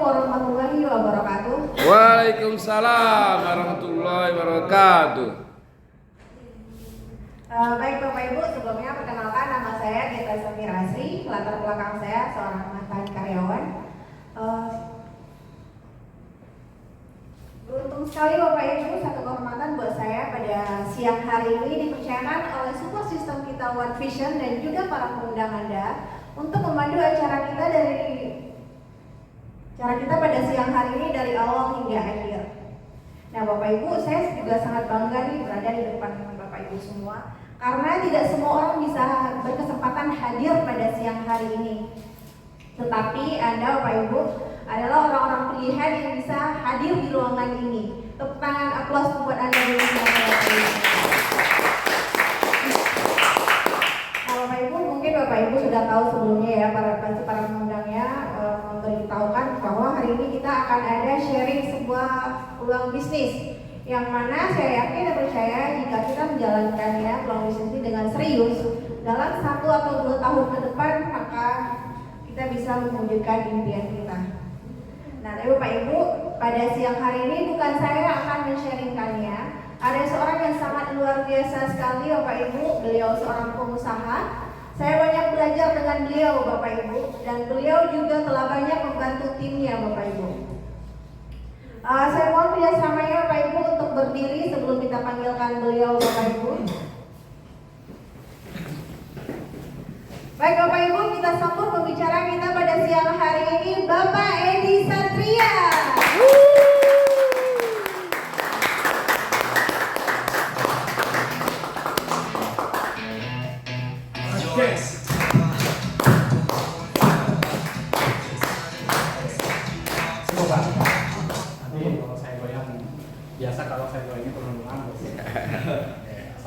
warahmatullahi wabarakatuh. Waalaikumsalam warahmatullahi wabarakatuh. Baik Bapak Ibu, sebelumnya perkenalkan nama saya Gita Samirasri. Latar belakang saya seorang mantan karyawan. Beruntung sekali Bapak Ibu, satu kehormatan buat saya pada siang hari ini dipercayakan oleh support system kita One Vision dan juga para pengundang Anda untuk memandu acara kita pada siang hari ini dari awal hingga akhir. Nah Bapak Ibu, saya juga sangat bangga nih berada di depan Bapak Ibu semua, karena tidak semua orang bisa berkesempatan hadir pada siang hari ini. Tetapi Anda Bapak Ibu adalah orang-orang pilihan yang bisa hadir di ruangan ini. Tepuk tangan aplaus buat Anda dulu semua. Nah Bapak Ibu, mungkin Bapak Ibu sudah tahu sebelumnya ya, para pengundangnya memberitahukan bahwa hari ini kita akan ada sharing sebuah peluang bisnis, yang mana saya yakin dan percaya jika kita menjalankannya peluang bisnis ini dengan serius dalam 1 atau 2 tahun ke depan, maka kita bisa mewujudkan impian kita. Nah, Bapak Ibu, pada siang hari ini bukan saya yang akan men-sharingkannya. Ada seorang yang sangat luar biasa sekali Bapak Ibu, beliau seorang pengusaha. Saya banyak belajar dengan beliau Bapak Ibu, dan beliau juga telah banyak membantu timnya Bapak Ibu. Saya mohon kerjasamanya Bapak Ibu untuk berdiri sebelum kita panggilkan beliau Bapak Ibu. Baik Bapak Ibu, kita sambut pembicara kita pada siang hari ini, Bapak Edi Satria.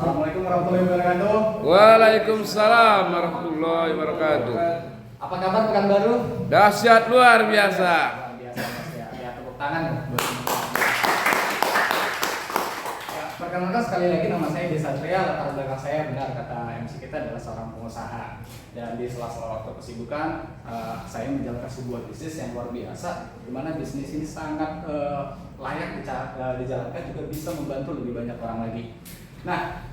Assalamualaikum warahmatullahi wabarakatuh. Waalaikumsalam warahmatullahi wabarakatuh. Apa kabar Pekanbaru? Dahsyat luar biasa. Luar biasa Mas ya. Ya, tepuk tangan. Ya, perkenalkan sekali lagi, nama saya Edi Satria. Latar belakang saya benar kata MC kita adalah seorang pengusaha. Dan di sela-sela waktu kesibukan, saya menjalankan sebuah bisnis yang luar biasa, di mana bisnis ini sangat layak dijalankan, juga bisa membantu lebih banyak orang lagi. Nah,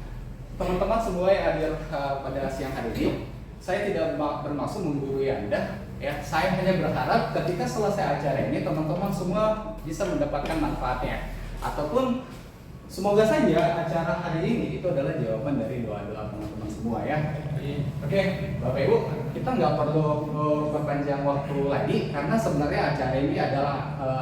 teman-teman semua yang hadir pada siang hari ini, saya tidak bermaksud menggurui Anda. Ya, saya hanya berharap ketika selesai acara ini, teman-teman semua bisa mendapatkan manfaatnya. Ataupun semoga saja acara hari ini itu adalah jawaban dari doa-doa teman-teman semua ya. Oke, Bapak Ibu, kita nggak perlu perpanjang waktu lagi, karena sebenarnya acara ini adalah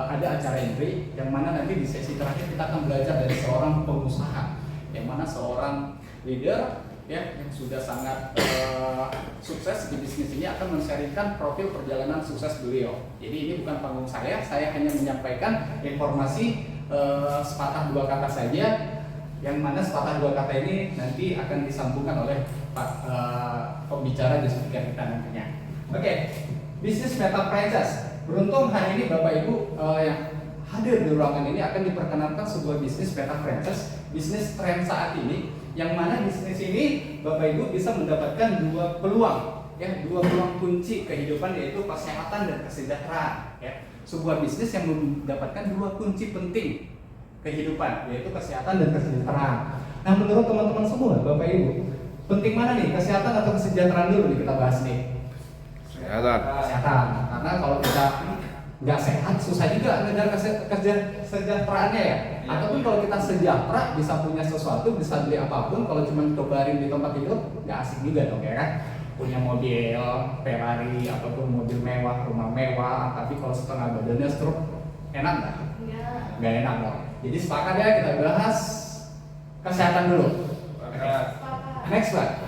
ada acara entry yang mana nanti di sesi terakhir kita akan belajar dari seorang pengusaha, yang mana seorang leader ya yang sudah sangat sukses di bisnis ini akan men-sharingkan profil perjalanan sukses beliau. Jadi ini bukan panggung saya hanya menyampaikan informasi sepatah dua kata saja, yang mana sepatah dua kata ini nanti akan disambungkan oleh Pak pembicara di speaker kita nantinya. Oke, bisnis meta franchise. Beruntung hari ini Bapak Ibu yang hadir di ruangan ini akan diperkenalkan sebuah bisnis meta franchise, bisnis tren saat ini, yang mana bisnis ini Bapak Ibu bisa mendapatkan dua peluang kunci kehidupan, yaitu kesehatan dan kesejahteraan ya. Sebuah bisnis yang mendapatkan dua kunci penting kehidupan, yaitu kesehatan dan kesejahteraan. Nah, menurut teman-teman semua Bapak Ibu, penting mana nih, kesehatan atau kesejahteraan dulu nih kita bahas nih? Kesehatan. Karena kalau kita nggak sehat, susah juga ngejar kesejahteraannya ya. Ataupun kalau kita sejahtera, bisa punya sesuatu, bisa beli apapun, kalau cuma baring di tempat tidur, nggak asik juga dong ya kan. Punya mobil Ferrari ataupun mobil mewah, rumah mewah, tapi kalau setengah badannya stroke, enak nggak? Nggak enak dong. Jadi sepakat ya, kita bahas kesehatan dulu. Next slide.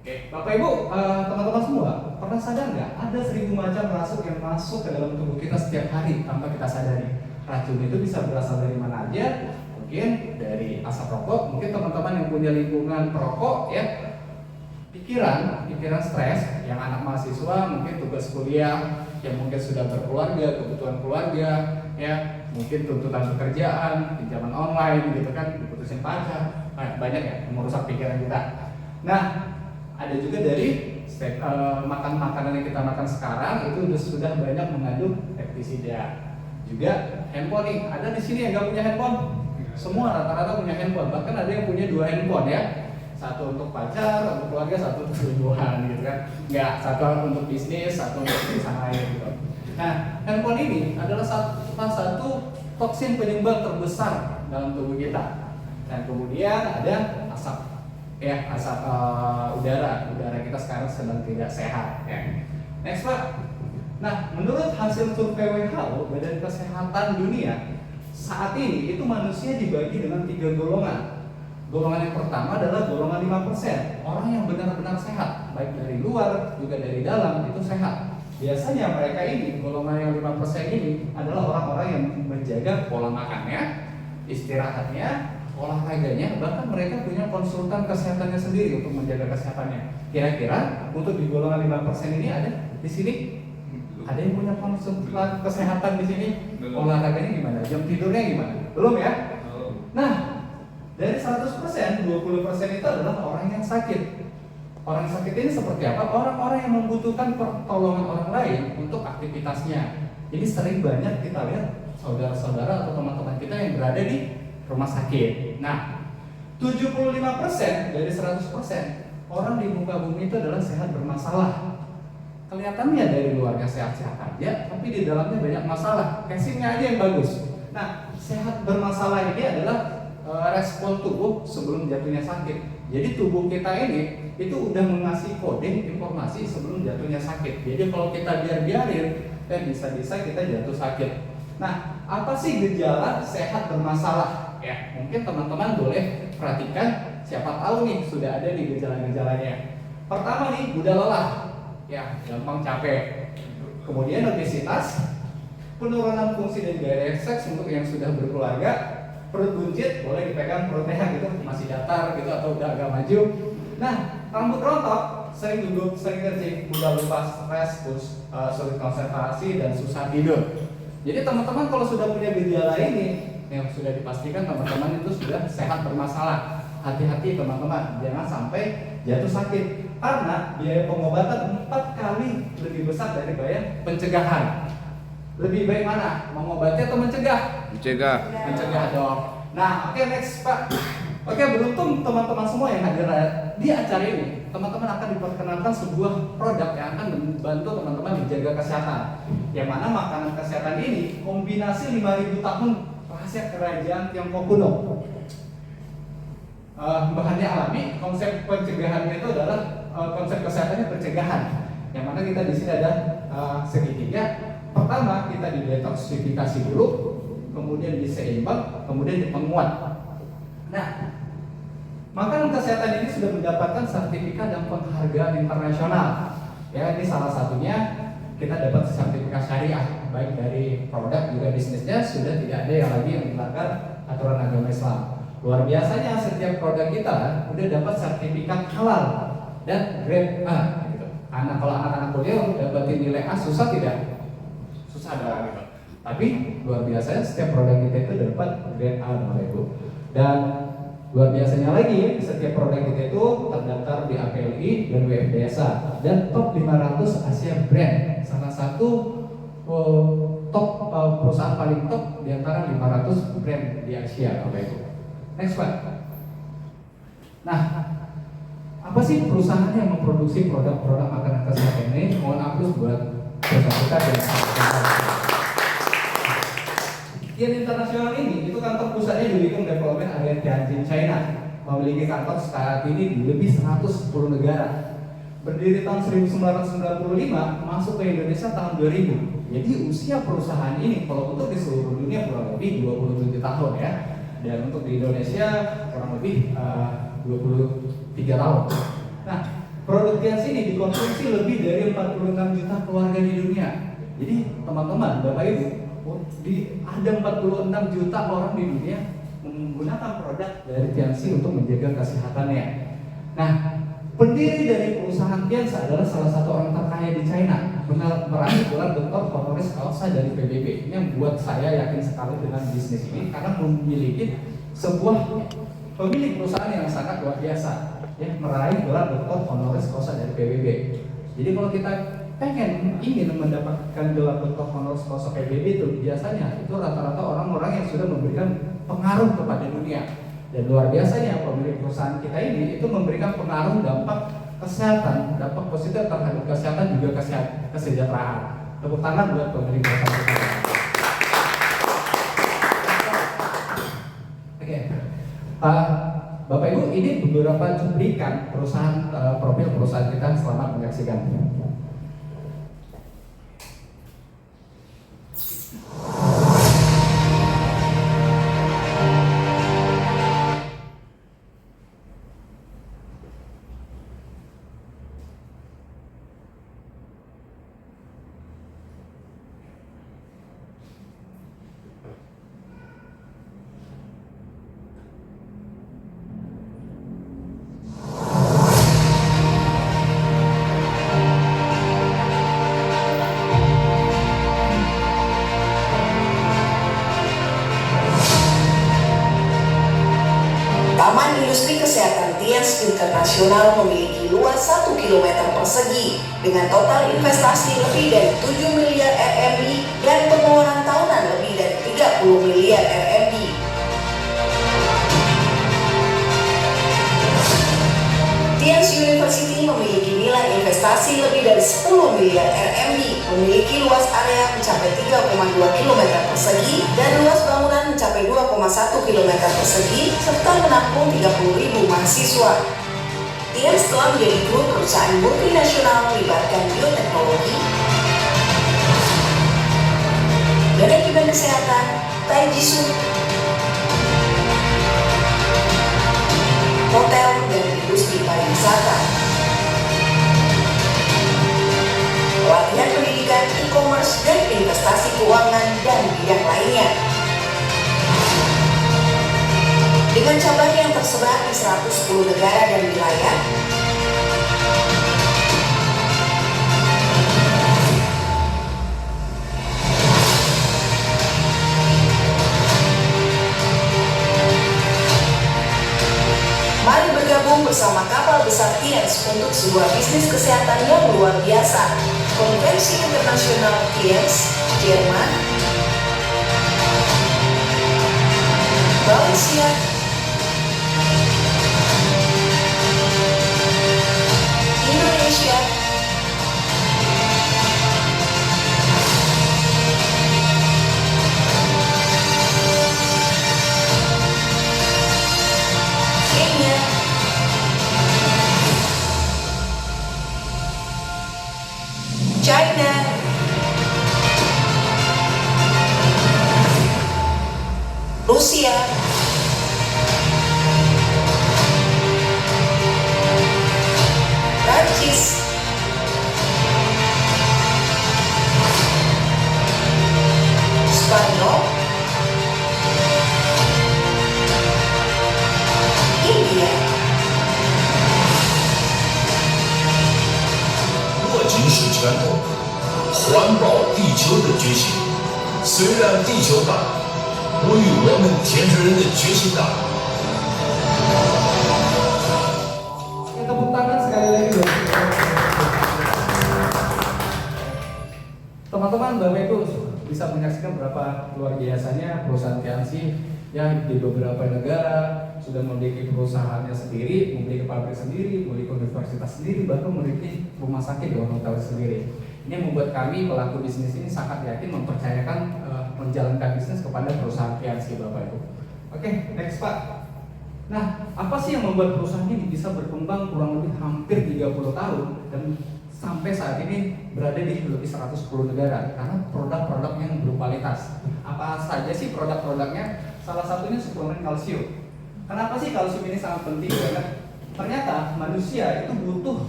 Oke, Bapak Ibu, teman-teman semua, pernah sadar nggak ada 1000 macam racun yang masuk ke dalam tubuh kita setiap hari tanpa kita sadari? Racun itu bisa berasal dari mana aja? Mungkin dari asap rokok, mungkin teman-teman yang punya lingkungan perokok ya, pikiran stres, yang anak mahasiswa mungkin tugas kuliah, yang mungkin sudah berkeluarga, kebutuhan keluarga ya, mungkin tuntutan pekerjaan, pinjaman online gitu kan, diputusin pacar, banyak ya yang merusak pikiran kita. Nah, ada juga dari makan makanan yang kita makan sekarang itu sudah banyak mengandung pestisida. Juga handphone nih, ada di sini yang nggak punya handphone? Semua rata-rata punya handphone, bahkan ada yang punya 2 handphone ya. Satu untuk pacar, untuk keluarga, satu untuk selingkuhan gitu kan. Nggak, satu untuk bisnis, satu untuk urusan lain gitu. Nah, handphone ini adalah salah satu toksin penyumbang terbesar dalam tubuh kita. Dan kemudian ada asap udara kita sekarang sedang tidak sehat ya. Next Pak. Nah, menurut hasil survei WHO, Badan Kesehatan Dunia, saat ini itu manusia dibagi dengan 3 golongan. Golongan yang pertama adalah golongan 5%, orang yang benar-benar sehat, baik dari luar juga dari dalam itu sehat. Biasanya mereka ini, golongan yang 5% ini adalah orang-orang yang menjaga pola makannya, istirahatnya, olahraganya, bahkan mereka punya konsultan kesehatannya sendiri untuk menjaga kesehatannya. Kira-kira untuk di golongan 5% ini ada di sini? Ada yang punya konsultan kesehatan di sini? Olahraganya gimana? Jam tidurnya gimana? Belum ya? Nah, dari 100%, 20% itu adalah orang yang sakit. Orang yang sakit ini seperti apa? Orang-orang yang membutuhkan pertolongan orang lain untuk aktivitasnya. Ini sering banyak kita lihat saudara-saudara atau teman-teman kita yang berada di rumah sakit. Nah, 75% dari 100% orang di muka bumi itu adalah sehat bermasalah. Kelihatannya dari luarnya sehat-sehat aja, tapi di dalamnya banyak masalah. Casingnya aja yang bagus. Nah, sehat bermasalah ini adalah respon tubuh sebelum jatuhnya sakit. Jadi tubuh kita ini itu udah mengasih kode informasi sebelum jatuhnya sakit. Jadi kalau kita biarin, bisa-bisa kita jatuh sakit. Nah, apa sih gejala sehat bermasalah? Ya, mungkin teman-teman boleh perhatikan, siapa tahu nih sudah ada di gejala-gejalanya. Pertama nih, mudah lelah, ya, gampang capek. Kemudian obesitas, penurunan fungsi dan gaya seks untuk yang sudah berkeluarga, perut buncit, boleh dipegang perutnya gitu, masih datar gitu atau udah agak maju. Nah, rambut rontok, sering duduk, sering kencing, mudah lupa, stres, sulit konsentrasi dan susah tidur. Jadi teman-teman kalau sudah punya gejala ini, yang sudah dipastikan teman-teman itu sudah sehat bermasalah. Hati-hati teman-teman, jangan sampai jatuh sakit. Karena biaya pengobatan 4 kali lebih besar dari biaya pencegahan. Lebih baik mana? Mengobati atau mencegah? Mencegah. Mencegah dong. Nah, oke, next Pak. Oke, beruntung teman-teman semua yang hadir di acara ini. Teman-teman akan diperkenalkan sebuah produk yang akan membantu teman-teman menjaga kesehatan. Yang mana makanan kesehatan ini kombinasi 5.000 tahun rahasia kerajaan Tiongkok kuno. Bahannya alami, konsep pencegahannya itu adalah konsep kesehatannya pencegahan. Yang mana kita di sini ada segitiga. Pertama kita didetoksifikasi dulu, kemudian diseimbang, kemudian dipenguat. Nah, makanan kesehatan ini sudah mendapatkan sertifikat dan penghargaan internasional. Ya, ini salah satunya kita dapat sertifikat syariah, baik dari produk juga bisnisnya sudah tidak ada yang lagi yang melanggar aturan agama Islam. Luar biasanya setiap produk kita udah dapat sertifikat halal dan grade A gitu. Kalau anak-anak kuliah untuk dapetin nilai A susah tidak? Susah dong gitu. Tapi luar biasanya setiap produk kita itu dapat grade A Bapak Ibu. Dan luar biasanya lagi setiap produk kita itu terdaftar di APLI dan WFDSA dan top 500 Asia brand. Salah satu top perusahaan paling top di antara 500 brand di Asia Bapak Ibu. Next Pak. Nah, apa sih perusahaan yang memproduksi produk-produk makanan kesehatan ini? Mohon aplaus buat perusahaan kita dan Kian Internasional ini itu kantor pusatnya di Wikung Development Area Tianjin, China. Memiliki kantor saat ini di lebih 110 negara. Berdiri tahun 1995, masuk ke Indonesia tahun 2000. Jadi usia perusahaan ini kalau untuk di seluruh dunia kurang lebih 27 tahun ya. Dan untuk di Indonesia kurang lebih 23 tahun. Nah, produk Tianjin ini dikonsumsi lebih dari 46 juta keluarga di dunia. Jadi teman-teman, Bapak Ibu, ada 46 juta orang di dunia menggunakan produk dari Tianjin untuk menjaga kesehatannya. Nah, pendiri dari perusahaan Tianjin adalah salah satu orang terkaya di China, meraih gelar doktor honoris causa dari PBB. Ini yang buat saya yakin sekali dengan bisnis ini karena memiliki sebuah pemilik perusahaan yang sangat luar biasa, ya, meraih gelar doktor honoris causa dari PBB. Jadi kalau kita ingin mendapatkan gelar doktor honoris causa PBB itu biasanya itu rata-rata orang-orang yang sudah memberikan pengaruh kepada dunia. Dan luar biasanya pemilik perusahaan kita ini itu memberikan pengaruh dampak kesehatan, dampak positif terhadap kesehatan juga kesejahteraan. Tepuk tangan buat pemilik perusahaan kita. Oke, Bapak Ibu, ini beberapa cuplikan perusahaan profil perusahaan kita. Selamat menyaksikan. Taman Industri Kesehatan Tiens Internasional memiliki luas 1 km persegi dengan total investasi lebih dari 7 miliar RMB dan pengeluaran tahunan lebih dari 30 miliar RMB. Tiens University memiliki nilai investasi lebih dari 10 miliar RMB, memiliki luas area mencapai 3,2 km persegi dan luas bangunan mencapai 2,1 km persegi serta menampung 30.000 mahasiswa. Tiens telah menjadi grup perusahaan multinasional melibatkan bioteknologi, manajemen kesehatan, Taijisu, hotel dan industri pariwisata, pelatihan pendidikan, e-commerce dan investasi keuangan dan bidang lainnya. Dengan cabang yang tersebar di 110 negara dan wilayah, mari bergabung bersama kapal besar Tiens untuk sebuah bisnis kesehatan yang luar biasa. Konvensi Internasional Tiens, Jerman, Malaysia, Indonesia, Kenya, China, Rusia, Prancis, Spanyol, India, 握紧水拳头，环保地球的决心。虽然地球大，不与我们天津人的决心大。 Tepuk tangan sekali lagi buat teman-teman. Bapak Ibu bisa menyaksikan berapa luar biasanya perusahaan Tiansi yang di beberapa negara sudah memiliki perusahaannya sendiri, memiliki pabrik sendiri, memiliki universitas sendiri, bahkan memiliki rumah sakit dan hotel sendiri. Ini membuat kami pelaku bisnis ini sangat yakin mempercayakan menjalankan bisnis kepada perusahaan Tiansi, Bapak Ibu. Oke, next Pak. Nah, apa sih yang membuat perusahaan ini bisa berkembang kurang lebih hampir 30 tahun dan sampai saat ini berada di lebih 110 negara? Karena produk-produknya yang berkualitas. Apa saja sih produk-produknya? Salah satunya suplemen kalsium. Kenapa sih kalsium ini sangat penting? Karena ternyata manusia itu butuh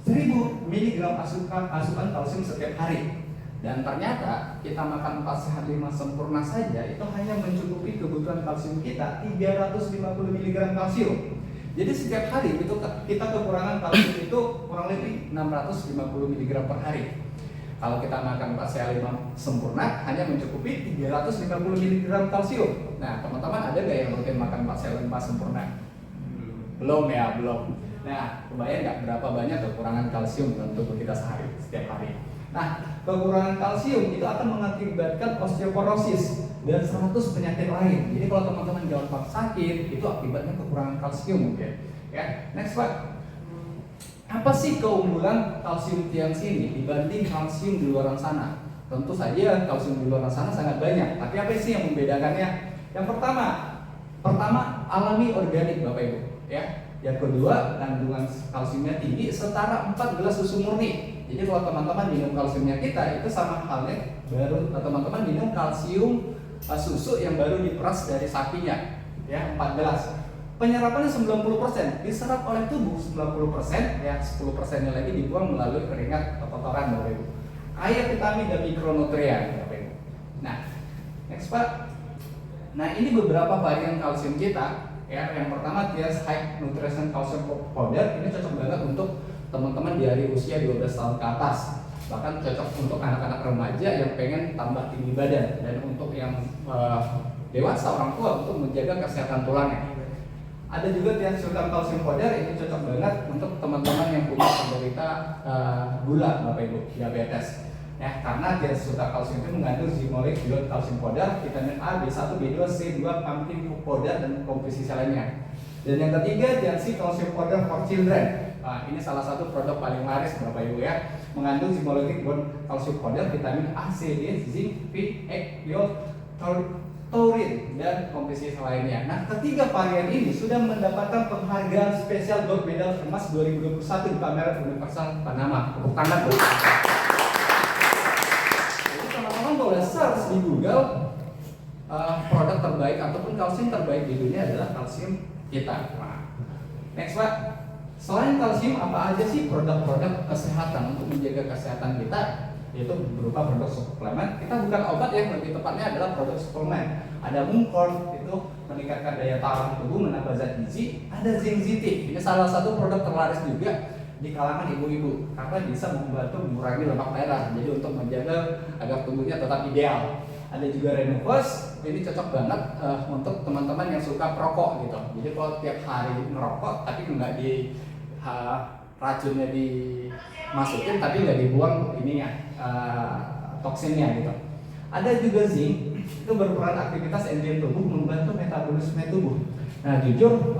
1000 mg asupan kalsium setiap hari. Dan ternyata kita makan 4 sehat 5 sempurna saja itu hanya mencukupi kebutuhan kalsium kita 350 mg kalsium. Jadi setiap hari itu kita kekurangan kalsium itu kurang lebih 650 mg per hari. Kalau kita makan 4 sehat 5 sempurna hanya mencukupi 350 mg kalsium. Nah, teman-teman ada nggak yang rutin makan 4 sehat 5 sempurna? Belum ya, belum. Nah, kebayang nggak berapa banyak kekurangan kalsium dalam tubuh kita setiap hari. Nah, kekurangan kalsium itu akan mengakibatkan osteoporosis dan 100 penyakit lain. Jadi kalau teman-teman gampang sakit, itu akibatnya kekurangan kalsium mungkin. Ya, next Pak. Apa sih keunggulan kalsium TNC ini dibanding kalsium di luar sana? Tentu saja kalsium di luar sana sangat banyak. Tapi apa sih yang membedakannya? Yang pertama alami organik Bapak Ibu. Ya. Yang kedua, kandungan kalsiumnya tinggi, setara 4 gelas susu murni. Jadi kalau teman-teman minum kalsiumnya kita, itu sama halnya baru teman-teman minum kalsium susu yang baru diperas dari sapinya, ya 4 gelas. Penyerapannya 90%, diserap oleh tubuh 90%, ya 10%-nya lagi dibuang melalui keringat atau kotoran Bapak Ibu. Kaya vitamin dan mikronutrien Bapak Ibu. Nah, next Pak. Nah ini beberapa varian kalsium kita. Ya, yang pertama Tias High Nutrition Calcium Powder, ini cocok banget untuk teman-teman dari usia 12 tahun ke atas. Bahkan cocok untuk anak-anak remaja yang pengen tambah tinggi badan, dan untuk yang dewasa orang tua untuk menjaga kesehatan tulangnya. Ada juga Tias Sultan Calcium Powder, ini cocok banget untuk teman-teman yang punya penderita gula Bapak Ibu, diabetes. Ya, karena Tias Sultan Calcium itu mengandung zimolik ion kalsium powder, vitamin A, B1, B2, C2, pumpkin powder, dan komposisi lainnya. Dan yang ketiga, Tiansi Calcium Powder for Children. Nah, ini salah satu produk paling laris Bapak Ibu ya. Mengandung zimolik ion kalsium powder, vitamin A, C, D, zinc, P, E, ion, taurin, dan komposisi lainnya. Nah, ketiga varian ini sudah mendapatkan penghargaan spesial gold medal emas 2021 di pameran Universal Panama. Tepuk tangan Bu. Jadi teman-teman boleh search di Google produk terbaik ataupun kalsium terbaik di dunia adalah kalsium kita. Nah, next Pak. Selain kalsium, apa aja sih produk-produk kesehatan untuk menjaga kesehatan kita? Yaitu berupa produk suplemen. Kita bukan obat ya, lebih tepatnya adalah produk suplemen. Ada Mungkorn, itu meningkatkan daya tahan tubuh, menambah zat gizi. Ada Zingziti, ini salah satu produk terlaris juga di kalangan ibu-ibu karena bisa membantu mengurangi lemak darah. Jadi untuk menjaga agar tubuhnya tetap ideal. Ada juga Renovus, ini cocok banget untuk teman-teman yang suka perokok gitu. Jadi kalau tiap hari ngerokok tapi nggak di racunnya dimasukin tapi nggak dibuang ininya toksinnya gitu. Ada juga zinc, itu berperan aktivitas enzim tubuh membantu metabolisme tubuh. Nah jujur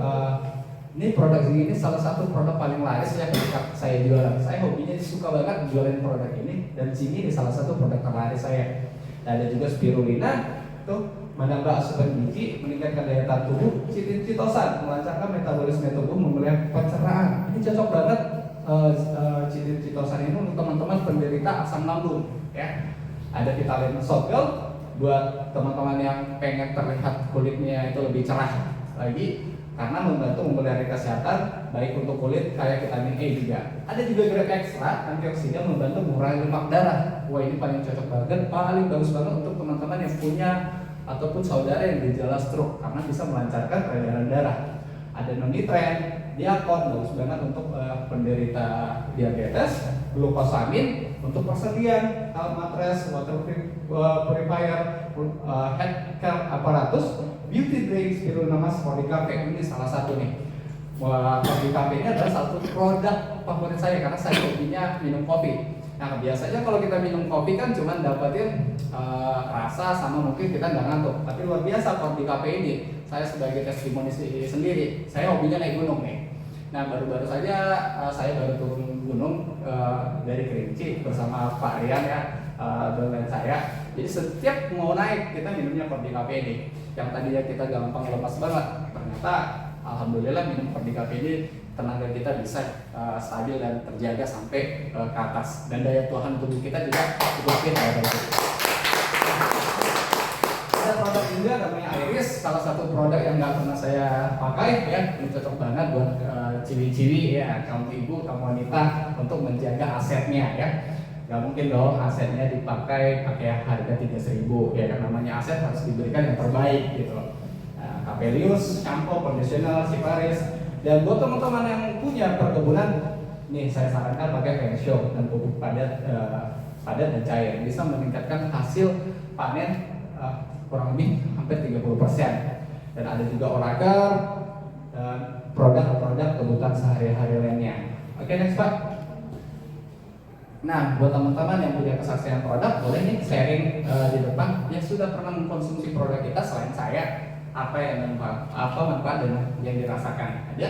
ini produk zinc ini salah satu produk paling laris ya ketika saya jualan. Saya hobinya suka banget jualin produk ini, dan zinc ini salah satu produk terlaris saya. Nah, ada juga spirulina, tuh menambah asupan gizi, meningkatkan daya tahan tubuh. Citosan melancarkan metabolisme tubuh, memelihara pencernaan. Ini cocok banget citosan ini untuk teman-teman penderita asam lambung ya. Ada vitamin sodgal buat teman-teman yang pengen terlihat kulitnya itu lebih cerah lagi, karena membantu memelihara kesehatan baik untuk kulit, kayak vitamin E juga. Ada juga Grape Extra, antioksidan, membantu mengurangi lemak darah. Wah ini paling cocok banget, paling bagus banget untuk teman-teman yang punya ataupun saudara yang gejala stroke, karena bisa melancarkan peredaran darah. Ada non-nitren, diakon, bagus banget untuk penderita diabetes. Glukosamin untuk persendian, matres, water purifier, head care apparatus, beauty drinks, spirulina, Fordicafe. Ini salah satu nih. Fordicafe ini adalah satu produk favorit saya karena saya hobinya minum kopi. Nah biasanya kalau kita minum kopi kan cuma dapetin rasa sama mungkin kita nggak ngantuk. Tapi luar biasa Fordicafe ini, saya sebagai testimoni sendiri, saya hobinya naik gunung nih. Nah baru-baru saja saya baru turun gunung dari Kerinci bersama Pak Rian ya, dosen saya. Jadi setiap mau naik kita minumnya Fordicafe ini. Yang tadinya kita gampang lepas banget, ternyata alhamdulillah minum Fordicafe ini tenaga kita bisa stabil dan terjaga sampai ke atas, dan daya tahan tubuh kita juga cukup fit ya. Ada produk juga namanya Iris, salah satu produk yang nggak pernah saya pakai ya, ini cocok banget buat ciwi-ciwi ya, kamu ibu, kamu wanita untuk menjaga asetnya ya. Gak mungkin dong asetnya pakai harga 3.000 ya kan, namanya aset harus diberikan yang terbaik gitu. Nah, Capelius, shampoo, conditioner, Siparis. Dan buat teman-teman yang punya perkebunan, nih saya sarankan pakai Vensio dan pupuk padat dan cair, bisa meningkatkan hasil panen kurang lebih hampir 30%. Dan ada juga Oracle, dan produk-produk kebutuhan sehari-hari lainnya. Oke, next Pak. Nah, buat teman-teman yang punya kesaksian produk, boleh nih sharing di depan yang sudah pernah mengkonsumsi produk kita selain saya, apa manfaat dan yang dirasakan. Ada?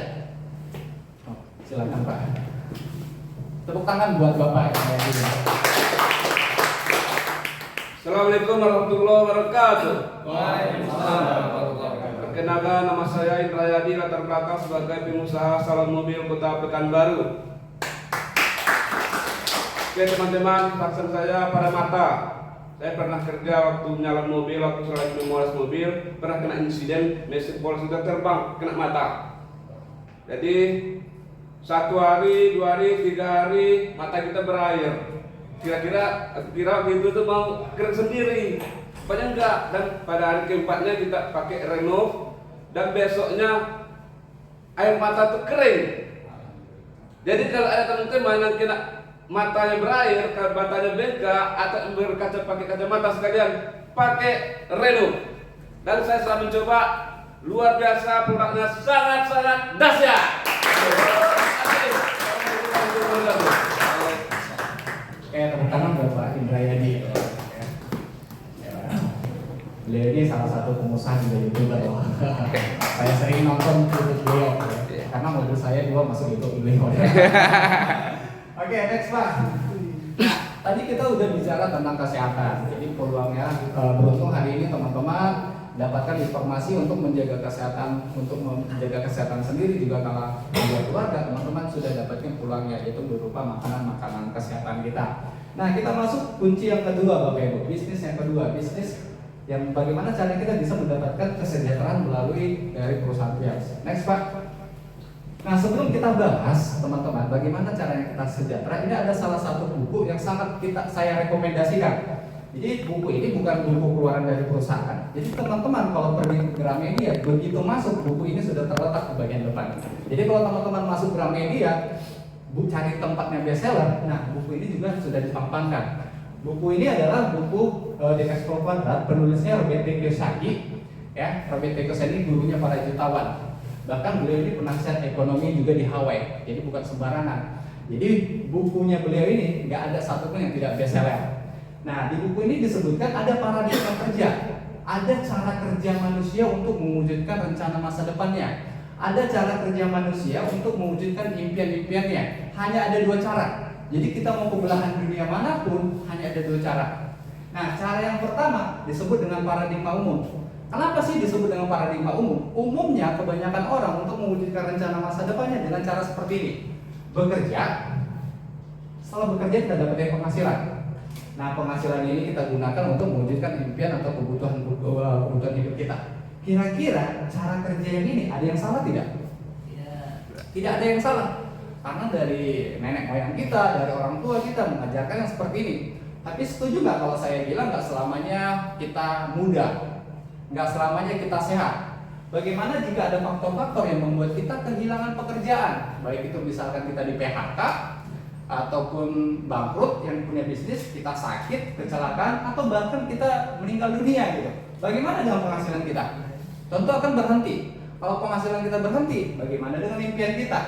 Oh, silakan Pak. Tepuk tangan buat Bapak yang ada di sini. Assalamualaikum warahmatullahi wabarakatuh. Waalaikumsalam warahmatullahi wabarakatuh. Perkenalkan, nama saya Indra Yadi, latar belakang sebagai pengusaha salon mobil Kota Pekanbaru. Oke teman-teman, vaksin saya pada mata. Saya pernah kerja waktu nyalon mobil, waktu saya lagi memoles mobil, pernah kena insiden mesin poles sudah terbang, kena mata. Jadi 1 hari, 2 hari, 3 hari mata kita berair. Kira waktu itu tuh mau kering sendiri, padahal enggak. Dan pada hari keempatnya kita pakai renov dan besoknya air mata tuh kering. Jadi kalau ada teman-teman yang kena matanya berair, matanya bengkak atau berkaca pakai kacamata sekalian pakai renov. Dan saya sudah mencoba, luar biasa, produknya sangat-sangat dahsyat. Kayak tepuk tangan buat Pak Indra Yadi. Beliau ini salah satu pengusaha juga YouTuber loh. Saya sering nonton YouTube beliau karena mobil saya juga masuk YouTube beliau. Oke, next Pak. Nah, tadi kita udah bicara tentang kesehatan. Jadi peluangnya beruntung hari ini teman-teman dapatkan informasi untuk menjaga kesehatan sendiri, juga kalau keluarga teman-teman sudah dapatkan peluangnya, yaitu berupa makanan kesehatan kita. Nah, kita masuk kunci yang kedua Bapak Ibu, bisnis yang kedua, bisnis yang bagaimana cara kita bisa mendapatkan kesejahteraan melalui dari perusahaan bias. Next Pak. Nah, sebelum kita bahas teman-teman bagaimana caranya kita sejahtera, ini ada salah satu buku yang sangat saya rekomendasikan. Jadi buku ini bukan buku keluaran dari perusahaan. Jadi teman-teman kalau pergi ke Gramedia, begitu masuk buku ini sudah terletak di bagian depan. Jadi kalau teman-teman masuk Gramedia, cari tempatnya bestseller, nah buku ini juga sudah dipampangkan. Buku ini adalah buku The Explore Quadrat, penulisnya Robert T. Kiyosaki. Ya, Robert T. Kiyosaki gurunya para jutawan. Bahkan beliau ini penasihat ekonomi juga di Hawaii. Jadi bukan sembarangan. Jadi bukunya beliau ini nggak ada satupun yang tidak bestseller. Nah, di buku ini disebutkan ada paradigma kerja, ada cara kerja manusia untuk mewujudkan rencana masa depannya, ada cara kerja manusia untuk mewujudkan impian-impiannya. Hanya ada 2 cara. Jadi kita mau ke belahan dunia manapun hanya ada 2 cara. Nah, cara yang pertama disebut dengan paradigma umum. Kenapa sih disebut dengan paradigma umum? Umumnya kebanyakan orang untuk mewujudkan rencana masa depannya dengan cara seperti ini: bekerja. Setelah bekerja kita dapat penghasilan. Nah, penghasilan ini kita gunakan untuk mewujudkan impian atau kebutuhan hidup kita. Kira-kira cara kerja yang ini ada yang salah tidak? Tidak ada yang salah. Karena dari nenek moyang kita, dari orang tua kita mengajarkan yang seperti ini. Tapi setuju nggak kalau saya bilang nggak selamanya kita muda, nggak selamanya kita sehat? Bagaimana jika ada faktor-faktor yang membuat kita kehilangan pekerjaan? Baik itu misalkan kita di PHK, ataupun bangkrut, yang punya bisnis, kita sakit, kecelakaan, atau bahkan kita meninggal dunia gitu. Bagaimana dengan penghasilan kita? Tentu akan berhenti. Kalau penghasilan kita berhenti, bagaimana dengan impian kita?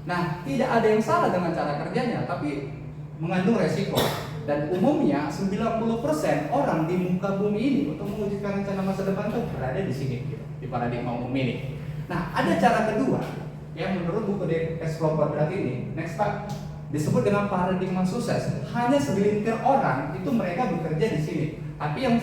Nah, tidak ada yang salah dengan cara kerjanya, tapi mengandung resiko. Dan umumnya 90% orang di muka bumi ini untuk mewujudkan rencana masa depan itu berada di sini, gitu, di paradigma umum ini. Nah, ada cara kedua yang menurut buku The Explore Quadrat ini, next Pak, disebut dengan paradigma sukses. Hanya segelintir orang itu mereka bekerja di sini, tapi yang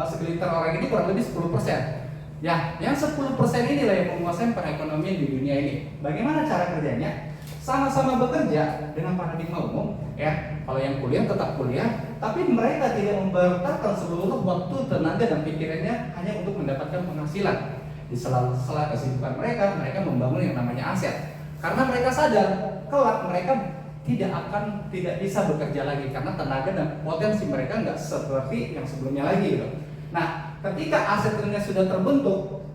segelintir orang ini kurang lebih 10%. Ya, yang 10% inilah yang menguasai perekonomian di dunia ini. Bagaimana cara kerjanya? Sama-sama bekerja dengan paradigma umum, ya. Kalau yang kuliah tetap kuliah, tapi mereka tidak membatalkan seluruh waktu, tenaga dan pikirannya hanya untuk mendapatkan penghasilan. Di sela-sela kesibukan mereka membangun yang namanya aset. Karena mereka sadar kelak mereka tidak bisa bekerja lagi karena tenaga dan potensi mereka nggak seperti yang sebelumnya lagi gitu. Nah, ketika asetnya sudah terbentuk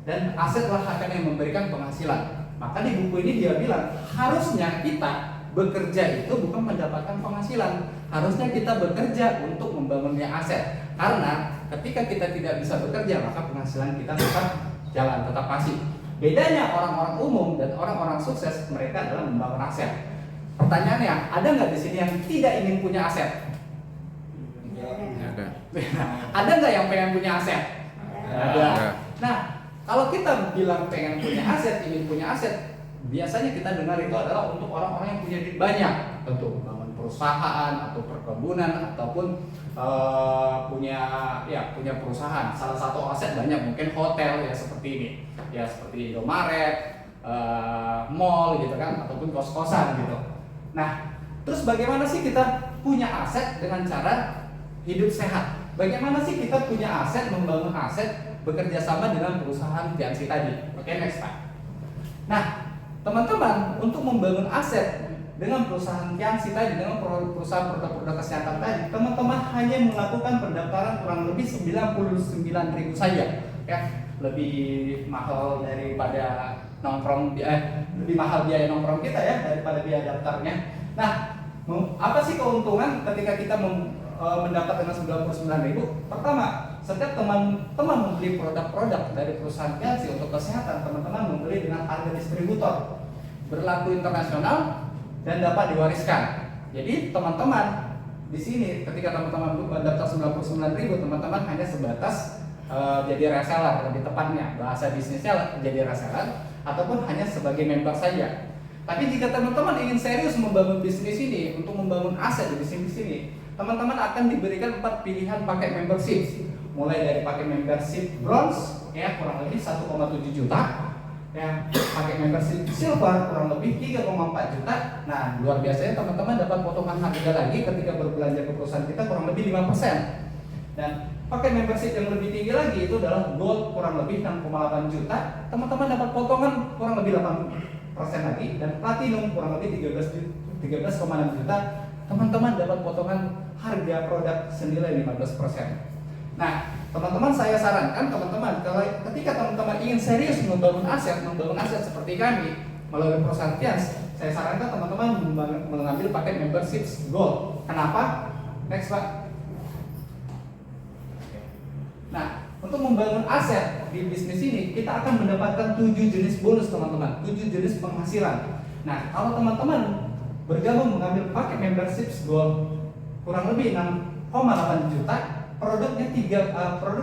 dan asetlah akan yang memberikan penghasilan, maka di buku ini dia bilang harusnya kita bekerja itu bukan mendapatkan penghasilan, harusnya kita bekerja untuk membangunnya aset. Karena ketika kita tidak bisa bekerja, maka penghasilan kita tetap jalan, tetap pasif. bedanya orang-orang umum dan orang-orang sukses, mereka adalah membangun aset. Pertanyaannya, ada nggak di sini yang tidak ingin punya aset? Ada. Ada nggak yang pengen punya aset? Ada. Nah, kalau kita bilang pengen punya aset, ingin punya aset, biasanya kita dengar itu adalah untuk orang-orang yang punya duit banyak, tentu bangun perusahaan atau perkebunan ataupun punya perusahaan. Salah satu aset banyak, mungkin hotel ya seperti ini, ya seperti Indomaret, mall gitu kan, ataupun kos-kosan gitu. Nah, terus bagaimana sih kita punya aset dengan cara hidup sehat? Bagaimana sih kita punya aset, membangun aset, bekerja sama dengan perusahaan Fiansi tadi? Oke, next Pak. Nah, teman-teman, untuk membangun aset dengan perusahaan Fiansi tadi, dengan perusahaan produk-produk kesehatan tadi, teman-teman hanya melakukan pendaftaran kurang lebih 99.000 saja, ya. Lebih mahal daripada lebih mahal biaya nongkrong kita ya daripada biaya daftarnya. Nah, apa sih keuntungan ketika kita mendapat dengan 99.000? Pertama, setiap teman-teman membeli produk-produk dari perusahaan Fiansi untuk kesehatan, teman-teman membeli dengan harga distributor, berlaku internasional dan dapat diwariskan. Jadi teman-teman di sini ketika teman-teman mendaftar 99.000, teman-teman hanya sebatas jadi reseller, lebih tepatnya bahasa bisnisnya jadi reseller, ataupun hanya sebagai member saja. Tapi jika teman-teman ingin serius membangun bisnis ini, untuk membangun aset di bisnis ini, teman-teman akan diberikan 4 pilihan paket membership. Mulai dari paket membership bronze ya kurang lebih 1,7 juta, ya paket membership silver kurang lebih 3,4 juta. Nah, luar biasanya teman-teman dapat potongan harga lagi ketika berbelanja ke perusahaan kita kurang lebih 5%. Dan paket membership yang lebih tinggi lagi itu adalah gold kurang lebih 6,8 juta. Teman-teman dapat potongan kurang lebih 8% lagi, dan platinum kurang lebih 13,6 juta. Teman-teman dapat potongan harga produk senilai 15%. Nah, teman-teman saya sarankan teman-teman kalau ketika teman-teman ingin serius membangun aset seperti kami melalui perusahaan Fiansi, saya sarankan teman-teman mengambil paket membership gold. Kenapa? Next Pak. Nah, untuk membangun aset di bisnis ini, kita akan mendapatkan 7 jenis bonus teman-teman, 7 jenis penghasilan. Nah, kalau teman-teman bergabung mengambil paket membership gold kurang lebih 6,8 juta, produk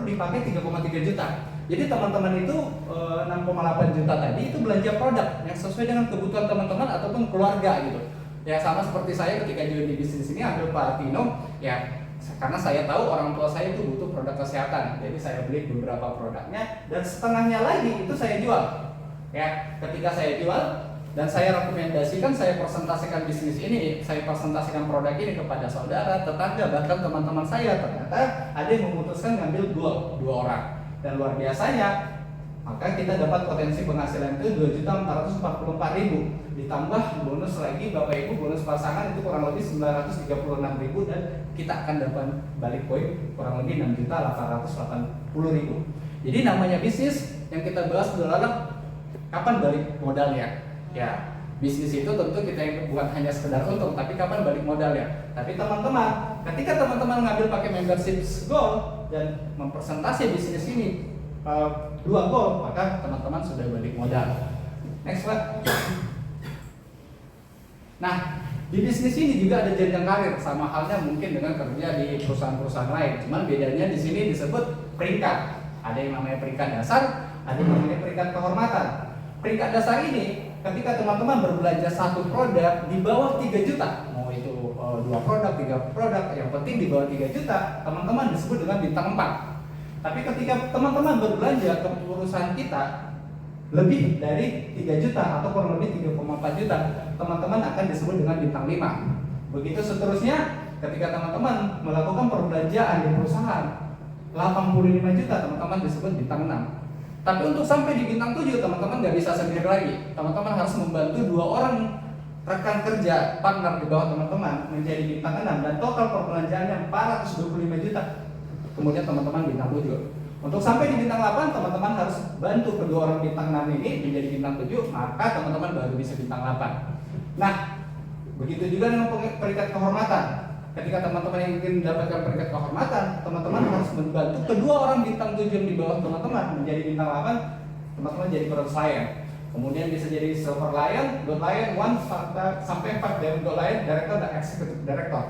dipakai 3,3 juta. Jadi teman-teman itu 6,8 juta tadi itu belanja produk yang sesuai dengan kebutuhan teman-teman ataupun keluarga gitu. Ya sama seperti saya ketika join di bisnis ini ambil Platino, ya karena saya tahu orang tua saya itu butuh produk kesehatan, jadi saya beli beberapa produknya dan setengahnya lagi itu saya jual. Ya, ketika saya jual dan saya rekomendasikan, saya presentasikan bisnis ini, saya presentasikan produk ini kepada saudara, tetangga, bahkan teman-teman saya, ternyata ada yang memutuskan ngambil dua orang. Dan luar biasanya, maka kita dapat potensi penghasilan itu 2.444.000. Ditambah bonus lagi Bapak Ibu, bonus pasangan itu kurang lebih 936.000, dan kita akan dapat balik poin kurang lebih 6.880.000. Jadi namanya bisnis yang kita bahas adalah kapan balik modalnya. Ya, bisnis itu tentu kita bukan hanya sekedar untung, tapi kapan balik modalnya. Tapi teman-teman, ketika teman-teman ngambil pakai membership gold dan mempresentasi bisnis ini 2 gold, maka teman-teman sudah balik modal. Next Pak. Nah, di bisnis ini juga ada jenjang karir, sama halnya mungkin dengan kerja di perusahaan-perusahaan lain. Cuman bedanya di sini disebut peringkat. Ada yang namanya peringkat dasar, ada yang namanya peringkat kehormatan. Peringkat dasar ini ketika teman-teman berbelanja satu produk di bawah 3 juta, mau itu 2 produk, 3 produk, yang penting di bawah 3 juta, teman-teman disebut dengan bintang 4. Tapi ketika teman-teman berbelanja ke perusahaan kita lebih dari 3 juta atau kurang lebih 3,4 juta, teman-teman akan disebut dengan bintang 5. Begitu seterusnya, ketika teman-teman melakukan perbelanjaan di perusahaan 85 juta, teman-teman disebut bintang 6. Tapi untuk sampai di bintang 7, teman-teman nggak bisa sendiri lagi. Teman-teman harus membantu 2 orang rekan kerja, partner di bawah teman-teman menjadi bintang 6, dan total perbelanjaannya 425 juta. Kemudian teman-teman bintang 7. Untuk sampai di bintang 8, teman-teman harus bantu kedua orang bintang 6 ini menjadi bintang 7, maka teman-teman baru bisa bintang 8. Nah, begitu juga dengan peringkat kehormatan. Ketika teman-teman ingin mendapatkan peringkat kehormatan, teman-teman harus membantu kedua orang bintang 7 yang di bawah teman-teman menjadi bintang 8. teman-teman jadi Bronze Lion, kemudian bisa jadi Silver Lion, Gold Lion, 1 sampai 4 dan Gold Lion, Director dan Executive Director.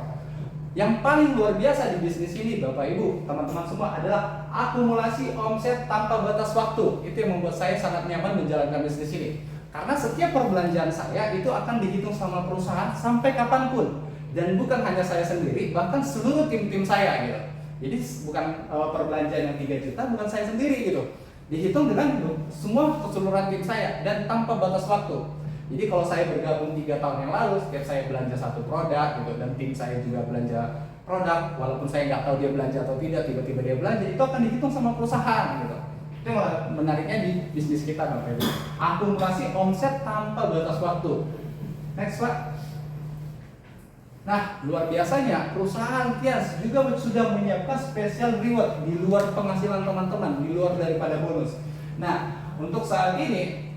Yang paling luar biasa di bisnis ini Bapak Ibu, teman-teman semua adalah akumulasi omset tanpa batas waktu. Itu yang membuat saya sangat nyaman menjalankan bisnis ini. Karena setiap perbelanjaan saya itu akan dihitung sama perusahaan sampai kapanpun. Dan bukan hanya saya sendiri, bahkan seluruh tim-tim saya gitu. Jadi bukan perbelanjaan yang 3 juta, bukan saya sendiri gitu. Dihitung dengan semua keseluruhan tim saya dan tanpa batas waktu. Jadi kalau saya bergabung 3 tahun yang lalu, setiap saya belanja satu produk gitu, dan tim saya juga belanja produk, walaupun saya nggak tahu dia belanja atau tidak, tiba-tiba dia belanja, itu akan dihitung sama perusahaan gitu. Itu yang menariknya di bisnis kita Bapak Ibu. Akumulasi omset tanpa batas waktu. Next Pak. Nah, luar biasanya perusahaan Tians juga sudah menyiapkan special reward di luar penghasilan teman-teman, di luar daripada bonus. Nah, untuk saat ini,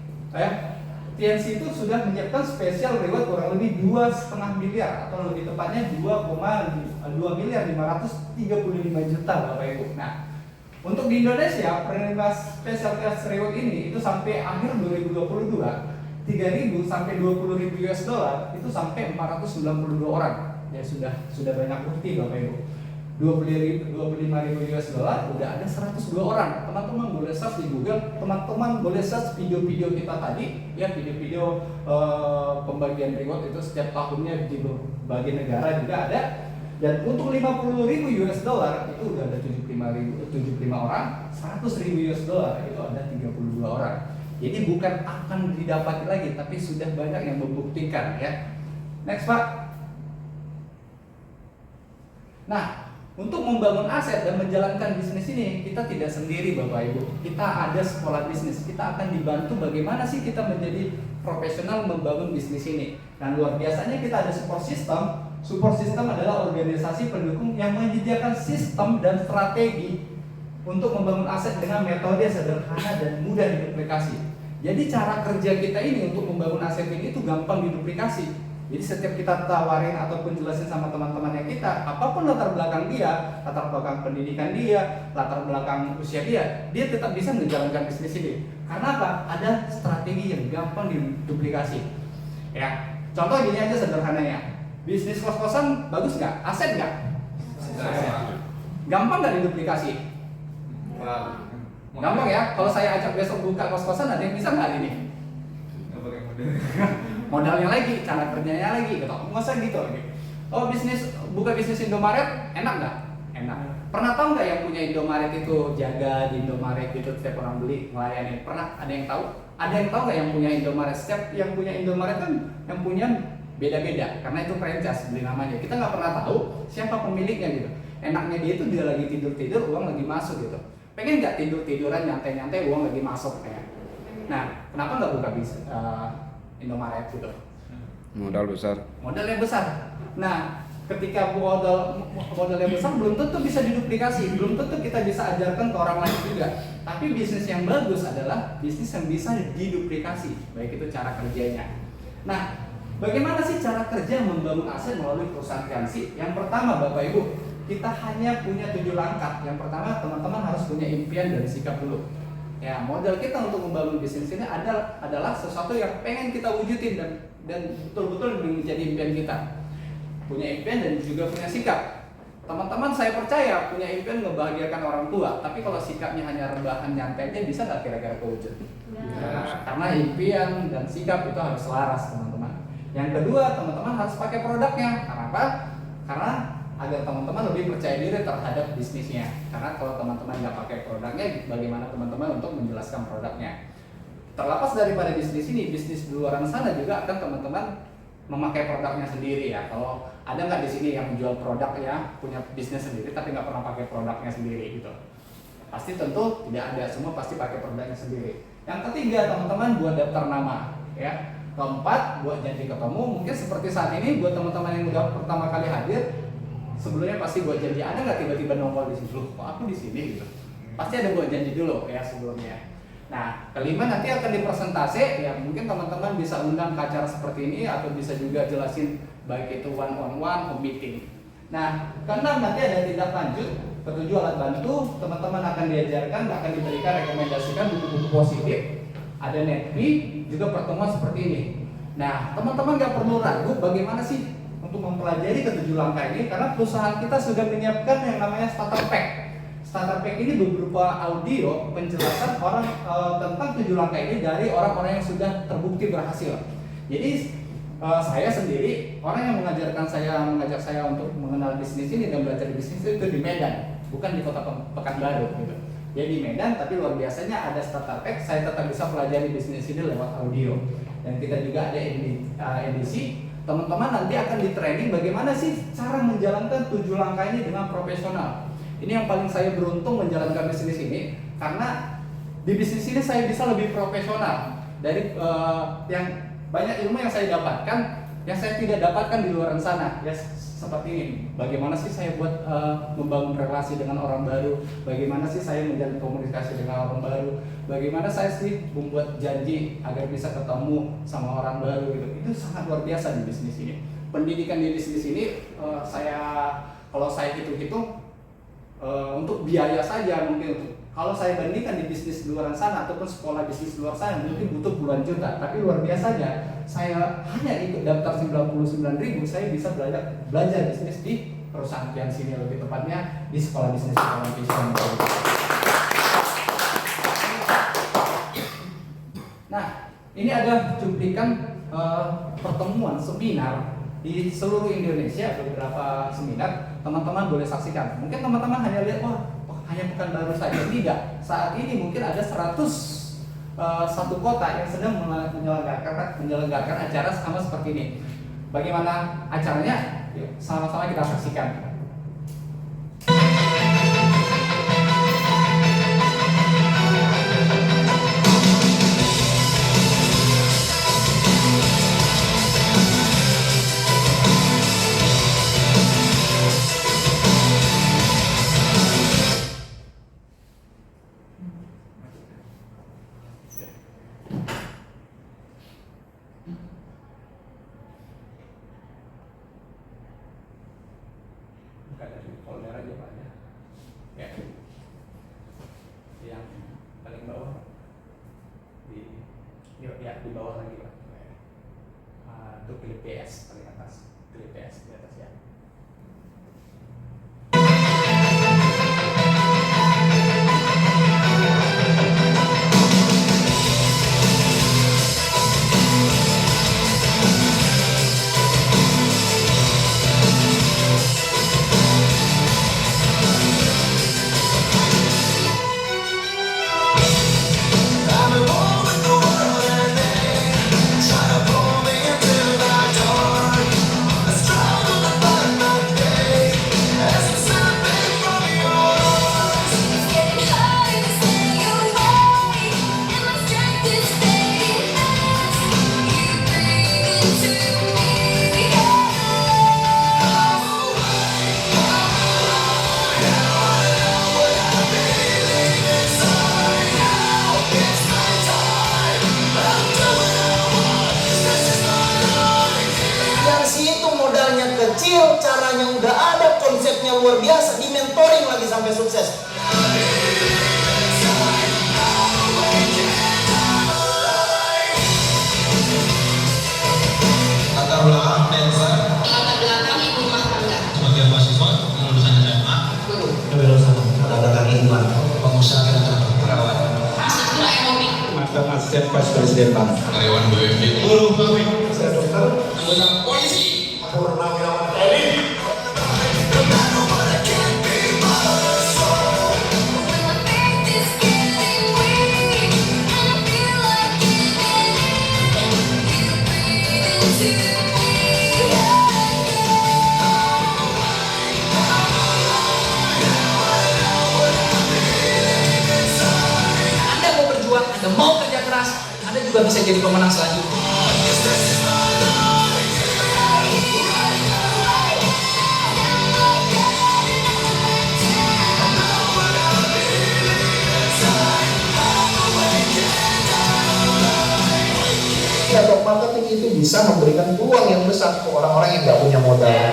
Tians itu sudah menyiapkan special reward kurang lebih 2,5 miliar atau lebih tepatnya 2,2 miliar 535 juta Bapak Ibu. Nah, untuk di Indonesia, penerima special Tians reward ini itu sampai akhir 2022 3.000 sampai 20.000 US dollar itu sampai 492 orang. Ya sudah banyak bukti Bapak Ibu. 25.000 US dollar udah ada 102 orang. Teman-teman boleh search di Google, teman-teman boleh search video-video kita tadi, ya video-video pembagian reward itu setiap tahunnya di berbagai negara juga ada. Dan untuk 50.000 US dollar itu udah ada 75 orang, 100.000 US dollar itu ada 32 orang. Jadi bukan akan didapati lagi, tapi sudah banyak yang membuktikan ya. Next Pak. Nah, untuk membangun aset dan menjalankan bisnis ini, kita tidak sendiri Bapak Ibu. Kita ada sekolah bisnis, kita akan dibantu bagaimana sih kita menjadi profesional membangun bisnis ini. Dan luar biasanya kita ada support system. Support system adalah organisasi pendukung yang menyediakan sistem dan strategi untuk membangun aset dengan metode sederhana dan mudah diduplikasi. Jadi cara kerja kita ini untuk membangun aset ini itu gampang diduplikasi. Jadi setiap kita tawarin ataupun jelasin sama teman-temannya kita, apapun latar belakang dia, latar belakang pendidikan dia, latar belakang usia dia tetap bisa menjalankan bisnis ini. Karena apa? Ada strategi yang gampang diduplikasi. Ya, contoh gini aja sederhananya. Bisnis kos-kosan bagus nggak? Aset nggak? Gampang nggak diduplikasi? Gampang ya, kalau saya ajak besok buka kos-kosan ada yang bisa nggak ini? Modalnya lagi, cara kerjanya lagi, gitu. Nggak usah gitu lagi. Oh buka bisnis Indomaret, enak nggak? Enak. Pernah tahu nggak yang punya Indomaret itu jaga di Indomaret itu setiap orang beli ngelayanin? Pernah? Ada yang tahu? Ada yang tahu nggak yang punya Indomaret? Setiap yang punya Indomaret kan yang punya beda-beda, karena itu franchise beli namanya. Kita nggak pernah tahu siapa pemiliknya gitu. Enaknya dia itu dia lagi tidur-tidur, uang lagi masuk gitu. Pengen nggak tidur-tiduran nyantai-nyantai uang lagi masuk kayak. Nah, kenapa nggak buka Indomaret gitu? Modal besar. Modal yang besar. Nah, ketika modal yang besar belum tentu bisa diduplikasi, belum tentu kita bisa ajarkan ke orang lain juga. Tapi bisnis yang bagus adalah bisnis yang bisa diduplikasi, baik itu cara kerjanya. Nah, bagaimana sih cara kerja membangun aset melalui perusahaan Tiansi? Yang pertama Bapak Ibu, kita hanya punya 7 langkah. Yang pertama teman-teman harus punya impian dan sikap dulu. Ya, modal kita untuk membangun bisnis ini adalah sesuatu yang pengen kita wujudin dan betul-betul menjadi impian kita. Punya impian dan juga punya sikap. Teman-teman saya percaya punya impian membahagiakan orang tua, tapi kalau sikapnya hanya rebahan nyantai aja bisa nggak kira-kira kewujud? Karena impian dan sikap itu harus selaras teman-teman. Yang kedua, teman-teman harus pakai produknya. Kenapa? Karena agar teman-teman lebih percaya diri terhadap bisnisnya. Karena kalau teman-teman nggak pakai produknya, bagaimana teman-teman untuk menjelaskan produknya? Terlepas daripada bisnis ini, bisnis di luar sana juga akan teman-teman memakai produknya sendiri ya. Kalau ada nggak di sini yang menjual produk ya, punya bisnis sendiri tapi nggak pernah pakai produknya sendiri gitu? Pasti tentu tidak ada, semua pasti pakai produknya sendiri. Yang ketiga, teman-teman buat daftar nama ya. Keempat, buat janji ketemu. Mungkin seperti saat ini buat teman-teman yang udah pertama kali hadir, sebelumnya pasti buat janji. Ada nggak tiba-tiba nongol di sini? Loh, kok aku di sini gitu? Pasti ada buat janji dulu ya sebelumnya. Nah, kelima nanti akan dipresentasi. Ya mungkin teman-teman bisa undang ke acara seperti ini atau bisa juga jelasin baik itu one on one atau meeting. Nah, keenam nanti ada tindak lanjut Ketujuh, alat bantu. Teman-teman akan diajarkan, akan diberikan rekomendasikan buku-buku positif. Ada netbi, juga pertemuan seperti ini. Nah, teman-teman nggak perlu ragu bagaimana sih untuk mempelajari ketujuh langkah ini, karena perusahaan kita sudah menyiapkan yang namanya starter pack. Starter pack ini berupa audio penjelasan orang tentang 7 langkah ini dari orang-orang yang sudah terbukti berhasil. Jadi saya sendiri, orang yang mengajak saya untuk mengenal bisnis ini dan belajar bisnis itu di Medan, bukan di kota Pekanbaru gitu. Ya di Medan, tapi luar biasanya ada starter pack, saya tetap bisa pelajari bisnis ini lewat audio. Dan kita juga ada edisi, teman-teman nanti akan di training bagaimana sih cara menjalankan 7 langkah ini dengan profesional. Ini yang paling saya beruntung menjalankan bisnis ini, karena di bisnis ini saya bisa lebih profesional dari yang banyak ilmu yang saya dapatkan yang saya tidak dapatkan di luar sana. Ya seperti ini, bagaimana sih saya buat membangun relasi dengan orang baru, bagaimana sih saya menjalin komunikasi dengan orang baru, bagaimana saya sih membuat janji agar bisa ketemu sama orang baru gitu. Itu sangat luar biasa di bisnis ini. Pendidikan di bisnis ini kalau saya hitung-hitung untuk biaya saja mungkin, kalau saya bandingkan di bisnis di luar sana ataupun sekolah bisnis di luar sana mungkin butuh puluhan juta, tapi luar biasanya saya hanya ikut daftar 99.000 saya bisa belajar bisnis di perusahaan yang sini, lebih tepatnya di sekolah bisnis Foundation. Nah, ini ada cuplikan pertemuan seminar di seluruh Indonesia, beberapa seminar, teman-teman boleh saksikan. Mungkin teman-teman hanya lihat, wah hanya Pekanbaru saja. Tidak, saat ini mungkin ada 101 kota yang sedang menyelenggarakan acara sama seperti ini. Bagaimana acaranya? Yuk, sama-sama kita saksikan. Dari folder aja Pak ya. Yang paling bawah di bawah lagi Pak. Untuk klik PS paling atas, klik PS di atas ya. Kecil, caranya udah ada, konsepnya luar biasa, di mentoring lagi sampai sukses. Latar belakang Mensa. Latar belakang ibu rumah tangga. Sebagai mahasiswa lulusan SMA. Lulusan latar belakang lingkungan. Pengusaha dan perawat. Arsitektur ekonomi. Mantan asisten vice presiden bank. Karyawan BUMD. Guru kami. Saya dokter. Anggota polisi. Purnawirawan TNI. Anda mau berjuang, Anda mau kerja keras, Anda juga bisa jadi pemenang selanjutnya. Network marketing itu bisa memberikan peluang yang besar ke orang-orang yang nggak punya modal.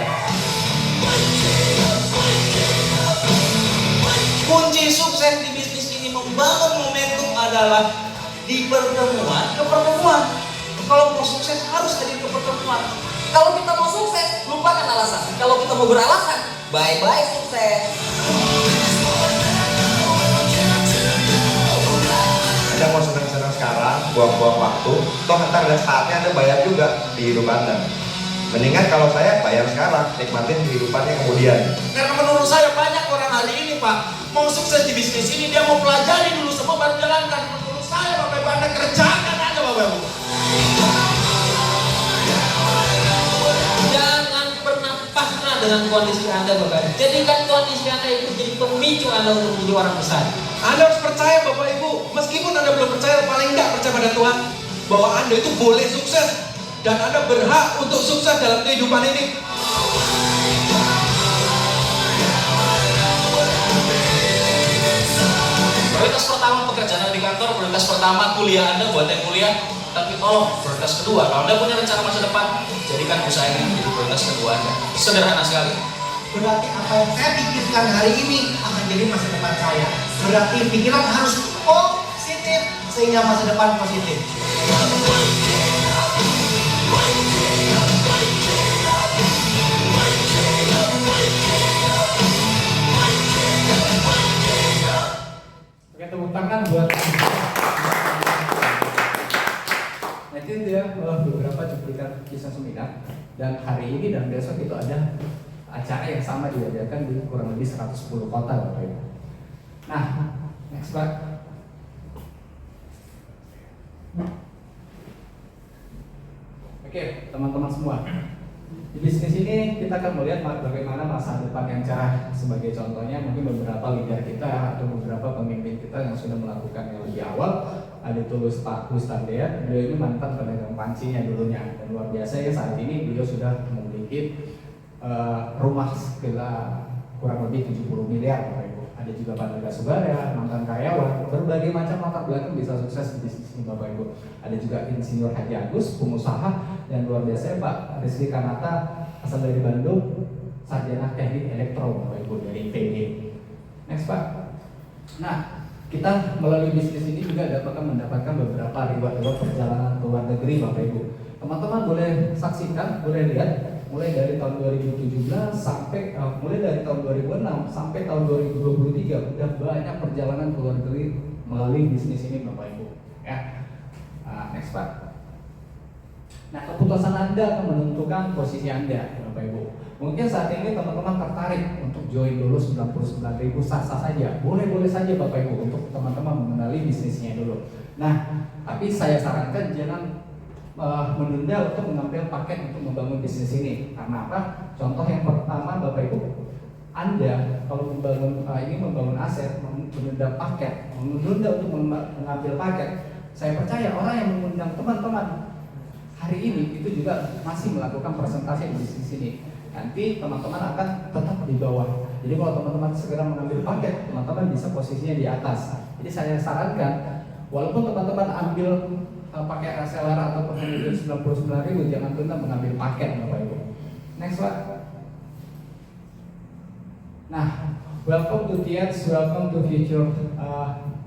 Kunci sukses di bisnis ini membangun momentum adalah di pertemuan ke pertemuan. Kalau mau sukses harus hadir ke pertemuan. Kalau kita mau sukses, lupakan alasan. Kalau kita mau beralasan, bye-bye sukses. Anda mau senang-senang sekarang, buang-buang waktu, toh ntar ada saatnya Anda bayar juga di hidup Anda. Mendingan kalau saya bayar sekarang, nikmatin kehidupannya kemudian. Karena menurut saya banyak orang hari ini Pak, mau sukses di bisnis ini dia mau pelajari dulu semua baru jalankan. Menurut saya Bapak Ibu Anda kerjakan aja Bapak Ibu. Jangan pernah pasrah dengan kondisi Anda, Bapak. Jadikan kondisi Anda itu jadi pemicu Anda untuk menjadi orang besar. Anda harus percaya Bapak Ibu, meskipun Anda belum percaya, paling tidak percaya pada Tuhan bahwa Anda itu boleh sukses dan Anda berhak untuk sukses dalam kehidupan ini. Prioritas pertama pekerjaan di kantor, prioritas pertama kuliah Anda buat yang kuliah. Tapi tolong prioritas kedua, kalau Anda punya rencana masa depan, jadikan usaha ini menjadi prioritas kedua Anda. Sederhana sekali. Berarti apa yang saya pikirkan hari ini akan jadi masa depan saya. Berarti pikiran harus positif sehingga masa depan positif. Oke, tepuk tangan buat. Nah, itu dia beberapa cuplikan kisah seminar. Dan hari ini dan besok itu ada acara yang sama diadakan di kurang lebih 110 kota Bapak Ibu. Nah, next Pak. Oke, teman-teman semua. Di bisnis ini kita akan melihat bagaimana masa depan yang cerah. Sebagai contohnya mungkin beberapa leader kita atau beberapa pemimpin kita yang sudah melakukan yang lebih awal. Ada Tulus Pak Gustandea, beliau ini mantan pedagang pancinya dulunya. Dan luar biasa ya, saat ini beliau sudah memiliki rumah sekitar kurang lebih 70 miliar Bapak Ibu. Ada juga Pak Naga Subara, mantan karyawan, berbagai macam latar belakang bisa sukses di bisnis ini Bapak Ibu. Ada juga Insinyur Haji Agus, pengusaha, dan luar biasa Pak Rizky Kanata, asal dari Bandung, sarjana teknik elektro Bapak Ibu dari IPB. Next Pak. Nah, kita melalui bisnis ini juga dapat mendapatkan beberapa reward perjalanan ke luar negeri Bapak Ibu. Teman-teman boleh saksikan, boleh lihat mulai dari tahun 2017 sampai mulai dari tahun 2006 sampai tahun 2023 udah banyak perjalanan ke luar negeri melalui bisnis ini Bapak Ibu. Ya. Next Pak. Nah, keputusan Anda akan menentukan posisi Anda Bapak Ibu. Mungkin saat ini teman-teman tertarik untuk join dulu 99.000, sah-sah saja, boleh-boleh saja Bapak Ibu untuk teman-teman mengenali bisnisnya dulu. Nah, tapi saya sarankan jangan menunda untuk mengambil paket untuk membangun bisnis ini. Karena apa? Contoh yang pertama Bapak Ibu, Anda kalau membangun aset, menunda paket, menunda untuk mengambil paket, saya percaya orang yang mengundang teman-teman hari ini itu juga masih melakukan presentasi di bisnis ini. Nanti teman-teman akan tetap di bawah. Jadi kalau teman-teman segera mengambil paket, teman-teman bisa posisinya di atas. Jadi saya sarankan, walaupun teman-teman ambil pakai reseller atau penghuni 99.000, jangan tunda mengambil paket Bapak Ibu. Next Pak. Nah, welcome to TIATS, welcome to future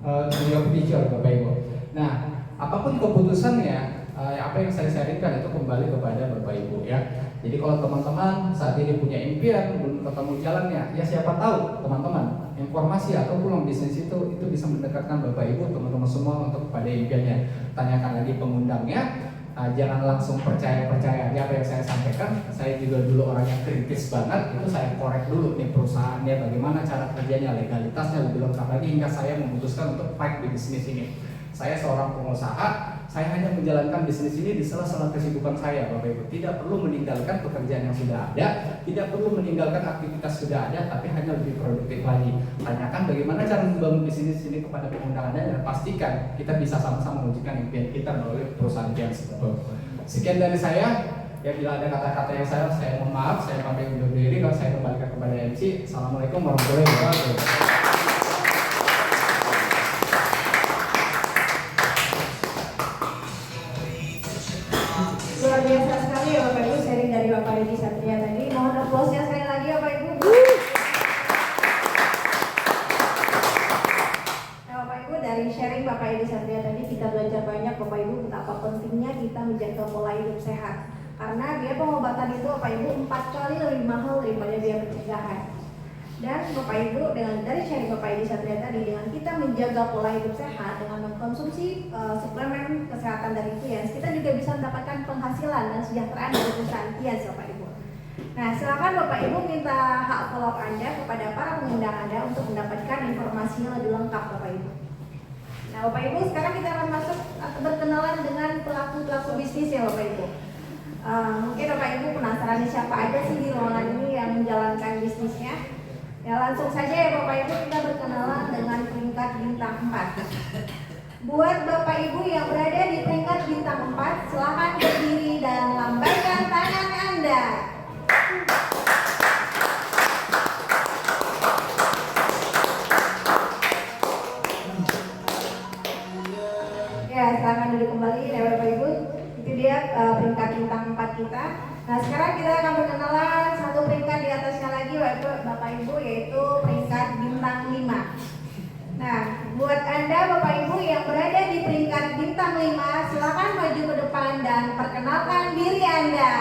to your future Bapak Ibu. Nah, apapun keputusannya, apa yang saya sharingkan itu kembali kepada Bapak Ibu ya. Jadi kalau teman-teman saat ini punya impian belum ketemu jalannya, ya siapa tahu teman-teman informasi atau peluang bisnis itu bisa mendekatkan Bapak Ibu teman-teman semua untuk pada impiannya. Tanyakan lagi pengundangnya, jangan langsung percaya aja apa yang saya sampaikan. Saya juga dulu orang yang kritis banget, itu saya korek dulu nih perusahaannya, bagaimana cara kerjanya, legalitasnya lebih lengkap lagi hingga saya memutuskan untuk fight di bisnis ini. Saya seorang pengusaha, saya hanya menjalankan bisnis ini di sela-sela kesibukan saya Bapak Ibu. Tidak perlu meninggalkan pekerjaan yang sudah ada, tidak perlu meninggalkan aktivitas sudah ada, tapi hanya lebih produktif lagi. Tanyakan bagaimana cara membangun bisnis ini kepada pengundang Anda, dan pastikan kita bisa sama-sama mewujudkan impian kita melalui perusahaan yang sebut. Sekian dari saya. Ya, bila ada kata-kata yang saya mohon maaf, saya pamit undur diri. Kalau saya kembalikan kepada MC. Assalamualaikum warahmatullahi wabarakatuh. Luar biasa sekali ya Bapak Ibu, sharing dari Bapak Edi Satria tadi. Mohon applause-nya sekali lagi Bapak Ibu. sharing Bapak Edi Satria tadi, kita belajar banyak Bapak Ibu betapa pentingnya kita menjaga pola hidup sehat. Karena biaya pengobatan itu Bapak Ibu 4 kali lebih mahal daripada biaya pencegahan. Dan Bapak Ibu dari sharing Bapak Edi Satria tadi, dengan kita menjaga pola hidup sehat dengan mengkonsumsi suplemen kesehatan dari Tians, kita juga bisa mendapatkan penghasilan dan kesejahteraan dari perusahaan Tians Bapak Ibu. Nah, silakan Bapak Ibu minta hak follow up Anda kepada para pengundang Anda untuk mendapatkan informasi yang lebih lengkap Bapak Ibu. Nah, Bapak Ibu, sekarang kita akan masuk atau berkenalan dengan pelaku-pelaku bisnis ya Bapak Ibu. Mungkin Bapak Ibu penasaran siapa aja sih di ruangan ini yang menjalankan bisnisnya. Ya, langsung saja ya Bapak Ibu, kita berkenalan dengan peringkat bintang 4. Buat Bapak Ibu yang berada di peringkat bintang 4, silakan berdiri dan lambaikan tangan Anda. Ya, silakan duduk kembali ya Bapak Ibu. Itu dia peringkat bintang 4 kita. Nah, sekarang kita akan berkenalan satu peringkat di atasnya lagi Bapak Ibu, yaitu peringkat bintang 5. Nah, buat Anda Bapak Ibu yang berada di peringkat bintang 5, silakan maju ke depan dan perkenalkan diri Anda.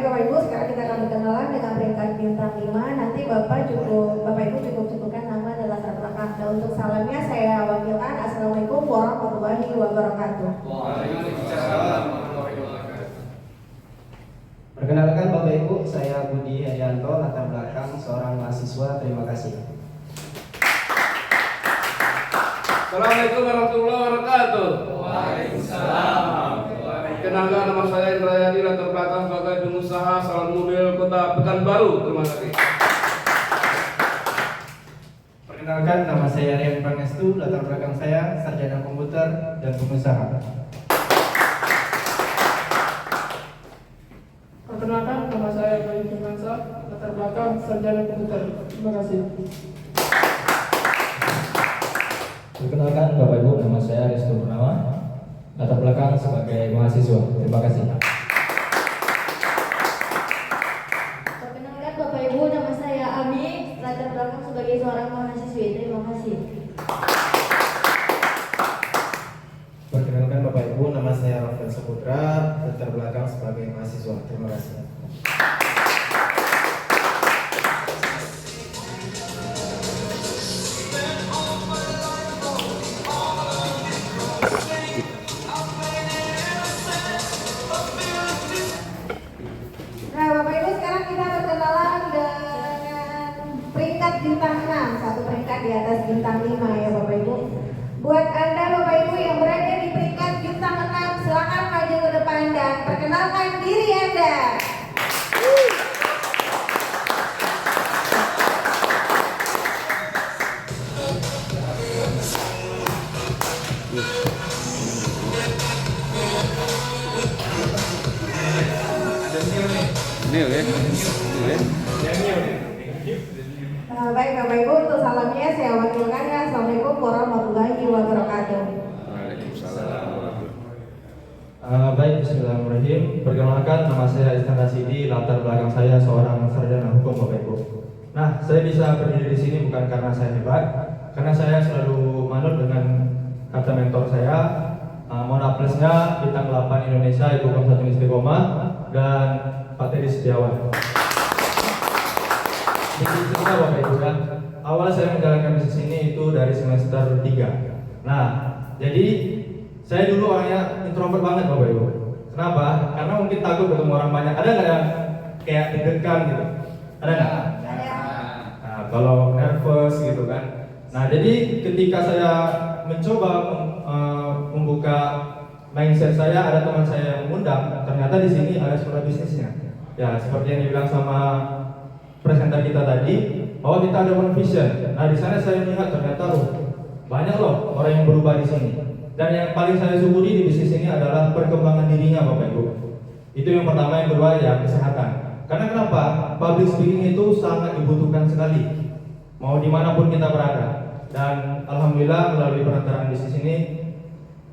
Bapak Ibu, sekarang kita akan berkenalan dengan peringkat bintang 5. Nanti Bapak Ibu cukup sebutkan nama dan latar belakang. Dan untuk salamnya saya wakilkan. Assalamualaikum warahmatullahi wabarakatuh. Waalaikumsalam warahmatullahi wabarakatuh. Perkenalkan Bapak Ibu, saya Budi Herianto, latar belakang seorang mahasiswa. Terima kasih. Assalamualaikum warahmatullahi wabarakatuh. Waalaikumsalam. Kenalkan, nama saya Indra Yadi, latar belakang sebagai pengusaha salon mobil Kota Pekanbaru. Terima kasih. Perkenalkan, nama saya Rian Pangestu, latar belakang saya sarjana komputer dan pengusaha. Perkenalkan, nama saya Bayu Firmansyah, latar belakang sarjana komputer. Terima kasih. Perkenalkan Bapak Ibu, nama saya Restu Purnama, latar belakang sebagai mahasiswa. Terima kasih. Perkenalkan Bapak Ibu, nama saya Ami, latar belakang sebagai seorang mahasiswi. Terima kasih. Perkenalkan Bapak Ibu, nama saya Rafael Saputra, latar belakang sebagai mahasiswa. Terima kasih. Nah, Bapak Ibu, sekarang kita berkenalan dengan peringkat bintang 6, satu peringkat di atas bintang 5 ya Bapak Ibu. Buat Anda Bapak Ibu yang berada di peringkat bintang 6, silakan maju ke depan dan perkenalkan diri Anda. Baik Bapak Ibu, untuk salamnya saya wakilkan ya. Assalamualaikum warahmatullahi wabarakatuh. Baik, bismillahirrahmanirrahim. Perkenalkan, nama saya Istan Rasidi, latar belakang saya seorang sarjana hukum Bapak Ibu. Nah, saya bisa berdiri di sini bukan karena saya hebat, karena saya selalu manut dengan kata mentor saya. Mohon aplasnya bintang 8 Indonesia, Ibu Kamsatun Istiqomah dan Pak Teddy Setiawan. Ini cerita Bapak Ibu kan. Awal saya menjalankan bisnis ini itu dari semester 3. Nah, jadi saya dulu orangnya introvert banget Bapak Ibu. Kenapa? Karena mungkin takut ketemu orang banyak. Ada nggak yang kayak deg-degan gitu? Ada nggak? Nah, kalau nervous gitu kan. Nah, jadi ketika saya mencoba membuka mindset saya, ada teman saya yang mengundang. Ternyata di sini ada sekolah bisnisnya. Ya, seperti yang dibilang sama presenter kita tadi, bahwa kita ada one vision. Nah, di sana saya melihat ternyata banyak loh orang yang berubah di sini. Dan yang paling saya syukuri di bisnis ini adalah perkembangan dirinya Bapak Ibu. Itu yang pertama, yang kedua ya kesehatan. Karena kenapa? Public speaking itu sangat dibutuhkan sekali, mau dimanapun kita berada. Dan alhamdulillah melalui perantaraan bisnis ini,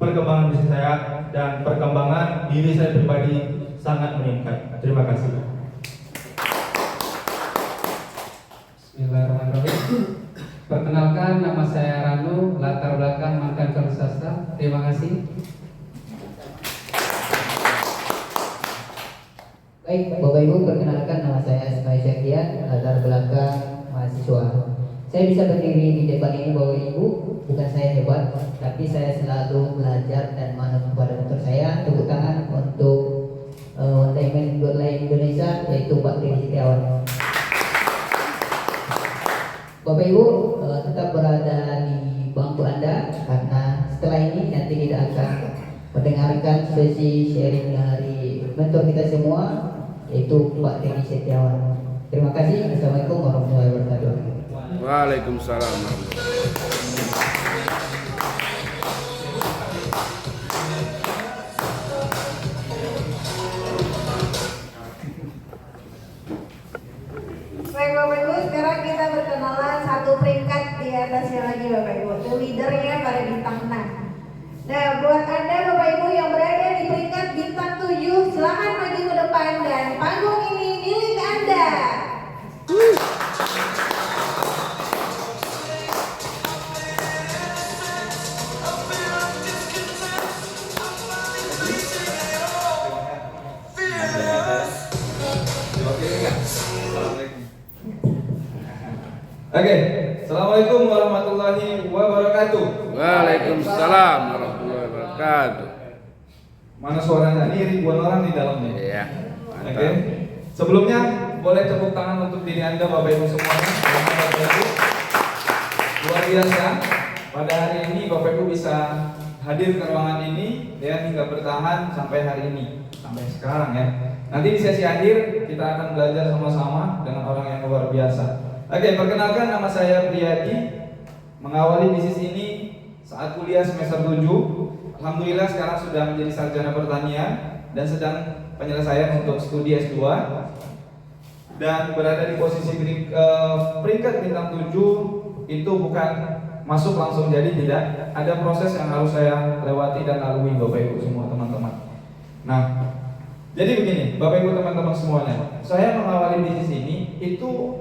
perkembangan bisnis saya dan perkembangan diri saya pribadi sangat meningkat. Terima kasih. Bismillahirrahmanirrahim. Perkenalkan, nama saya Ranu, latar belakang mantan karir swasta. Terima kasih. Baik, Bapak Ibu, perkenalkan nama saya Asmai Syakian, latar belakang mahasiswa. Saya bisa berdiri di depan ini Bapak Ibu, bukan saya hebat, tapi saya selalu belajar dan manut kepada mentor saya. Tepuk tangan untuk Temen Godline Indonesia, yaitu Pak Tri Setiawan. Bapak Ibu tetap berada di bangku Anda, karena setelah ini nanti tidak akan mendengarkan sesi sharing dari mentor kita semua, yaitu Pak Tri Setiawan. Terima kasih. Assalamualaikum warahmatullahi wabarakatuh. Waalaikumsalam. Baik Bapak Ibu, sekarang kita berkenalan satu peringkat di atasnya lagi Bapak Ibu. Itu leadernya pada bintang 6. Nah, buat Anda Bapak Ibu yang berada di peringkat bintang 7, silakan maju ke depan dan panggung ini milik Anda. Oke, Assalamualaikum warahmatullahi wabarakatuh. Waalaikumsalam warahmatullahi wabarakatuh. Mana suaranya? Ini ribuan orang di dalamnya. Iya. Oke. Sebelumnya boleh tepuk tangan untuk diri Anda Bapak Ibu semuanya. Bapak Ibu. Luar biasa. Pada hari ini Bapak Ibu bisa hadir ke ruangan ini ya, hingga bertahan sampai hari ini, sampai sekarang ya. Nanti di sesi akhir kita akan belajar sama-sama dengan orang yang luar biasa. Oke, perkenalkan nama saya Priyadi. Mengawali bisnis ini saat kuliah semester 7. Alhamdulillah sekarang sudah menjadi sarjana pertanian dan sedang penyelesaian untuk studi S2. Dan berada di posisi peringkat bintang 7 itu bukan masuk langsung jadi, tidak. Ada proses yang harus saya lewati dan lalui Bapak Ibu semua teman-teman. Nah, jadi begini Bapak Ibu teman-teman semuanya, saya mengawali bisnis ini itu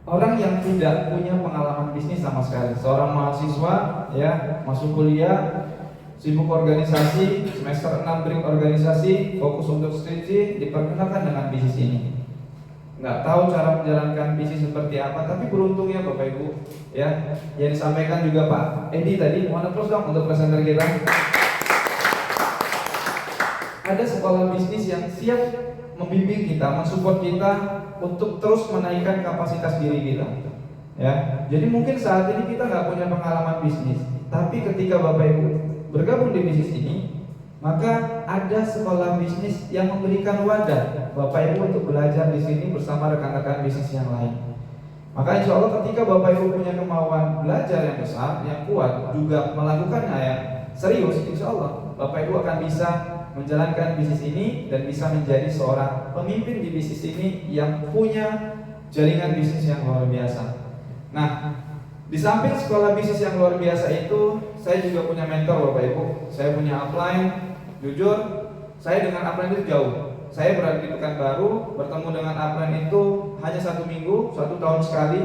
orang yang tidak punya pengalaman bisnis sama sekali. Seorang mahasiswa ya, masuk kuliah, sibuk organisasi, semester 6 break organisasi, fokus untuk skripsi, diperkenalkan dengan bisnis ini. Nggak tahu cara menjalankan bisnis seperti apa, tapi beruntung ya Bapak Ibu ya, yang disampaikan juga Pak Edi tadi. Mohon applause dong untuk presenter kita. Ada sekolah bisnis yang siap membimbing kita, mensupport kita untuk terus menaikkan kapasitas diri kita. Ya, jadi mungkin saat ini kita nggak punya pengalaman bisnis, tapi ketika Bapak Ibu bergabung di bisnis ini, maka ada sekolah bisnis yang memberikan wadah Bapak Ibu untuk belajar di sini bersama rekan-rekan bisnis yang lain. Maka insya Allah ketika Bapak Ibu punya kemauan belajar yang besar, yang kuat, juga melakukannya yang serius, insya Allah Bapak Ibu akan bisa menjalankan bisnis ini dan bisa menjadi seorang pemimpin di bisnis ini yang punya jaringan bisnis yang luar biasa. Nah, di samping sekolah bisnis yang luar biasa itu, saya juga punya mentor Bapak Ibu. Saya punya upline. Jujur, saya dengan upline itu jauh. Saya berada di Pekanbaru, bertemu dengan upline itu hanya 1 minggu, 1 tahun sekali.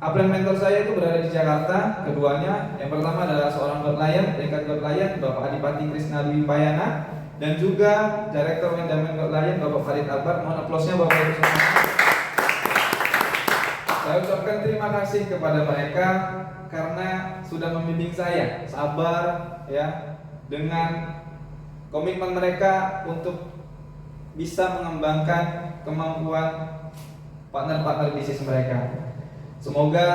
Upline mentor saya itu berada di Jakarta, keduanya. Yang pertama adalah seorang godlion, tingkat godlion Bapak Adipati Krisna Dwi Payana, dan juga Direktur Manajemen Godlion Bapak Farid Akbar. Mohon aplausnya Bapak Ibu semua. Saya ucapkan terima kasih kepada mereka karena sudah membimbing saya, sabar ya, dengan komitmen mereka untuk bisa mengembangkan kemampuan partner-partner bisnis mereka. Semoga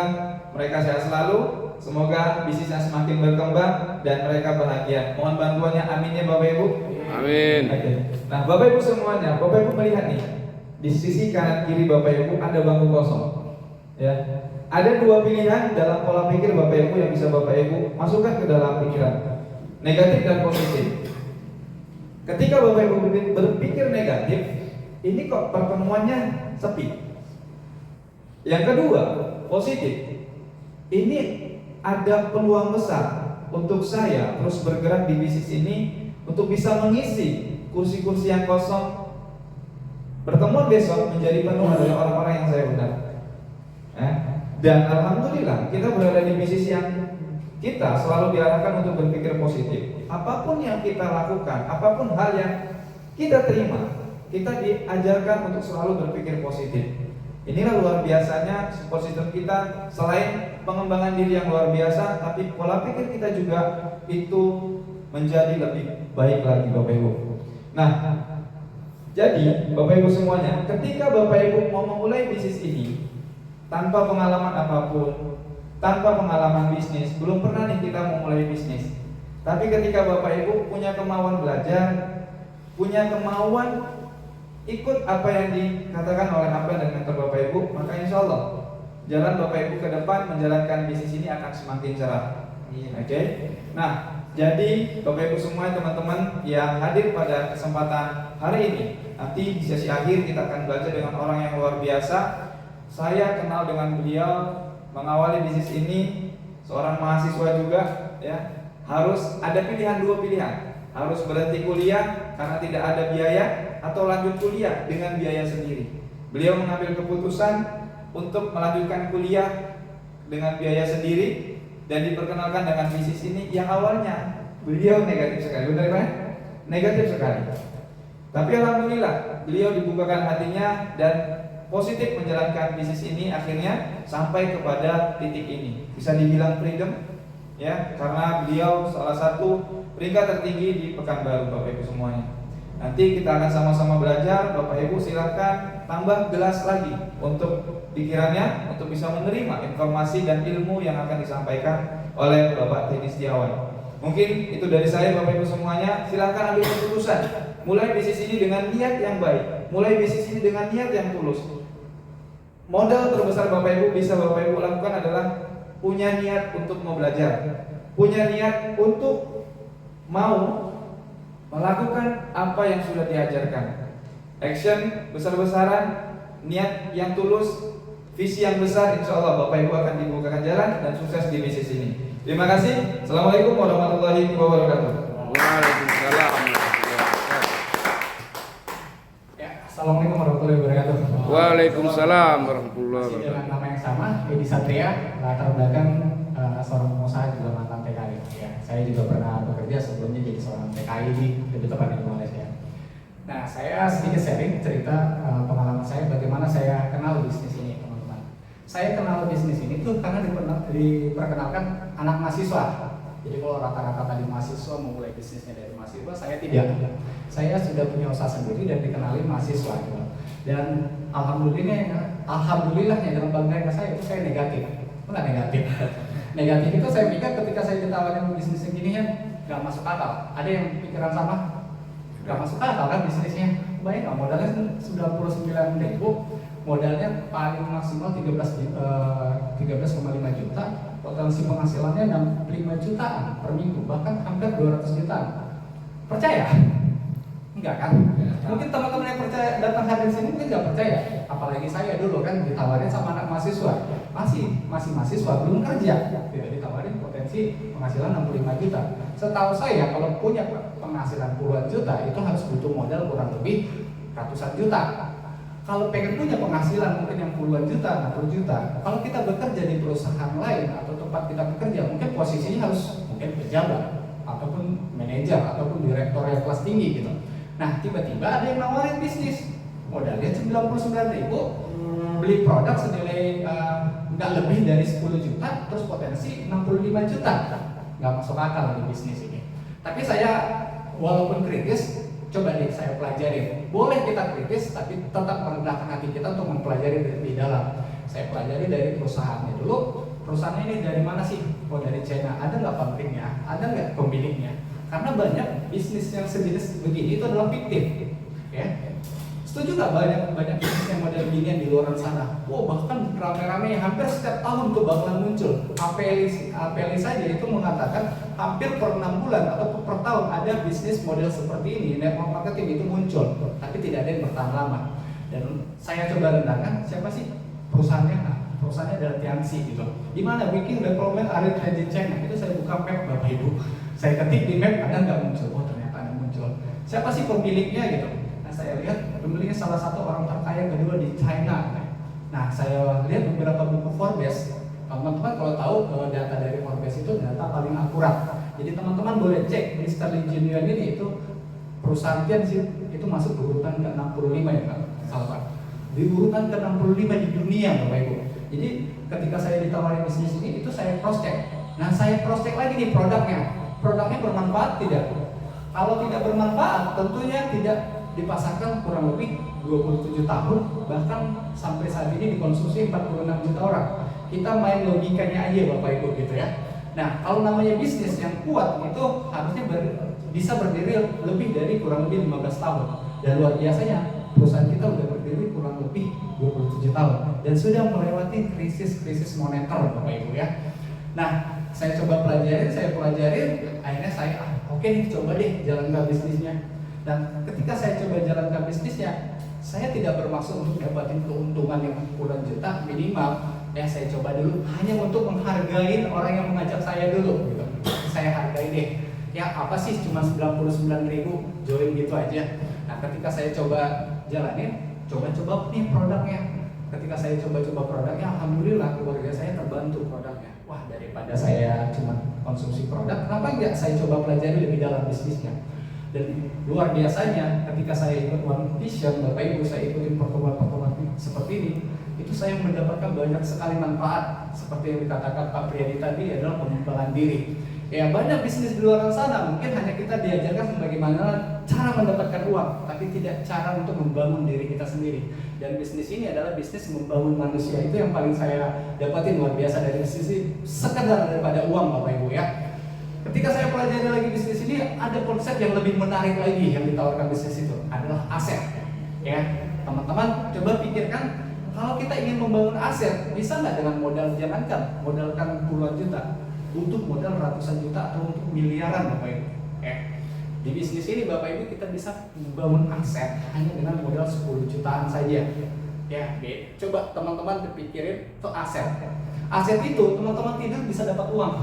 mereka sehat selalu, semoga bisnisnya semakin berkembang dan mereka bahagia. Mohon bantuannya, amin ya Bapak Ibu. Amin. Oke. Nah Bapak Ibu semuanya, Bapak Ibu melihat nih, di sisi kanan kiri Bapak Ibu ada bangku kosong. Ya, ada 2 pilihan dalam pola pikir Bapak Ibu yang bisa Bapak Ibu masukkan ke dalam pikiran, negatif dan positif. Ketika Bapak Ibu berpikir negatif, ini kok pertemuannya sepi. Yang kedua, positif. Ini ada peluang besar untuk saya terus bergerak di bisnis ini untuk bisa mengisi kursi-kursi yang kosong. Pertemuan besok menjadi penuh oleh orang-orang yang saya undang. Dan alhamdulillah kita berada di bisnis yang kita selalu diarahkan untuk berpikir positif. Apapun yang kita lakukan, apapun hal yang kita terima, kita diajarkan untuk selalu berpikir positif. Inilah luar biasanya support system kita. Selain pengembangan diri yang luar biasa, tapi pola pikir kita juga itu menjadi lebih baik lagi, Bapak Ibu. Nah, jadi Bapak Ibu semuanya, ketika Bapak Ibu mau memulai bisnis ini tanpa pengalaman apapun, tanpa pengalaman bisnis, belum pernah nih kita memulai bisnis. Tapi ketika Bapak Ibu punya kemauan belajar, punya kemauan ikut apa yang dikatakan oleh Abang dan mentor Bapak Ibu, maka insya Allah jalan Bapak Ibu ke depan menjalankan bisnis ini akan semakin cerah. Oke? Nah, jadi Bapak Ibu semua, teman-teman yang hadir pada kesempatan hari ini, nanti di sesi akhir kita akan belajar dengan orang yang luar biasa. Saya kenal dengan beliau, mengawali bisnis ini, seorang mahasiswa juga, ya. Harus ada pilihan, dua pilihan. Harus berhenti kuliah karena tidak ada biaya, atau lanjut kuliah dengan biaya sendiri. Beliau mengambil keputusan untuk melanjutkan kuliah dengan biaya sendiri dan diperkenalkan dengan bisnis ini yang awalnya beliau negatif sekali. Benar kan? Negatif sekali. Tapi alhamdulillah beliau dibukakan hatinya dan positif menjalankan bisnis ini, akhirnya sampai kepada titik ini. Bisa dibilang freedom, ya, karena beliau salah satu peringkat tertinggi di Pekanbaru, Bapak Ibu semuanya. Nanti kita akan sama-sama belajar. Bapak Ibu silakan tambah gelas lagi untuk pikirannya, untuk bisa menerima informasi dan ilmu yang akan disampaikan oleh Bapak Teddy Setiawan. Mungkin itu dari saya, Bapak Ibu semuanya. Silakan ambil keputusan. Mulai bisnis ini dengan niat yang baik, mulai bisnis ini dengan niat yang tulus. Modal terbesar Bapak Ibu bisa Bapak Ibu lakukan adalah punya niat untuk mau belajar, punya niat untuk mau melakukan apa yang sudah diajarkan. Action besar-besaran, niat yang tulus, visi yang besar, insya Allah Bapak Ibu akan dibukakan jalan dan sukses di bisnis ini. Terima kasih. Assalamualaikum warahmatullahi wabarakatuh. Waalaikumsalam. Assalamualaikum warahmatullahi wabarakatuh. Waalaikumsalam warahmatullahi Masih dengan wabarakatuh. nama yang sama, Edi Satria, latar belakang seorang pengusaha juga mantan TKI. Ya, saya juga pernah bekerja sebelumnya jadi seorang TKI di lebih tepatnya di Malaysia. Nah, saya sedikit sharing cerita pengalaman saya bagaimana saya kenal bisnis ini, teman-teman. Saya kenal bisnis ini tuh karena diperkenalkan anak mahasiswa. Jadi kalau rata-rata tadi mahasiswa memulai bisnisnya dari mahasiswa, saya tidak. Saya sudah punya usaha sendiri dan dikenali mahasiswa gitu. Dan alhamdulillahnya dalam bangga saya itu saya negatif. Enggak negatif. Negatif itu saya pikir ketika saya ditawarin bisnis yang gini ya nggak masuk akal. Ada yang pikiran sama? Nggak masuk akal kan bisnisnya. Baik nggak, modalnya 99.000, modalnya paling maksimal 13,5 juta. Potensi penghasilannya 65 jutaan per minggu, bahkan hampir 200 jutaan. Percaya? Enggak kan? Mungkin teman-teman yang percaya datang hadir sini mungkin nggak percaya. Apalagi saya dulu kan ditawarin sama anak mahasiswa, masih mahasiswa belum kerja, tidak ditawarin potensi penghasilan 65 juta. Setahu saya kalau punya penghasilan puluhan juta itu harus butuh modal kurang lebih ratusan juta. Kalau pengen punya penghasilan mungkin yang puluhan juta, 60 juta. Kalau kita bekerja di perusahaan lain atau tempat kita bekerja, mungkin posisinya harus mungkin pejabat ataupun manajer ataupun direktur yang kelas tinggi gitu. Nah, tiba-tiba ada yang nawarin bisnis, modalnya 99.000, beli produk senilai nggak lebih dari 10 juta, terus potensi 65 juta. Nggak masuk akal di bisnis ini. Tapi saya walaupun kritis, coba deh saya pelajari. Boleh kita kritis, tapi tetap merendahkan hati kita untuk mempelajari lebih dalam. Saya pelajari dari perusahaannya dulu. Perusahaan ini dari mana sih? Oh, dari China. Ada nggak pabriknya? Ada nggak pemiliknya? Karena banyak bisnis yang sejenis begini itu adalah fiktif. Ya. Setuju nggak banyak bisnis yang model ginian di luar sana. Bahkan rame-rame hampir setiap tahun tuh bakalan muncul. APLI saja itu mengatakan hampir per 6 bulan atau per tahun ada bisnis model seperti ini, network marketing itu muncul, tapi tidak ada yang bertahan lama. Dan saya coba rendahkan siapa sih perusahaannya? Perusahaannya adalah Tianxi gitu. Di mana bikin development area trade China itu saya buka map Bapak Ibu. Saya ketik di map ada nggak muncul? Ternyata ada muncul. Siapa sih pemiliknya gitu? Nah saya lihat pemiliknya salah satu orang terkaya kedua di China. Nah saya lihat beberapa buku Forbes. Teman-teman kalau tahu data dari Forbes itu data paling akurat. Jadi teman-teman boleh cek Mr. Lee Junior ini itu perusahaan Tianxi itu masuk ke urutan ke-65 ya Pak. Salah. Di urutan ke-65 di dunia Bapak Ibu. Jadi ketika saya ditawarin bisnis ini itu saya cross check. Nah saya cross check lagi nih produknya bermanfaat tidak? Kalau tidak bermanfaat tentunya tidak dipasarkan kurang lebih 27 tahun, bahkan sampai saat ini dikonsumsi 46 juta orang. Kita main logikanya aja Bapak Ibu gitu ya. Nah kalau namanya bisnis yang kuat itu harusnya bisa berdiri lebih dari kurang lebih 15 tahun. Dan luar biasanya perusahaan kita udah berdiri kurang lebih 27 tahun dan sudah melewati krisis moneter Bapak Ibu ya. Nah, saya coba pelajarin, akhirnya saya oke nih coba deh jalankan bisnisnya. Dan ketika saya coba jalankan bisnisnya, saya tidak bermaksud untuk dapatin keuntungan yang puluhan juta minimal. Ya saya coba dulu hanya untuk menghargai orang yang mengajak saya dulu gitu. Saya hargai deh. Ya apa sih cuma 99.000 join gitu aja. Nah, ketika saya coba jalanin, coba nih produknya. Ketika saya coba produknya, alhamdulillah keluarga saya terbantu produknya. Wah, daripada saya cuma konsumsi produk, kenapa enggak saya coba pelajari lebih dalam bisnisnya? Dan luar biasanya ketika saya ikut One Vision, Bapak Ibu, saya ikutin pertemuan-pertemuan seperti ini, itu saya mendapatkan banyak sekali manfaat. Seperti yang dikatakan Pak Priyadi tadi adalah pengembangan diri. Ya banyak bisnis di luar sana, mungkin hanya kita diajarkan bagaimana cara mendapatkan uang, tapi tidak cara untuk membangun diri kita sendiri. Dan bisnis ini adalah bisnis membangun manusia, itu yang paling saya dapatin luar biasa dari bisnis ini, sekedar daripada uang Bapak Ibu ya. Ketika saya pelajari lagi bisnis ini, ada konsep yang lebih menarik lagi yang ditawarkan bisnis itu, adalah aset. Ya, teman-teman coba pikirkan, kalau kita ingin membangun aset, bisa nggak dengan modal jangankan modalkan puluhan juta, butuh modal ratusan juta atau untuk miliaran Bapak Ibu. Di bisnis ini Bapak Ibu kita bisa membangun aset hanya dengan modal 10 jutaan saja. Ya, coba teman-teman berpikirin itu aset. Aset itu teman-teman tidur bisa dapat uang.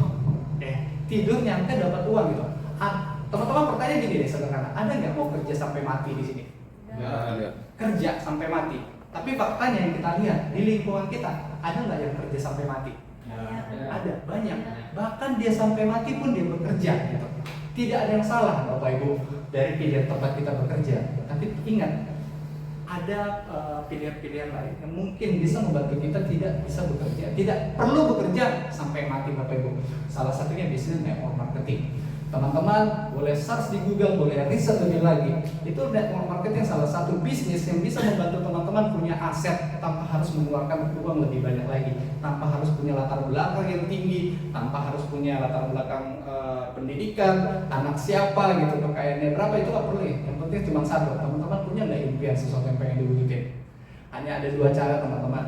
Tidur nyantai dapat uang gitu. Teman-teman pertanyaan gini deh sederhana, ada nggak mau kerja sampai mati di sini? Kerja sampai mati. Tapi faktanya yang kita lihat di lingkungan kita, ada nggak yang kerja sampai mati? Ada, banyak. Bahkan dia sampai mati pun dia bekerja gitu. Tidak ada yang salah Bapak Ibu dari pilihan tempat kita bekerja. Tapi ingat, ada pilihan-pilihan lain yang mungkin bisa membantu kita tidak bisa bekerja, tidak perlu bekerja sampai mati Bapak Ibu. Salah satunya bisnis network marketing. Teman-teman boleh search di Google, boleh riset lebih lagi. Itu network marketing salah satu bisnis yang bisa membantu teman-teman punya aset tanpa harus mengeluarkan uang lebih banyak lagi, tanpa harus punya latar belakang yang tinggi, tanpa harus punya latar belakang pendidikan, anak siapa gitu, kekayaannya berapa, itu nggak perlu. Yang penting cuma satu, teman-teman punya nggak impian sesuatu yang pengen diwujudin. Hanya ada dua cara teman-teman,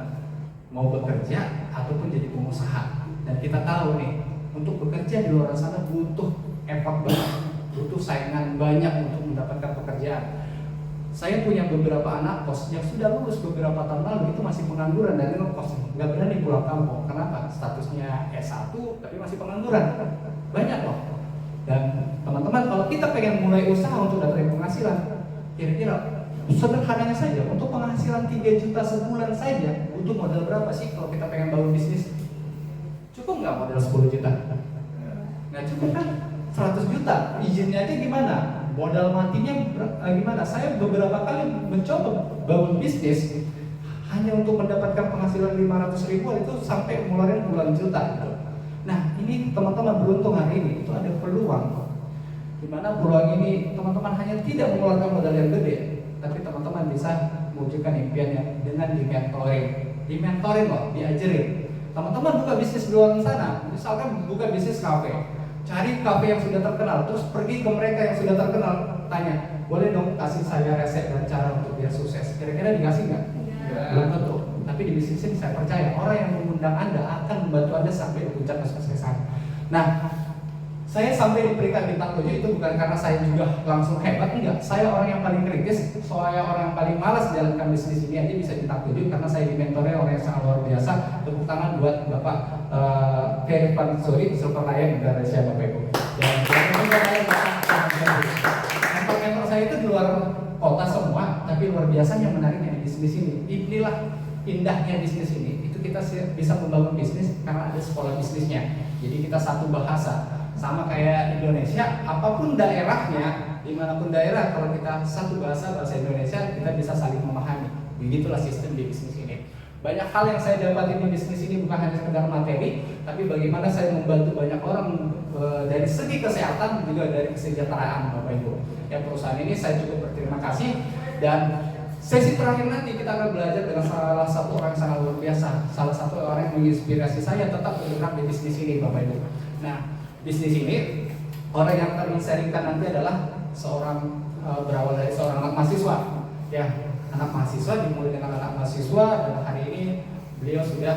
mau bekerja ataupun jadi pengusaha. Dan kita tahu nih, untuk bekerja di luar sana butuh effort banyak, butuh saingan banyak untuk mendapatkan pekerjaan. Saya punya beberapa anak kos yang sudah lulus beberapa tahun lalu itu masih pengangguran dan ngekos, nggak berani pulang kampung. Kenapa? Statusnya S1 tapi masih pengangguran. Banyak loh. Dan teman-teman kalau kita pengen mulai usaha untuk dapetin penghasilan, kira-kira sederhananya saja untuk penghasilan 3 juta sebulan saja butuh modal berapa sih kalau kita pengen bangun bisnis? Cukup nggak modal 10 juta? Nggak cukup kan? 100 juta, izinnya aja gimana? Modal matinya gimana? Saya beberapa kali mencoba bangun bisnis hanya untuk mendapatkan penghasilan 500.000 itu sampai ngeluarin puluhan juta gitu. Nah ini teman-teman beruntung hari ini itu ada peluang dimana peluang ini teman-teman hanya tidak mengeluarkan modal yang gede, tapi teman-teman bisa mewujudkan impiannya dengan dimentorin loh, diajarin. Teman-teman buka bisnis di luar sana, misalkan buka bisnis kafe, cari kafe yang sudah terkenal, terus pergi ke mereka yang sudah terkenal, tanya, boleh dong kasih saya resep dan cara untuk biar sukses. Kira-kira dikasih nggak? Tapi di bisnis ini saya percaya orang yang mengundang Anda akan membantu Anda sampai di puncak kesuksesan. Nah, saya sampai diberikan bintang 7 itu bukan karena saya juga langsung hebat, enggak. Saya orang yang paling kritis, saya orang yang paling malas jalankan bisnis ini aja bisa bintang 7 karena saya dimentori orang yang sangat luar biasa. Tepuk tangan buat Bapak Ferry Pansuri, Super Lion Indonesia, Bapak Ibu. Dan mentor saya itu di luar kota semua, tapi luar biasanya menariknya di bisnis ini. Inilah indahnya bisnis ini. Itu kita bisa membangun bisnis karena ada sekolah bisnisnya. Jadi kita satu bahasa. Sama kayak Indonesia, apapun daerahnya, dimanapun daerah, kalau kita satu bahasa Indonesia, kita bisa saling memahami. Begitulah sistem di bisnis ini. Banyak hal yang saya dapatin di bisnis ini bukan hanya sekedar materi, tapi bagaimana saya membantu banyak orang dari segi kesehatan, juga dari kesejahteraan, Bapak Ibu. Ya, perusahaan ini saya cukup berterima kasih, dan sesi terakhir nanti kita akan belajar dengan salah satu orang yang sangat luar biasa, salah satu orang yang menginspirasi saya tetap bergerak di bisnis ini, Bapak Ibu. Nah, bisnis ini orang yang akan men-sharingkan nanti adalah seorang berawal dari seorang anak mahasiswa. Ya, anak mahasiswa dimulai dengan anak mahasiswa, dan hari ini beliau sudah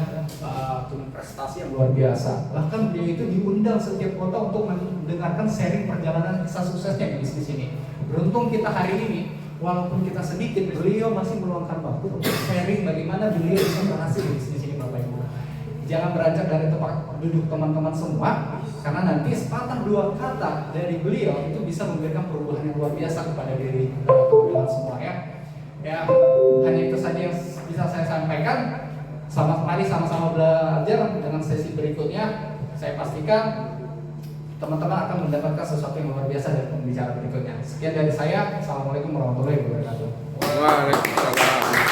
punya prestasi yang luar biasa. Bahkan beliau itu diundang setiap kota untuk mendengarkan sharing perjalanan kisah suksesnya di bisnis ini. Beruntung kita hari ini, walaupun kita sedikit, beliau masih meluangkan waktu untuk sharing bagaimana beliau bisa berhasil di bisnis ini, Bapak Ibu. Jangan beranjak dari tempat duduk teman-teman semua, karena nanti sepatah dua kata dari beliau itu bisa memberikan perubahan yang luar biasa kepada diri teman-teman semua, ya. Ya, hanya itu saja yang bisa saya sampaikan. Mari sama-sama belajar dengan sesi berikutnya. Saya pastikan teman-teman akan mendapatkan sesuatu yang luar biasa dari pembicara berikutnya. Sekian dari saya. Assalamualaikum warahmatullahi wabarakatuh. Waalaikumsalam.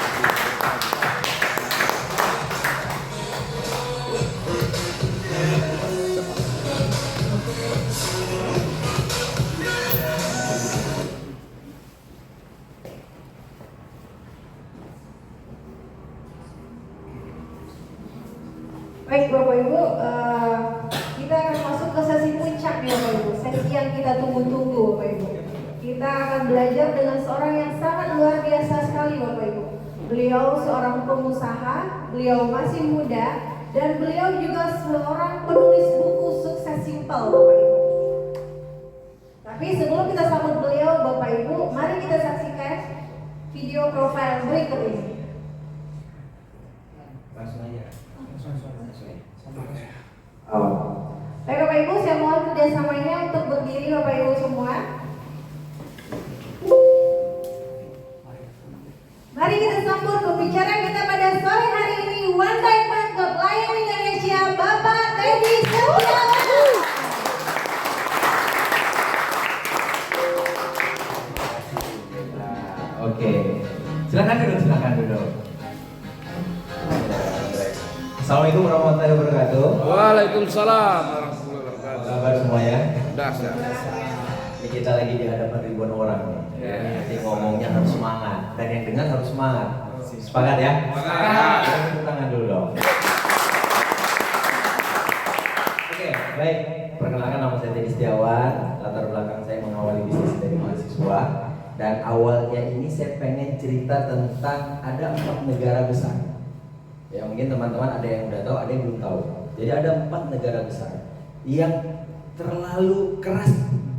Baik Bapak Ibu, kita akan masuk ke sesi puncak nih Bapak Ibu, sesi yang kita tunggu-tunggu Bapak Ibu. Kita akan belajar dengan seorang yang sangat luar biasa sekali Bapak Ibu. Beliau seorang pengusaha, beliau masih muda, dan beliau juga seorang penulis buku sukses simpel Bapak Ibu. Tapi sebelum kita sambut beliau Bapak Ibu, mari kita saksikan video profil berikut ini. Langsung aja. Baik Bapak Ibu, saya mohon kerjasamanya untuk berdiri Bapak Ibu semua. Mari kita sambut pembicara kita pada sore hari ini, One Diamond Club Lion Indonesia, Bapak Teddy Setiawan. Oke, silakan duduk. Assalamualaikum warahmatullahi wabarakatuh. Waalaikumsalam warahmatullahi wabarakatuh. Apa kabar semuanya? Dah. Ini kita lagi di hadapan ribuan orang nih. Jadi ngomongnya harus semangat dan yang dengar harus semangat. Sepakat ya? Sepakat. Tepuk tangan dulu dong. Oke, baik. Perkenalkan, nama saya Teddy Setiawan. Latar belakang saya mengawali bisnis dari mahasiswa. Dan awalnya ini saya pengen cerita tentang ada 4 negara besar. Ya mungkin teman-teman ada yang udah tahu, ada yang belum tahu. Jadi ada 4 negara besar yang terlalu keras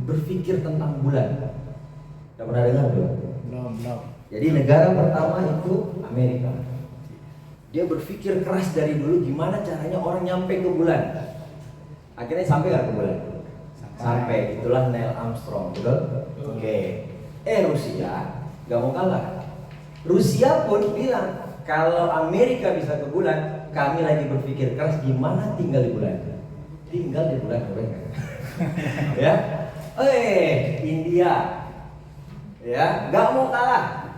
berpikir tentang bulan. Udah pernah dengar belum? Belum. Jadi negara pertama itu Amerika. Dia berpikir keras dari dulu gimana caranya orang nyampe ke bulan. Akhirnya sampai nggak ke bulan? Sampai. Itulah Neil Armstrong, betul? Oke. Rusia nggak mau kalah. Rusia pun bilang, kalau Amerika bisa ke bulan, kami lagi berpikir keras gimana tinggal di bulan. Tinggal di bulan ya. India ya nggak mau kalah.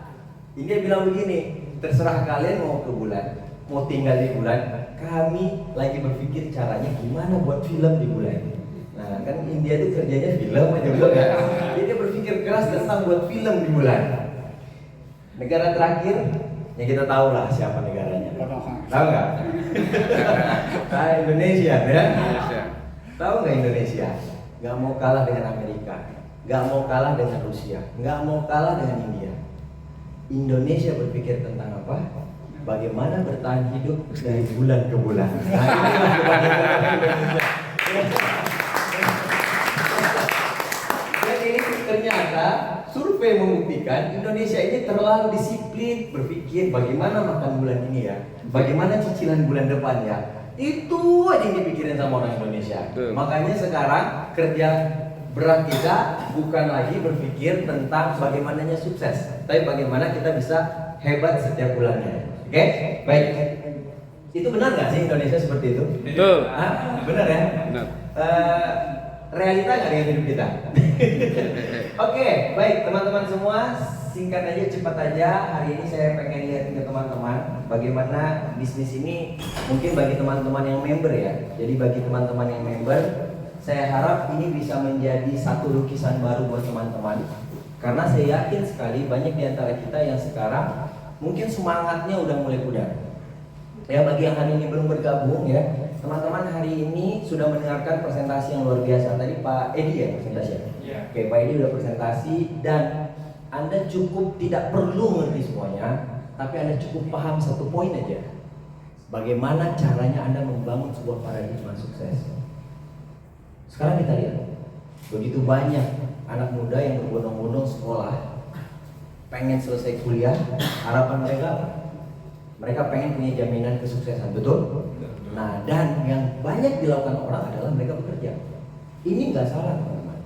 India bilang begini, terserah kalian mau ke bulan, mau tinggal di bulan, kami lagi berpikir caranya gimana buat film di bulan. Nah kan India itu kerjanya film aja betul ya. Jadi dia berpikir keras tentang buat film di bulan. Negara terakhir yang kita tahu lah siapa negaranya. Tahu nggak? Nah, Indonesia ya. Tahu nggak Indonesia? Nggak mau kalah dengan Amerika, nggak mau kalah dengan Rusia, nggak mau kalah dengan India. Indonesia berpikir tentang apa? bagaimana bertahan hidup dari bulan ke bulan. Nah, jadi ternyata survei membuktikan Indonesia ini terlalu disiplin berpikir bagaimana makan bulan ini ya, bagaimana cicilan bulan depan ya. Itu aja yang dipikirin sama orang Indonesia. Makanya sekarang kerja berat kita bukan lagi berpikir tentang bagaimananya sukses, tapi bagaimana kita bisa hebat setiap bulannya. Oke? Baik. Itu benar nggak sih Indonesia seperti itu? Betul. Benar ya? Benar. Realita nggak dengan hidup kita? Oke, baik teman-teman semua, singkat aja, cepat aja. Hari ini saya pengen lihat ke teman-teman bagaimana bisnis ini mungkin bagi teman-teman yang member ya. Jadi bagi teman-teman yang member, saya harap ini bisa menjadi satu lukisan baru buat teman-teman. Karena saya yakin sekali banyak di antara kita yang sekarang mungkin semangatnya udah mulai pudar. Ya, bagi yang hari ini belum bergabung ya, teman-teman hari ini sudah mendengarkan presentasi yang luar biasa. Tadi Pak Edi ya presentasi ya? Iya. Oke, Pak Edi udah presentasi dan Anda cukup tidak perlu ngerti semuanya, tapi Anda cukup paham satu poin aja. Bagaimana caranya Anda membangun sebuah paradigma sukses. Sekarang kita lihat, begitu banyak anak muda yang berbondong-bondong sekolah, pengen selesai kuliah, harapan mereka apa? Mereka pengen punya jaminan kesuksesan, betul? Nah, dan yang banyak dilakukan orang adalah mereka bekerja. Ini nggak salah teman-teman.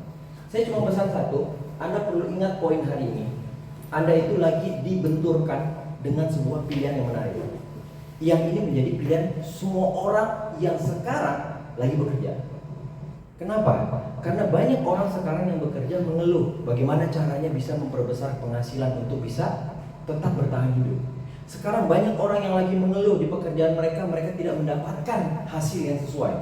Saya cuma pesan satu, Anda perlu ingat poin hari ini. Anda itu lagi dibenturkan dengan sebuah pilihan yang menarik. Yang ini menjadi pilihan semua orang yang sekarang lagi bekerja. Kenapa? Karena banyak orang sekarang yang bekerja mengeluh bagaimana caranya bisa memperbesar penghasilan untuk bisa tetap bertahan hidup. Sekarang banyak orang yang lagi mengeluh di pekerjaan mereka tidak mendapatkan hasil yang sesuai.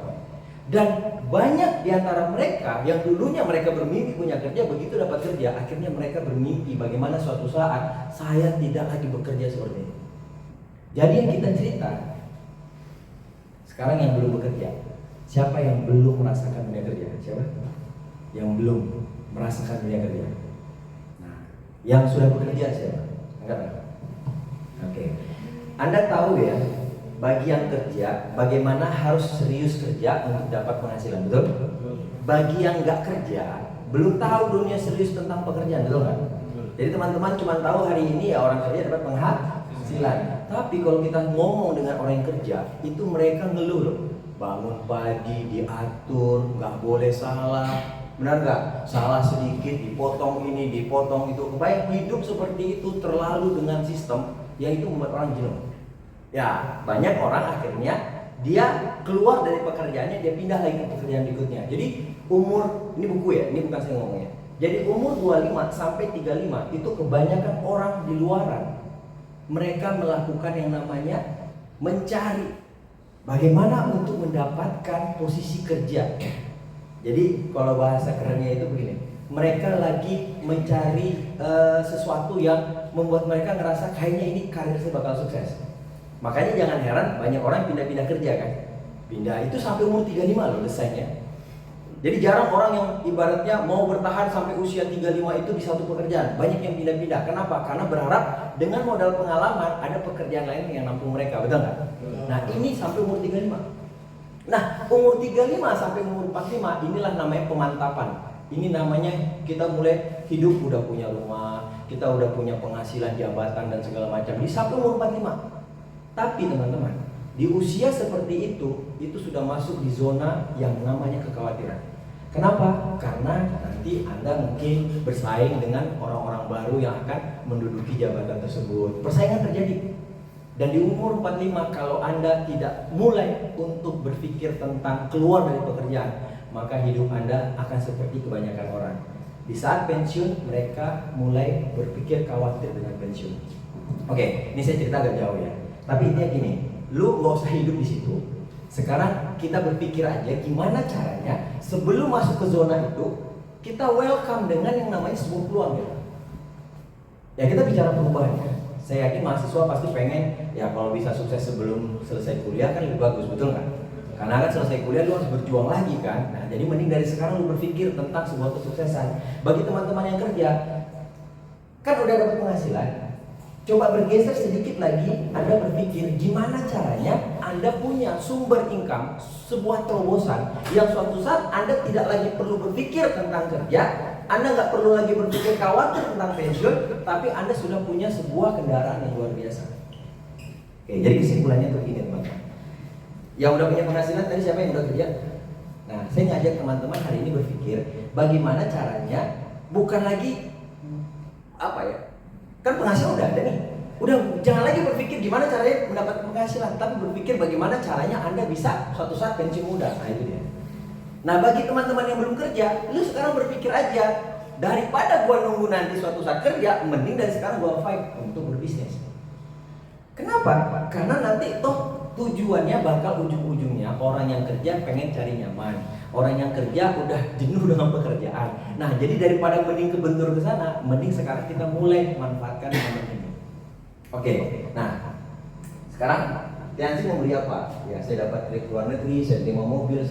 Dan banyak di antara mereka yang dulunya mereka bermimpi punya kerja, begitu dapat kerja, akhirnya mereka bermimpi bagaimana suatu saat saya tidak lagi bekerja seperti ini. Jadi yang kita cerita, sekarang yang belum bekerja, siapa yang belum merasakan dunia kerja? Siapa? Yang belum merasakan dunia kerja. Nah, yang sudah bekerja siapa? Enggak. Oke. Anda tahu ya, bagi yang kerja, bagaimana harus serius kerja untuk dapat penghasilan, betul? Bagi yang nggak kerja, belum tahu dunia serius tentang pekerjaan, betul nggak? Jadi teman-teman cuma tahu hari ini ya orang kerja dapat penghasilan. Tapi kalau kita ngomong dengan orang yang kerja, itu mereka ngeluh loh. Bangun pagi diatur, nggak boleh salah, benar nggak? Salah sedikit dipotong ini, dipotong itu. Baik hidup seperti itu terlalu dengan sistem, ya itu membuat orang jenuh. Ya banyak orang akhirnya dia keluar dari pekerjaannya, dia pindah lagi ke pekerjaan berikutnya. Jadi umur, ini buku ya, ini bukan saya ngomongnya. Jadi umur 25 sampai 35 itu kebanyakan orang di luaran. Mereka melakukan yang namanya mencari bagaimana untuk mendapatkan posisi kerja. Jadi kalau bahasa kerennya itu begini, mereka lagi mencari sesuatu yang membuat mereka ngerasa kayaknya ini karir saya bakal sukses. Makanya jangan heran banyak orang pindah-pindah kerja kan. Pindah itu sampai umur 35 loh desainnya. Jadi jarang orang yang ibaratnya mau bertahan sampai usia 35 itu di satu pekerjaan. Banyak yang pindah-pindah. Kenapa? Karena berharap dengan modal pengalaman ada pekerjaan lain yang nampung mereka, betul nggak? Nah ini sampai umur 35. Nah umur 35 sampai umur 45 inilah namanya pemantapan. Ini namanya kita mulai hidup udah punya rumah, kita udah punya penghasilan jabatan dan segala macam. Di sampai umur 45. Tapi teman-teman, di usia seperti itu sudah masuk di zona yang namanya kekhawatiran. Kenapa? Karena nanti Anda mungkin bersaing dengan orang-orang baru yang akan menduduki jabatan tersebut. Persaingan terjadi. Dan di umur 45 kalau Anda tidak mulai untuk berpikir tentang keluar dari pekerjaan, maka hidup Anda akan seperti kebanyakan orang. Di saat pensiun mereka mulai berpikir khawatir dengan pensiun. Oke, ini saya cerita agak jauh ya. Tapi intinya gini, lu gak usah hidup di situ. Sekarang kita berpikir aja gimana caranya sebelum masuk ke zona itu kita welcome dengan yang namanya sebuah peluang ya. Ya kita bicara perubahan ya. Saya yakin mahasiswa pasti pengen ya kalau bisa sukses sebelum selesai kuliah kan lebih bagus, betul nggak? Karena kan selesai kuliah lu harus berjuang lagi kan. Nah jadi mending dari sekarang lu berpikir tentang sebuah kesuksesan. Bagi teman-teman yang kerja kan udah dapat penghasilan, Coba bergeser sedikit lagi, Anda berpikir gimana caranya Anda punya sumber income, sebuah terobosan yang suatu saat Anda tidak lagi perlu berpikir tentang kerja, Anda nggak perlu lagi berpikir khawatir tentang pensiun, tapi Anda sudah punya sebuah kendaraan yang luar biasa. Oke, jadi kesimpulannya tuh ini teman-teman. Yang udah punya penghasilan tadi siapa yang udah kerja? Nah, saya ngajak teman-teman hari ini berpikir bagaimana caranya, bukan lagi apa ya? Kan penghasilan udah ada nih. Udah jangan lagi berpikir gimana caranya mendapat penghasilan, tapi berpikir bagaimana caranya Anda bisa suatu saat pensiun muda. Nah, itu dia. Nah, bagi teman-teman yang belum kerja, lu sekarang berpikir aja, daripada gua nunggu nanti suatu saat kerja, mending dari sekarang gua fight untuk berbisnis. Kenapa? Karena nanti toh tujuannya bakal ujung-ujungnya orang yang kerja pengen cari nyaman. Orang yang kerja udah jenuh dengan pekerjaan. Nah, jadi daripada mending kebentur ke sana, mending sekarang kita mulai manfaatkan momen ini. Oke, nah sekarang Tiansi mau beli apa? Ya, saya dapat trip luar negeri, saya terima mobil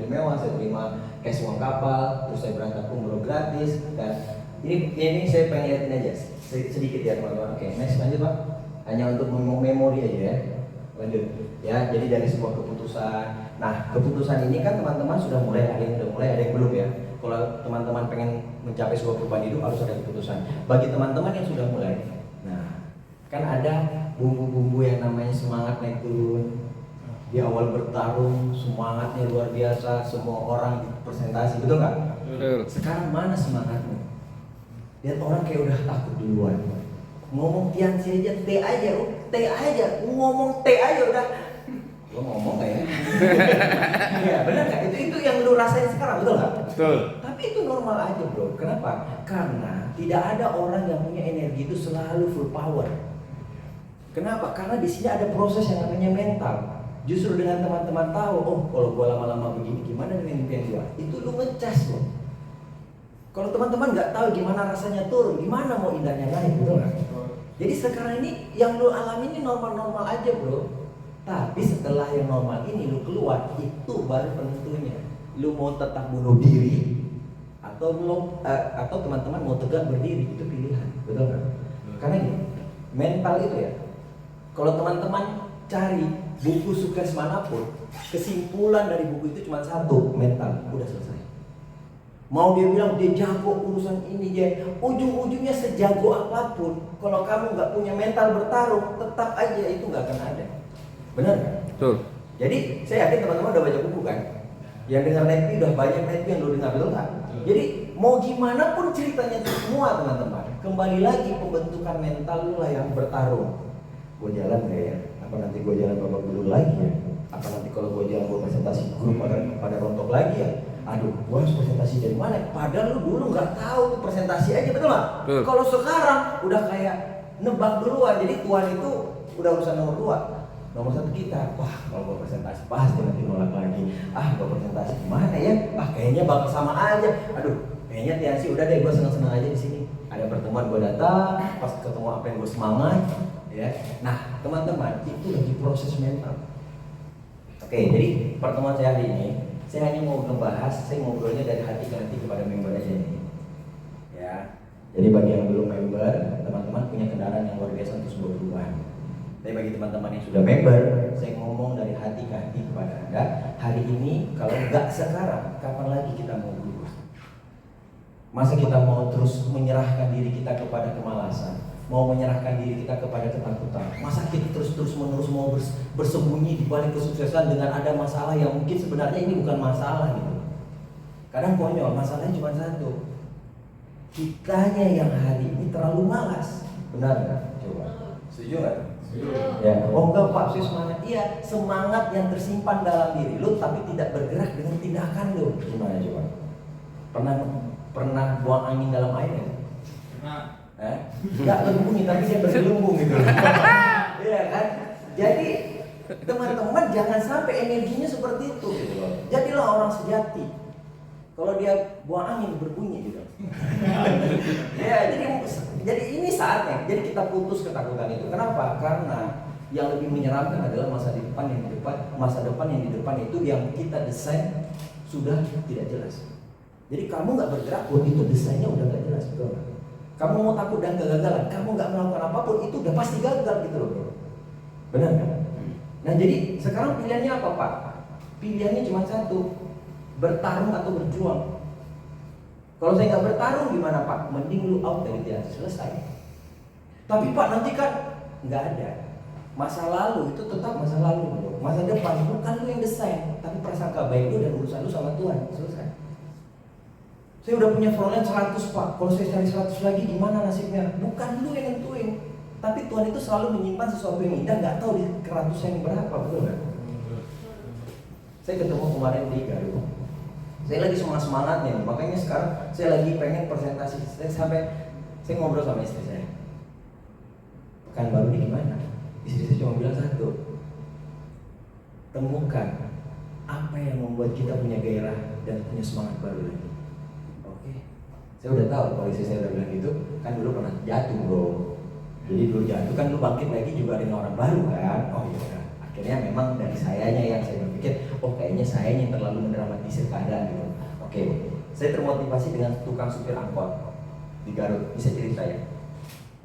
mewah, saya terima cash uang kapal, terus saya berangkat umroh gratis. Dan ini saya pengen lihatin aja sedikit ya teman-teman. Oke, next lanjut Pak. Hanya untuk memori aja ya. Lanjut. Ya, jadi dari sebuah keputusan. Nah, keputusan ini kan teman-teman sudah mulai, ada yang belum ya. Kalau teman-teman pengen mencapai sebuah perubahan hidup harus ada keputusan. Bagi teman-teman yang sudah mulai, nah, kan ada bumbu-bumbu yang namanya semangat naik turun. Di awal bertarung, semangatnya luar biasa, semua orang presentasi, betul nggak? Betul. Sekarang mana semangatmu? Lihat orang kayak udah takut duluan. Ngomong Tiansi aja, T aja, ngomong T aja udah. Lo ngomong gak ya? Iya, benar gak? Itu yang lu rasain sekarang, betul gak? Betul. Tapi itu normal aja bro. Kenapa? Karena tidak ada orang yang punya energi itu selalu full power. Kenapa? Karena di sini ada proses yang namanya mental. Justru dengan teman-teman tahu, oh kalau gua lama-lama begini, gimana dengan impian gua? Itu lu ngecas bro. Kalau teman-teman nggak tahu gimana rasanya turun, gimana mau indahnya naik, betul gak? Jadi sekarang ini yang lu alami ini normal-normal aja bro. Tapi setelah yang normal ini lu keluar, itu baru penentunya. Lu mau tetap bunuh diri atau teman-teman mau tegak berdiri, itu pilihan, betul kan? Karena ini mental itu ya. Kalau teman-teman cari buku sukses manapun, kesimpulan dari buku itu cuma satu, mental, udah selesai. Mau dia bilang dia jago urusan ini, dia ujung-ujungnya sejago apapun, kalau kamu nggak punya mental bertarung, tetap aja itu nggak akan ada. Benar kan? Betul. Jadi saya yakin teman-teman udah baca buku kan? Yang dengar Nepi udah banyak Nepi yang lo dengar, betul nggak? Jadi mau gimana pun ceritanya itu semua teman-teman, kembali lagi pembentukan mental lu lah yang bertarung. Gue jalan gak ya? Apa nanti gue jalan babak belur lagi ya? Apa nanti kalau gue jalan gue presentasi grup pada rontok lagi ya? Aduh, gue harus presentasi dari mana? Padahal lu dulu nggak tahu tuh presentasi aja, betul nggak? Kalau sekarang udah kayak nebak duluan, jadi Tuhan itu udah urusan nomor 2. Nomor 1 kita, wah kalau gue presentasi pasti nanti nolak lagi. Gue presentasi gimana ya? Kayaknya bakal sama aja. Aduh, kayaknya Tiansi udah deh, gue senang-senang aja di sini. Ada pertemuan gue datang, pas ketemu apa yang gue semangat, ya. Nah, teman-teman, itu lagi proses mental. Oke, jadi pertemuan saya hari ini, saya hanya mau ngebahas, saya ngobrolnya dari hati ke hati kepada member aja nih. Ya. Jadi bagi yang belum member, teman-teman punya kendaraan yang luar biasa untuk sebuah perubahan. Tapi bagi teman-teman yang sudah member, saya ngomong dari hati ke hati kepada Anda. Hari ini, kalau nggak sekarang, kapan lagi kita mau berubah? Masa kita mau terus menyerahkan diri kita kepada kemalasan? Mau menyerahkan diri kita kepada ketakutan? Masa kita terus-menerus mau bersembunyi di balik kesuksesan dengan ada masalah yang mungkin sebenarnya ini bukan masalah gitu? Kadang konyol, masalahnya cuma satu. Kitanya yang hari ini terlalu malas. Benar nggak? Coba. Setuju nggak? Ya, oh enggak Pak, saya semangat. Iya, semangat yang tersimpan dalam diri lu tapi tidak bergerak dengan tindakan lu. Gimana coba? Pernah buang angin dalam air ya? Pernah. Enggak lembungi tapi dia bergelembung gitu. Iya kan? Jadi teman-teman jangan sampai energinya seperti itu gitu loh. Jadilah orang sejati. Kalau dia buang angin berbunyi gitu. Ya, jadi ini saatnya. Jadi kita putus ketakutan itu. Kenapa? Karena yang lebih menyeramkan adalah masa depan yang di depan itu yang kita desain sudah tidak jelas. Jadi kamu nggak bergerak pun itu desainnya udah nggak jelas, betul nggak? Kamu mau takut dan kegagalan, kamu nggak melakukan apapun, itu udah pasti gagal gitu loh bro. Benar kan? Nah jadi sekarang pilihannya apa Pak? Pilihannya cuma satu, bertarung atau berjuang. Kalau saya nggak bertarung gimana Pak? Mending lu out dari dia, selesai. Tapi Pak nanti kan nggak ada. Masa lalu itu tetap masa lalu bro. Masa depan bukan lu yang desain, tapi prasangka baik lu dan urusan lu sama Tuhan, selesai. Saya udah punya frontline 100 Pak, kalau saya cari 100 lagi gimana nasibnya? Bukan lu yang nentuin, tapi Tuhan itu selalu menyimpan sesuatu yang indah, nggak tahu di keratus yang berapa, betul nggak? Saya ketemu kemarin di Garut, saya lagi semangatnya, makanya sekarang saya lagi pengen presentasi. Saya ngobrol sama istri saya, pekan baru ini gimana? Istri saya cuma bilang satu, temukan apa yang membuat kita punya gairah dan punya semangat baru lagi. Saya udah tahu, kalau istri saya udah bilang gitu, kan dulu pernah jatuh bro. Jadi dulu jatuh kan lu bangkit lagi juga dengan orang baru kan. Oh iya, akhirnya memang dari sayanya yang saya berpikir, oh kayaknya saya yang terlalu mendramatisir keadaan gitu. Oke, saya termotivasi dengan tukang supir angkot di Garut, bisa cerita ya.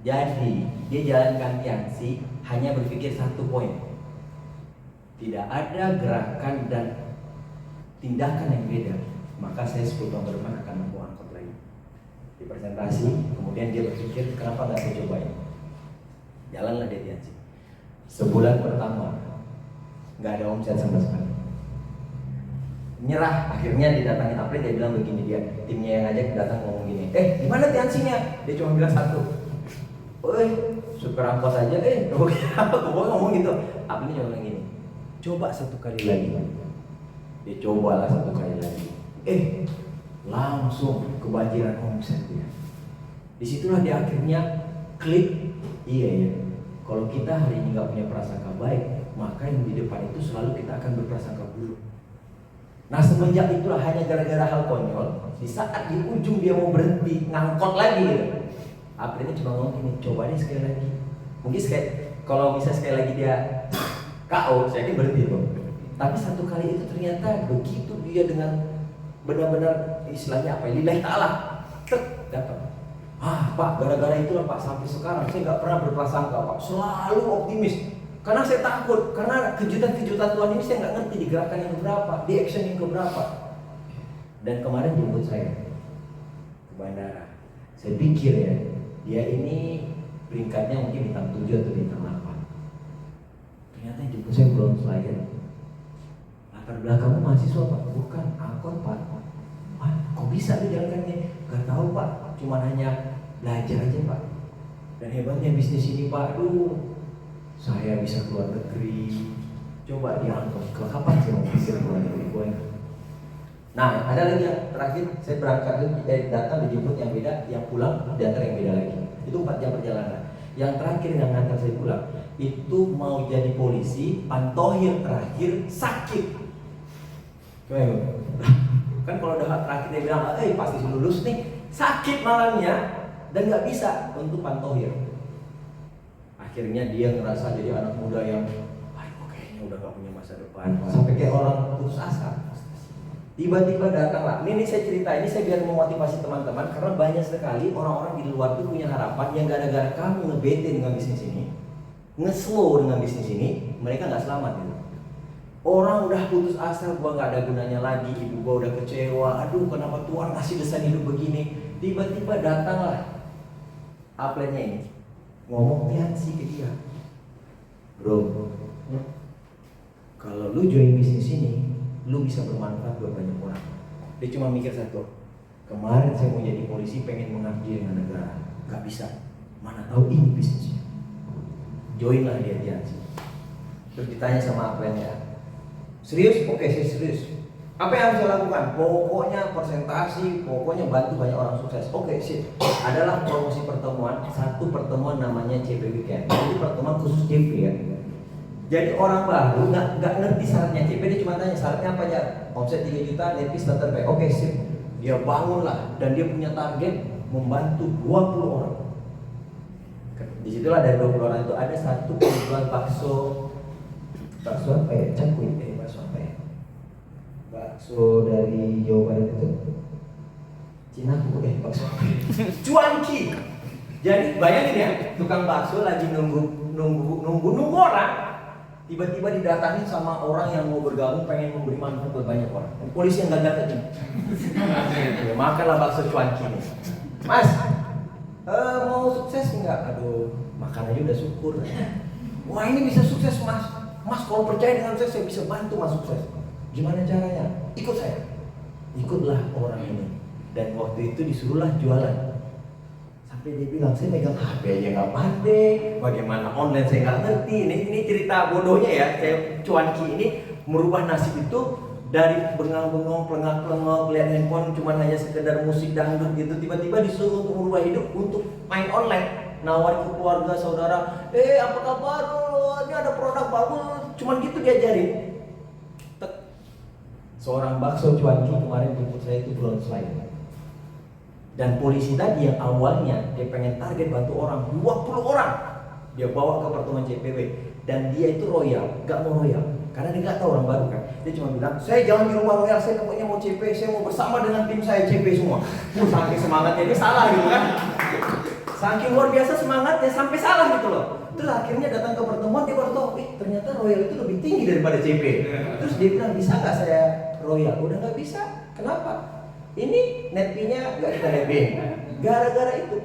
Jadi dia jalan gantian hanya berpikir satu poin, tidak ada gerakan dan tindakan yang beda, maka saya 10 tahun ke depan akan mampu angkot lagi. Di presentasi, kemudian dia berpikir kenapa nggak saya cobain. Jalanlah dia Tiansi. Sebulan pertama nggak ada omset sama sekali. Nyerah, akhirnya didatangin April, dia bilang begini, dia timnya yang ngajak datang ngomong gini, gimana Tiansinya? Dia cuma bilang satu, supir angkot aja, aku ngomong gitu. April cuma bilang gini, coba 1 kali lagi. Dia cobalah 1 kali lagi. Langsung kebanjiran omset dia. Disitulah dia akhirnya klik. Iya ya. Kalau kita hari ini nggak punya prasangka baik, maka yang di depan itu selalu kita akan berprasangka buruk. Nah semenjak itulah hanya gara-gara hal konyol, di saat di ujung dia mau berhenti ngangkot lagi gitu. Akhirnya cuma ngomong gini, coba deh sekali lagi. Mungkin kalau bisa sekali lagi dia KO, saya ini berhenti tuh. Tapi 1 kali itu ternyata begitu dia dengan benar-benar istilahnya apa? Lillahi ta'ala, dapat. Pak, gara-gara itulah Pak sampai sekarang saya nggak pernah berprasangka Pak, selalu optimis. Karena saya takut, karena kejutan-kejutan Tuhan ini saya nggak ngerti di gerakan yang keberapa, di action yang keberapa. Dan kemarin jemput saya ke bandara. Saya pikir ya, dia ini peringkatnya mungkin bintang 7 atau bintang 8. Ternyata yang jemput saya belum selain. Latar belakangmu mahasiswa Pak? Bukan, angkot Pak. Kok bisa lu jalankannya? Gak tahu Pak, cuma hanya belajar aja Pak. Dan hebatnya bisnis ini Pak, saya bisa keluar negeri. Coba diangkut, kapan sih mau bisa keluar negeri? Nah, ada lagi yang terakhir, saya berangkat datang dijemput yang beda, yang pulang diantar yang beda lagi. Itu 4 jam perjalanan. Yang terakhir yang ngantar saya pulang itu mau jadi polisi, pantohir terakhir sakit. Kan kalau udah terakhir dia bilang, pasti lulus nih, sakit malamnya dan nggak bisa untuk pantohir. Akhirnya dia ngerasa jadi anak muda yang, kayaknya udah gak punya masa depan. Sampai kayak orang putus asa. Tiba-tiba datanglah. Ini saya cerita, ini saya biar memotivasi teman-teman karena banyak sekali orang-orang di luar tuh punya harapan yang gara-gara kamu ngebete dengan bisnis ini, nge-slow dengan bisnis ini, mereka nggak selamat gitu. Orang udah putus asa, gua nggak ada gunanya lagi, ibu gua udah kecewa, aduh kenapa Tuhan kasih desain hidup begini. Tiba-tiba datanglah upline-nya ini ngomong Tiansi ke dia, bro, kalau lu join bisnis ini, lu bisa bermanfaat buat banyak orang. Dia cuma mikir satu, kemarin saya mau jadi polisi pengen mengabdi dengan negara, nggak bisa, mana tahu ini bisnisnya. Joinlah dia Tiansi. Terus ditanya sama upline-nya, serius? Oke, saya serius. Apa yang harus saya lakukan? Pokoknya presentasi, pokoknya bantu banyak orang sukses. Oke, sip. Adalah promosi pertemuan, satu pertemuan namanya CP Weekend. Jadi pertemuan khusus CP ya. Jadi orang baru nggak ngerti syaratnya CP, dia cuma tanya syaratnya apa aja. Omset 3 juta, net fee starter pay. Oke, sip. Dia bangunlah dan dia punya target membantu 20 orang. Disitulah dari 20 orang itu ada satu penjual bakso apa ya? Cakui, bakso apa ya? Bakso dari Jawa Barat itu Cina bakso apa? Cuanki. Jadi bayangin ya, tukang bakso lagi nunggu orang, tiba-tiba didatangi sama orang yang mau bergabung pengen memberi manfaat buat banyak orang. Polisi yang gagap aja. Ya, makanlah bakso cuanki nih. Mas, mau sukses enggak? Aduh, makan aja udah syukur. Wah ini bisa sukses mas. Mas kalau percaya dengan saya bisa bantu mas sukses. Gimana caranya? Ikut saya. Ikutlah orang ini. Dan waktu itu disuruhlah jualan. Sampai dia bilang, saya megang HP aja nggak pandai, bagaimana online saya nggak ngerti. Ini cerita bodohnya ya. Saya cuanki ini merubah nasib itu dari bengang-bengong, pelengak-pelengok, lihat handphone cuma hanya sekedar musik dangdut gitu, tiba-tiba disuruh untuk merubah hidup untuk main online, nawar ke keluarga, saudara, apa kabar? Ini ada produk bagus, cuman gitu diajarin. Seorang bakso cuanki kemarin jemput saya itu belum selesai. Dan polisi tadi yang awalnya dia pengen target bantu orang 20 orang, dia bawa ke pertemuan CPW dan dia itu royal, gak mau royal karena dia gak tahu orang baru kan. Dia cuma bilang, saya jangan di rumah royal, saya pokoknya mau CP, saya mau bersama dengan tim saya CP semua. Saking semangatnya dia salah gitu kan. Saking luar biasa semangatnya sampai salah gitu loh. Terus akhirnya datang ke pertemuan dia baru tahu, ternyata royal itu lebih tinggi daripada CP. Terus dia bilang, bisa gak saya royal? Udah gak bisa. Kenapa? Ini net fee-nya nggak kita netpin. Gara-gara itu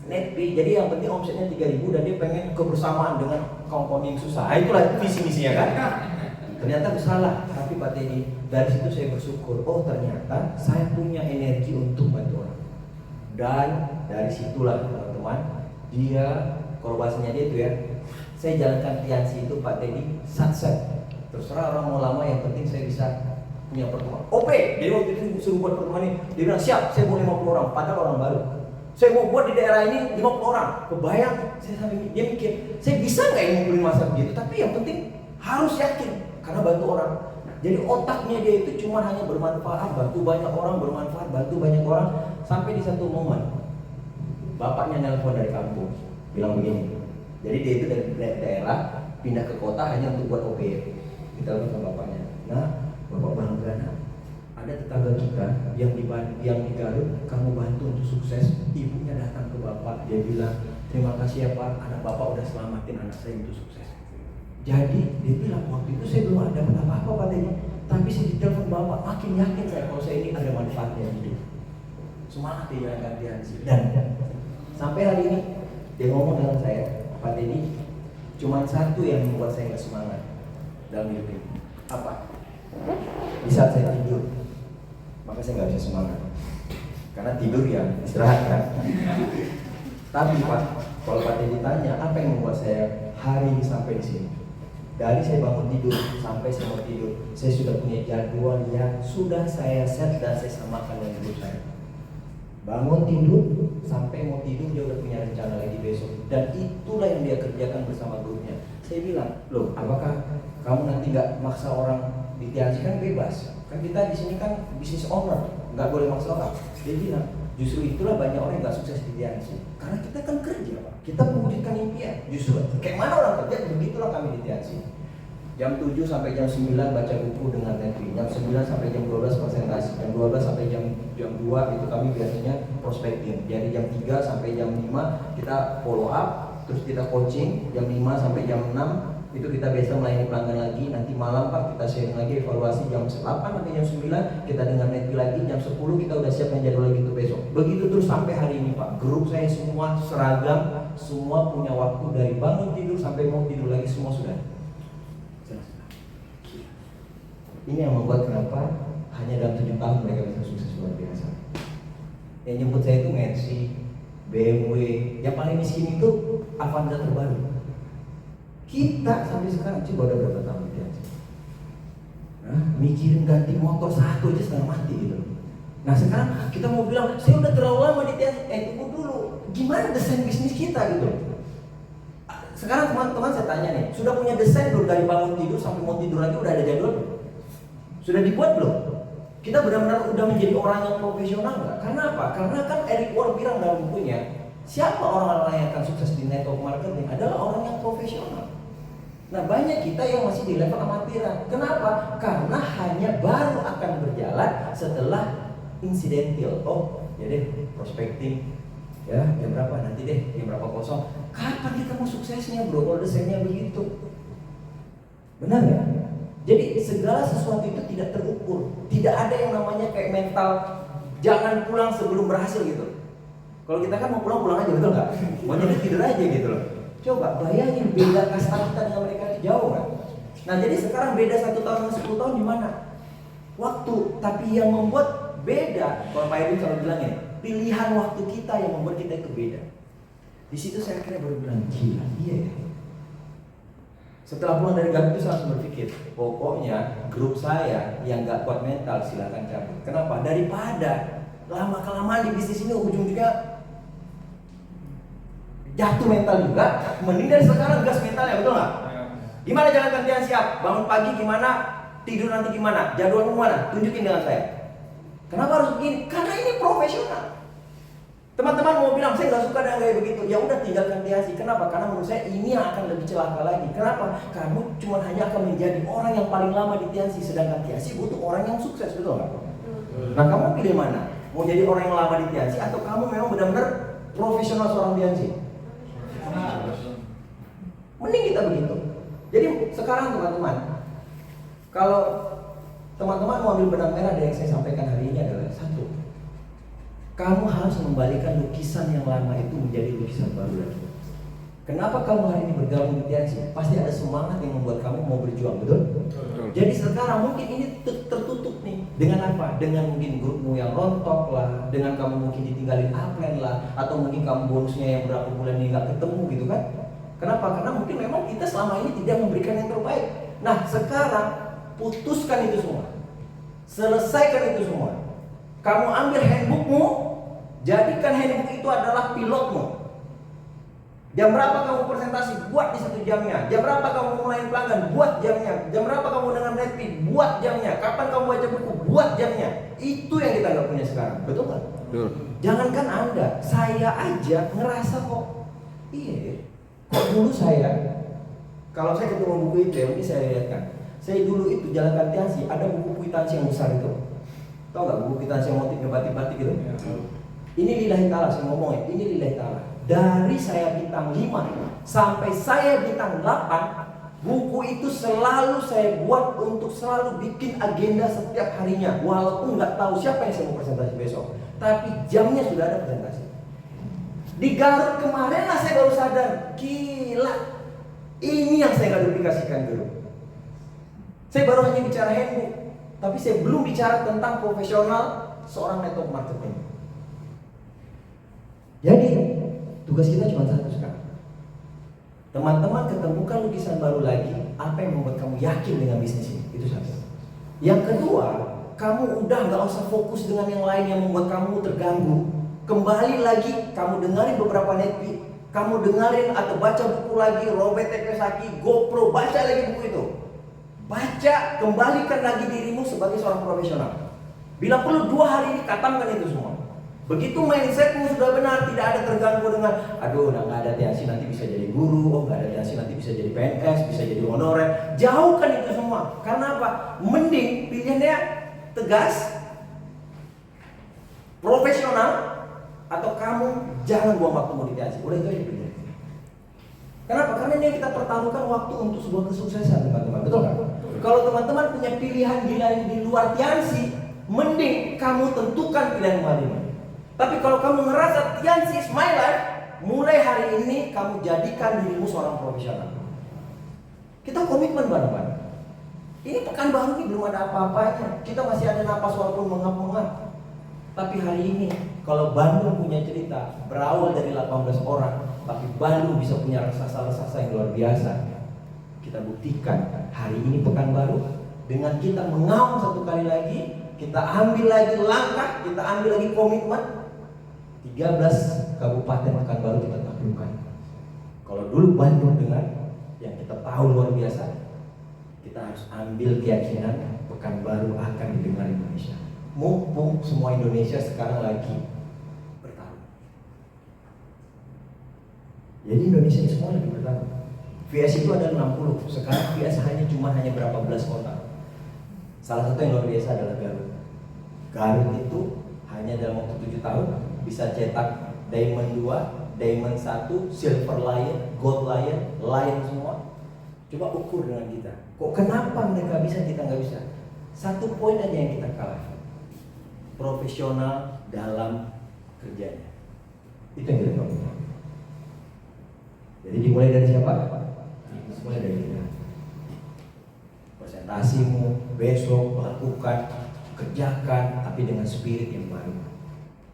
net fee, jadi yang penting omsetnya 3.000 dan dia pengen kebersamaan dengan kaum-kaum yang susah. Itulah visi misinya kan. Ternyata salah, tapi Pak Teddy dari situ saya bersyukur. Oh ternyata saya punya energi untuk bantu orang. Dan dari situlah teman-teman, dia kalau bahasanya dia itu ya, saya jalankan Tiansi itu Pak Teddy satset. Terserah orang mau lama, yang penting saya bisa punya pertemuan. OP, jadi waktu itu suruh buat pertemuan ini, dia bilang siap, saya mau 50 orang, padahal orang baru. Saya mau buat di daerah ini 50 orang. Kebayang, saya sampai dia mikir, saya bisa nggak yang ngumpulin masa begitu? Tapi yang penting harus yakin, karena bantu orang. Jadi otaknya dia itu cuma hanya bermanfaat, bantu banyak orang, bermanfaat, bantu banyak orang. Sampai di satu momen, bapaknya nelpon dari kampung, bilang begini. Jadi dia itu dari daerah pindah ke kota hanya untuk buat OP. Kita telepon sama bapaknya. Nah, Bapak bangga, ada tetangga kita yang di Garut, kamu bantu untuk sukses. Ibunya datang ke bapak, dia bilang, terima kasih ya Pak, anak bapak udah selamatin anak saya untuk sukses. Jadi dia bilang, waktu itu saya belum ada apa-apa Pak Teddy, tapi saya ditelepon bapak, makin yakin saya kalau saya ini ada manfaatnya hidup. Semangat dia jalan gantian sih. Dan sampai hari ini dia ngomong dengan saya, Pak Teddy, cuma satu yang membuat saya nggak semangat dalam hidup ini. Apa? Di saat saya tidur, maka saya nggak bisa semangat. Karena tidur ya istirahat kan. Tapi Pak, kalau Pak Teddy ditanya apa yang membuat saya hari ini sampai di sini, dari saya bangun tidur sampai saya mau tidur, saya sudah punya jadwal yang sudah saya set dan saya samakan dengan hidup saya. Bangun tidur sampai mau tidur dia udah punya rencana lagi besok, dan itulah yang dia kerjakan bersama grupnya. Saya bilang, loh, apakah kamu nanti nggak maksa orang? Di Tiansi kan bebas, kan kita di sini kan bisnis owner, nggak boleh maksa orang. Dia bilang, justru itulah banyak orang yang nggak sukses di Tiansi, karena kita kan kerja Pak, kita mewujudkan impian. Justru kayak mana orang kerja, begitulah kami di Tiansi. Jam 7 sampai jam 9 baca buku dengan network, jam 9 sampai jam 12 presentasi, jam 12 sampai jam 2 itu kami biasanya prospecting. Jadi jam 3 sampai jam 5 kita follow up, terus kita coaching, jam 5 sampai jam 6 itu kita biasa melayani pelanggan lagi. Nanti malam Pak kita sharing lagi, evaluasi jam 8 sampai jam 9 kita dengan network lagi, jam 10 kita udah siapkan jadwal lagi untuk besok. Begitu terus sampai hari ini Pak. Grup saya semua seragam, semua punya waktu dari bangun tidur sampai mau tidur lagi, semua sudah. Ini yang membuat kenapa hanya dalam 7 tahun mereka bisa sukses luar biasa. Yang jemput saya itu Mercy, BMW, yang paling miskin itu Avanza terbaru. Kita sampai sekarang coba udah berapa tahun dia? Mikirin ganti motor satu aja setengah mati gitu. Nah sekarang kita mau bilang saya udah terlalu lama di Tiansi, tunggu dulu, gimana desain bisnis kita gitu? Sekarang teman-teman saya tanya nih, sudah punya desain belum dari bangun tidur sampai mau tidur lagi udah ada jadwal? Sudah dibuat belum? Kita benar-benar udah menjadi orang yang profesional nggak? Karena apa? Karena kan Eric Ward bilang dalam bukunya, siapa orang-orang yang akan sukses di network marketing adalah orang yang profesional. Nah banyak kita yang masih di level amatiran. Kenapa? Karena hanya baru akan berjalan setelah insidental. Oh, jadi prospecting, Ya, jam berapa? Nanti deh, jam berapa kosong. Kapan kita mau suksesnya bro, kalau desainnya begitu? Benar ya? Jadi segala sesuatu itu tidak terukur. Tidak ada yang namanya kayak mental jangan pulang sebelum berhasil gitu. Kalau kita kan mau pulang aja, betul nggak? Mau jadi tidur aja gitu loh. Coba bayangin beda kasta kita dengan mereka itu jauh kan? Nah jadi sekarang beda 1 tahun dan 10 tahun di mana? Waktu, tapi yang membuat beda. Kalau Pak Edwin selalu bilang ya, pilihan waktu kita yang membuat kita itu beda. Di situ saya akhirnya baru bilang gila, iya ya. Setelah pulang dari Garut itu saya langsung berpikir, pokoknya grup saya yang gak kuat mental silakan cabut. Kenapa? Daripada lama kelamaan di bisnis ini ujung-ujungnya jatuh mental juga, mending dari sekarang gas mental ya, betul nggak? Gimana jalan gantian siap? Bangun pagi gimana? Tidur nanti gimana? Jadwalmu mana? Tunjukin dengan saya. Kenapa harus begini? Karena ini profesional. Teman-teman mau bilang saya nggak suka dengan gaya begitu, ya udah tinggalkan Tiansi. Kenapa? Karena menurut saya ini yang akan lebih celaka lagi. Kenapa? Kamu cuma hanya akan menjadi orang yang paling lama di Tiansi, sedangkan Tiansi butuh orang yang sukses, betul nggak? Nah kamu pilih mana? Mau jadi orang yang lama di Tiansi atau kamu memang benar-benar profesional seorang Tiansi? Mending kita begitu. Jadi sekarang teman-teman, kalau teman-teman mau ambil benang merah dari yang saya sampaikan hari ini adalah satu, kamu harus membalikan lukisan yang lama itu menjadi lukisan baru lagi. Kenapa kamu hari ini bergabung di Tiansi? Pasti ada semangat yang membuat kamu mau berjuang, betul? Jadi sekarang mungkin ini tertutup nih. Dengan apa? Dengan mungkin grupmu yang rontok lah, dengan kamu mungkin ditinggalin upline lah, atau mungkin kamu bonusnya yang berapa bulan ini nggak ketemu gitu kan? Kenapa? Karena mungkin memang kita selama ini tidak memberikan yang terbaik. Nah sekarang putuskan itu semua, selesaikan itu semua. Kamu ambil handbookmu, jadikan handbook itu adalah pilotmu. Jam berapa kamu presentasi? Buat di 1 jamnya. Jam berapa kamu mulai pelanggan? Buat jamnya. Jam berapa kamu dengan netfeed? Buat jamnya. Kapan kamu baca buku? Buat jamnya. Itu yang kita nggak punya sekarang. Betul nggak? Betul. Jangankan Anda, saya aja ngerasa kok. Iya. Kok dulu saya, kalau saya ketemu buku itu ya, mungkin saya lihatkan. Saya dulu itu jalankan Tiansi, ada buku kwitansi yang besar itu. Tahu nggak buku kwitansi yang motifnya batik-batik gitu? Ini lillahi ta'ala, saya ngomong ya, ini lillahi ta'ala. Dari saya bintang 5 sampai saya bintang 8, buku itu selalu saya buat untuk selalu bikin agenda setiap harinya. Walaupun nggak tahu siapa yang saya mau presentasi besok, tapi jamnya sudah ada presentasi. Di Garut kemarin lah saya baru sadar, gila, ini yang saya nggak duplikasikan dulu. Saya baru hanya bicara handbook, tapi saya belum bicara tentang profesional seorang network marketing. Jadi tugas kita cuma satu sekarang. Teman-teman ketemukan lukisan baru lagi, apa yang membuat kamu yakin dengan bisnis ini? Itu satu. Yang kedua, kamu udah nggak usah fokus dengan yang lain yang membuat kamu terganggu. Kembali lagi, kamu dengarin beberapa netfeed, kamu dengarin atau baca buku lagi, Robert T. Kiyosaki, GoPro, baca lagi buku itu. Baca, kembalikan lagi dirimu sebagai seorang profesional. Bila perlu 2 hari ini katamkan itu semua. Begitu mindsetmu sudah benar, tidak ada terganggu dengan aduh nggak ada Tiansi nanti bisa jadi guru, oh nggak ada Tiansi nanti bisa jadi PNS, bisa jadi honorer. Jauhkan itu semua. Karena apa? Mending pilihannya tegas, profesional, atau kamu jangan buang waktu di Tiansi. Udah itu aja pilihan. Kenapa? Karena ini kita pertaruhkan waktu untuk sebuah kesuksesan, teman-teman. Betul nggak? Kalau teman-teman punya pilihan di luar Tiansi, mending kamu tentukan pilihan hari ini. Tapi kalau kamu ngerasa Tiansi is my life, mulai hari ini kamu jadikan dirimu seorang profesional. Kita komitmen bareng-bareng. Ini Pekanbaru ini belum ada apa-apanya. Kita masih ada napas walaupun mengap-mengap. Tapi hari ini, kalau Bandung punya cerita berawal dari 18 orang, tapi Bandung bisa punya raksasa-raksasa yang luar biasa. Kita buktikan hari ini Pekanbaru dengan kita mengawal 1 kali lagi, kita ambil lagi langkah, kita ambil lagi komitmen. 13 kabupaten Pekanbaru kita taklukkan. Kalau dulu Bandung dengan yang kita tahu luar biasa, kita harus ambil keyakinan Pekanbaru akan didengar Indonesia. Mumpung semua Indonesia sekarang lagi bertarung. Jadi Indonesia ini semua lagi bertarung. VS itu ada 60, sekarang VS hanya berapa belas kota. Salah satu yang luar biasa adalah Garut. Garut itu hanya dalam waktu 7 tahun bisa cetak Diamond 2, Diamond 1, Silver Lion, Gold Lion, Lion semua. Coba ukur dengan kita. Kok kenapa mereka bisa, kita nggak bisa? Satu poin aja yang kita kalah. Profesional dalam kerjanya. Itu yang kita tahu. Jadi dimulai dari siapa? Dimulai dari kita. Presentasimu besok lakukan, kerjakan, tapi dengan spirit yang baru.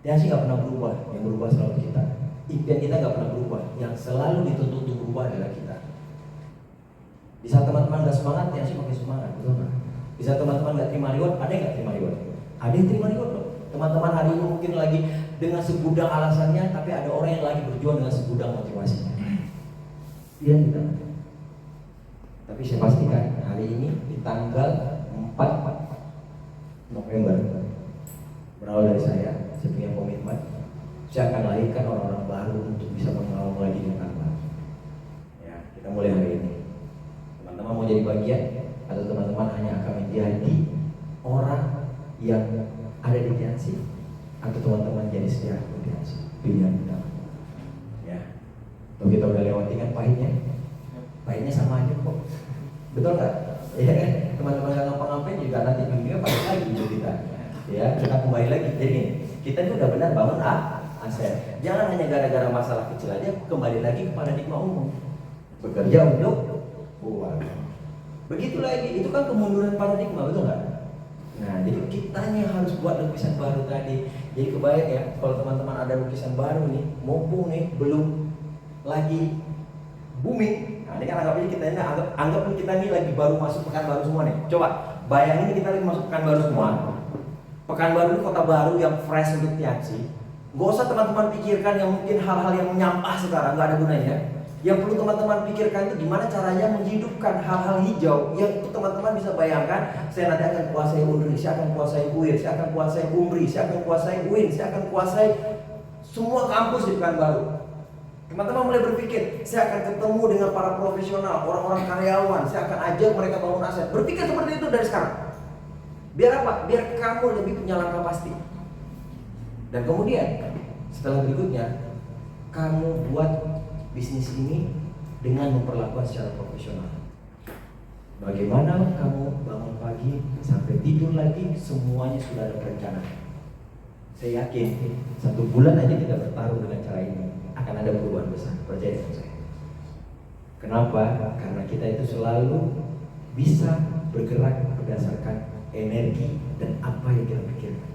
Dia sih nggak pernah berubah, yang berubah selalu kita. Impian kita nggak pernah berubah, yang selalu dituntut untuk berubah adalah kita. Di saat teman-teman nggak semangat, dia sih makin semangat, betul nggak? Di saat teman-teman nggak terima reward, ada yang nggak terima reward? Ada yang terima reward loh. Teman-teman hari ini mungkin lagi dengan segudang alasannya, tapi ada orang yang lagi berjuang dengan segudang motivasinya. Dia kita. Tapi saya pastikan hari ini di tanggal 4 November berawal dari saya punya komitmen, saya akan lahirkan orang-orang baru untuk bisa mengawal lagi dengan baik. Ya, kita mulai hari ini. Teman-teman mau jadi bagian atau teman-teman hanya akan menjadi orang yang ada di TNC atau teman-teman jadi sejarah di TNC? Pilihan kita. Ya, kalau kita udah lewati kan pahitnya sama aja kok. Betul nggak? Ya kan, teman-teman yang ngapa-ngapain juga nanti dunia pahit lagi hidup kita. Ya, kita kembali lagi. Jadi kita ini udah benar bangun aset. Jangan hanya gara-gara masalah kecil aja kembali lagi ke paradigma umum. Bekerja untuk uang. Begitu lagi, itu kan kemunduran paradigma, betul nggak? Nah, jadi kitanya harus buat lukisan baru tadi. Jadi kebayang ya, kalau teman-teman ada lukisan baru nih, mumpung nih belum lagi booming. Nah, ini kan anggap kita ini anggap kita ini lagi baru masuk Pekanbaru semua nih. Coba bayangin kita lagi masuk Pekanbaru semua. Pekanbaru ini kota baru yang fresh untuk Tianxi. Gak usah teman-teman pikirkan yang mungkin hal-hal yang menyampah sekarang, gak ada gunanya. Yang perlu teman-teman pikirkan itu gimana caranya menghidupkan hal-hal hijau yang itu teman-teman bisa bayangkan. Saya nanti akan kuasai UNRI, saya akan kuasai UIR, saya akan kuasai UMRI, saya akan kuasai UIN, saya akan kuasai semua kampus di Pekanbaru. Teman-teman mulai berpikir, saya akan ketemu dengan para profesional, orang-orang karyawan, saya akan ajak mereka bangun aset. Berpikir seperti itu dari sekarang. Biar apa? Biar kamu lebih punya langkah pasti. Dan kemudian setelah berikutnya, kamu buat bisnis ini dengan memperlakukan secara profesional. Bagaimana kamu bangun pagi sampai tidur lagi, semuanya sudah ada perencanaan. Saya yakin 1 bulan aja kita bertarung dengan cara ini, akan ada perubahan besar. Percaya dengan saya. Kenapa? Karena kita itu selalu bisa bergerak berdasarkan energi dan apa yang kita pikirkan.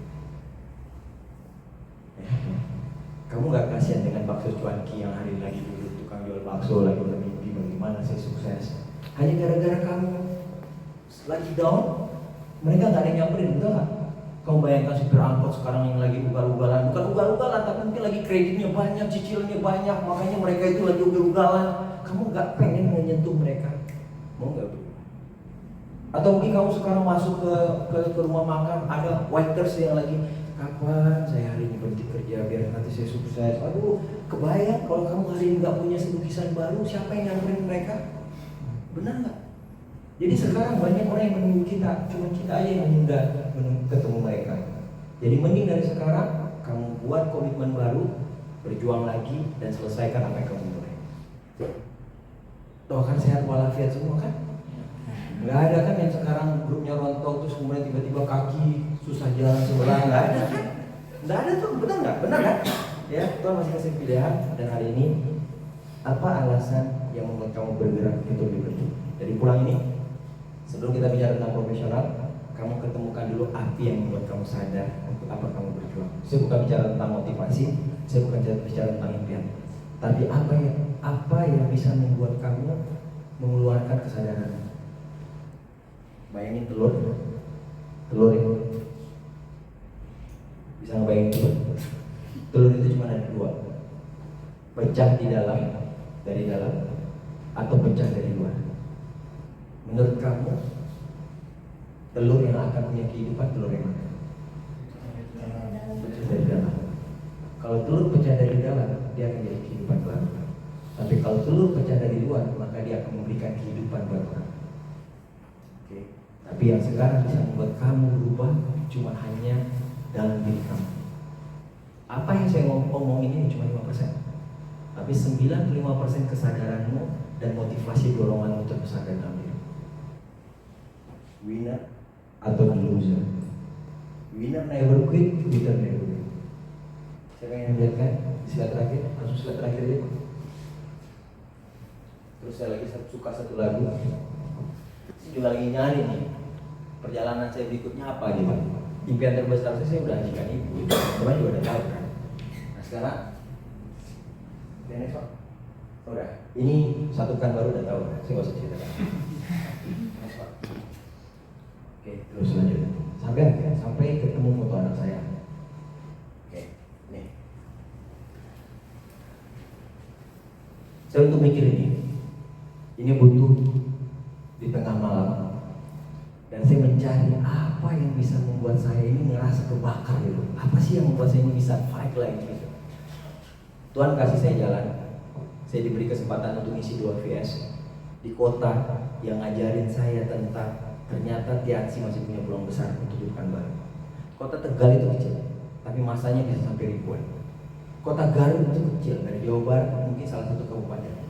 Kamu gak kasihan dengan bakso cuanki yang hari lagi duduk tukang jual bakso lagi bermimpi bagaimana saya sukses. Hanya gara-gara kamu lagi down, mereka gak ada yang nyamperin, betul gak? Kamu bayangkan supir angkot sekarang yang lagi ugal-ugalan, bukan ugal-ugalan tapi mungkin lagi kreditnya banyak, cicilannya banyak, makanya mereka itu lagi ugal-ugalan. Kamu gak pengen menyentuh mereka, mau gak? Atau mungkin kamu sekarang masuk ke rumah makan, ada waiters yang lagi, kapan saya hari ini berhenti kerja biar nanti saya sukses. Aduh, kebayang kalau kamu hari ini gak punya lukisan baru, siapa yang nyamperin mereka? Benar gak? Jadi sekarang banyak orang yang menunggu kita, cuma kita aja yang menunda ketemu mereka. Jadi mending dari sekarang kamu buat komitmen baru, berjuang lagi dan selesaikan apa yang kamu mulai. Doakan sehat walafiat semua kan? Nggak ada kan yang sekarang grupnya rontok terus kemudian tiba-tiba kaki susah jalan sebelah, nggak ada kan? Nggak ada tuh, benar nggak? Benar kan? Ya, Tuhan masih kasih pilihan dan hari ini apa alasan yang membuat kamu bergerak untuk berjuang? Jadi pulang ini, sebelum kita bicara tentang profesional, kamu ketemukan dulu api yang membuat kamu sadar untuk apa kamu berjuang. Saya bukan bicara tentang motivasi, saya bukan bicara tentang impian, tapi apa yang bisa membuat kamu mengeluarkan kesadaran. Bayangin telur ini. Bisa ngebayangin telur itu cuma ada 2, pecah dari dalam atau pecah dari luar. Menurut kamu telur yang akan punya kehidupan telur yang mana? Pecah dari dalam. Kalau telur pecah dari dalam, dia akan jadi kehidupan baru. Tapi kalau telur pecah dari luar, maka dia akan memberikan kehidupan baru. Tapi yang sekarang bisa membuat kamu berubah cuma hanya dalam diri kamu. Apa yang saya omongin ini cuma 5%. Tapi 95% kesadaranmu dan motivasi doronganmu terbesar dalam diri. Winner atau loser. Winner never quit, loser never quit. Saya pengen lihatkan slide terakhir, langsung slide terakhir aja. Terus saya lagi suka satu lagu. Saya juga lagi nyari nih perjalanan saya berikutnya apa gitu. Impian terbesar saya udah nikahin ibu, teman juga udah tahu kan. Nah sekarang, next Pak. Udah, ini satu kan baru udah tahu, saya nggak usah ceritakan. Next Pak. Oke, terus lanjut. Sampai ketemu foto anak saya. Oke, nih. Saya untuk mikir ini butuh di tengah malam. Dan saya mencari apa yang bisa membuat saya ini ngerasa kebakar gitu. Apa sih yang membuat saya ini bisa fight lagi gitu. Tuhan kasih saya jalan. Saya diberi kesempatan untuk ngisi 2 VS di kota yang ngajarin saya tentang ternyata Tiansi masih punya peluang besar untuk jadi Pekanbaru. Kota Tegal itu kecil, tapi masanya bisa sampai ribuan. Kota Garut itu kecil, dari Jawa Barat mungkin salah satu kabupaten.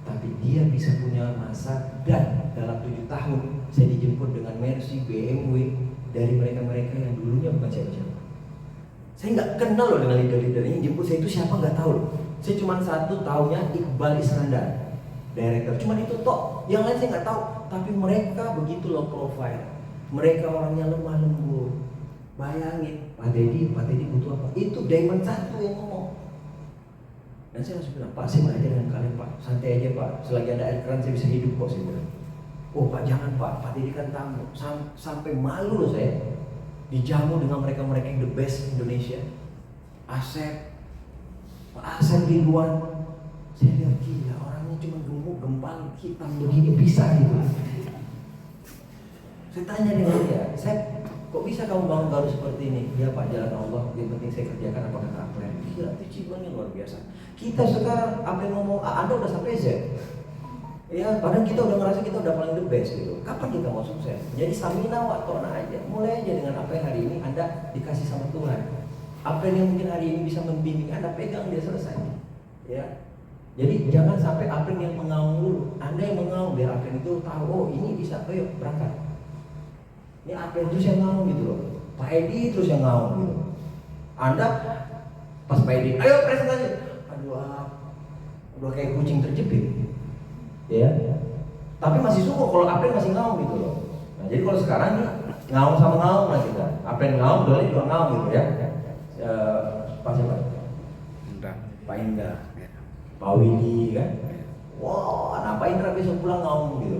Tapi dia bisa punya masa, dan dalam 7 tahun saya dijemput dengan Mercy, BMW dari mereka-mereka yang dulunya bukan siapa-siapa. Saya nggak kenal loh dengan leader-leader ini, jemput saya itu siapa nggak tahu loh. Saya cuma satu tahunya Iqbal Israndar, director. Cuma itu toh, yang lain saya nggak tahu. Tapi mereka begitu low profile. Mereka orangnya lemah lembut. Bayangin, Pak Dedi butuh apa? Itu Diamond 1 yang ngomong. Dan saya langsung bilang, Pak, saya belajar dengan kalian Pak, santai aja Pak, selagi ada air keran saya bisa hidup kok, saya bilang. Oh Pak jangan Pak Dedi kan tamu. Sampai malu loh saya dijamu dengan mereka-mereka yang the best Indonesia. Asep, Pak Asep Ridwan. Saya lihat gila, orangnya cuma gemuk, gempal, hitam begini bisa gitu. Saya tanya dengan dia, Sep, kok bisa kamu bangun baru seperti ini? Ya Pak, jalan Allah, yang penting saya kerjakan apa kata Aplen. Gila, itu cibannya luar biasa. Kita sekarang Aplen ngomong A, Anda udah sampai Z. Ya, padahal kita udah ngerasa kita udah paling the best gitu. Kapan kita mau sukses? Jadi stamina waktona aja. Mulai aja dengan apa yang hari ini Anda dikasih sama Tuhan. Apa yang mungkin hari ini bisa membimbing Anda, pegang dia selesai. Ya. Jadi jangan sampai Aplen yang mengaung dulu. Anda yang mengaung biar Aplen itu tahu, oh ini bisa, ayo berangkat. Ini Aplen terus yang ngaung gitu loh. Pak Edi terus yang ngaung gitu. Anda pas Pak Edi, ayo presentasi. Aduh, udah kayak kucing terjepit. Ya. Tapi masih syukur kalau Aplen masih ngaung gitu loh. Nah, jadi kalau sekarang nih ngaung sama ngaung lah kita. Aplen ngaung, Doli juga ngaung gitu ya. Pak siapa? Pak Indra. Pak Widi kan, wah, nah Pak Indra besok pulang ngaung gitu.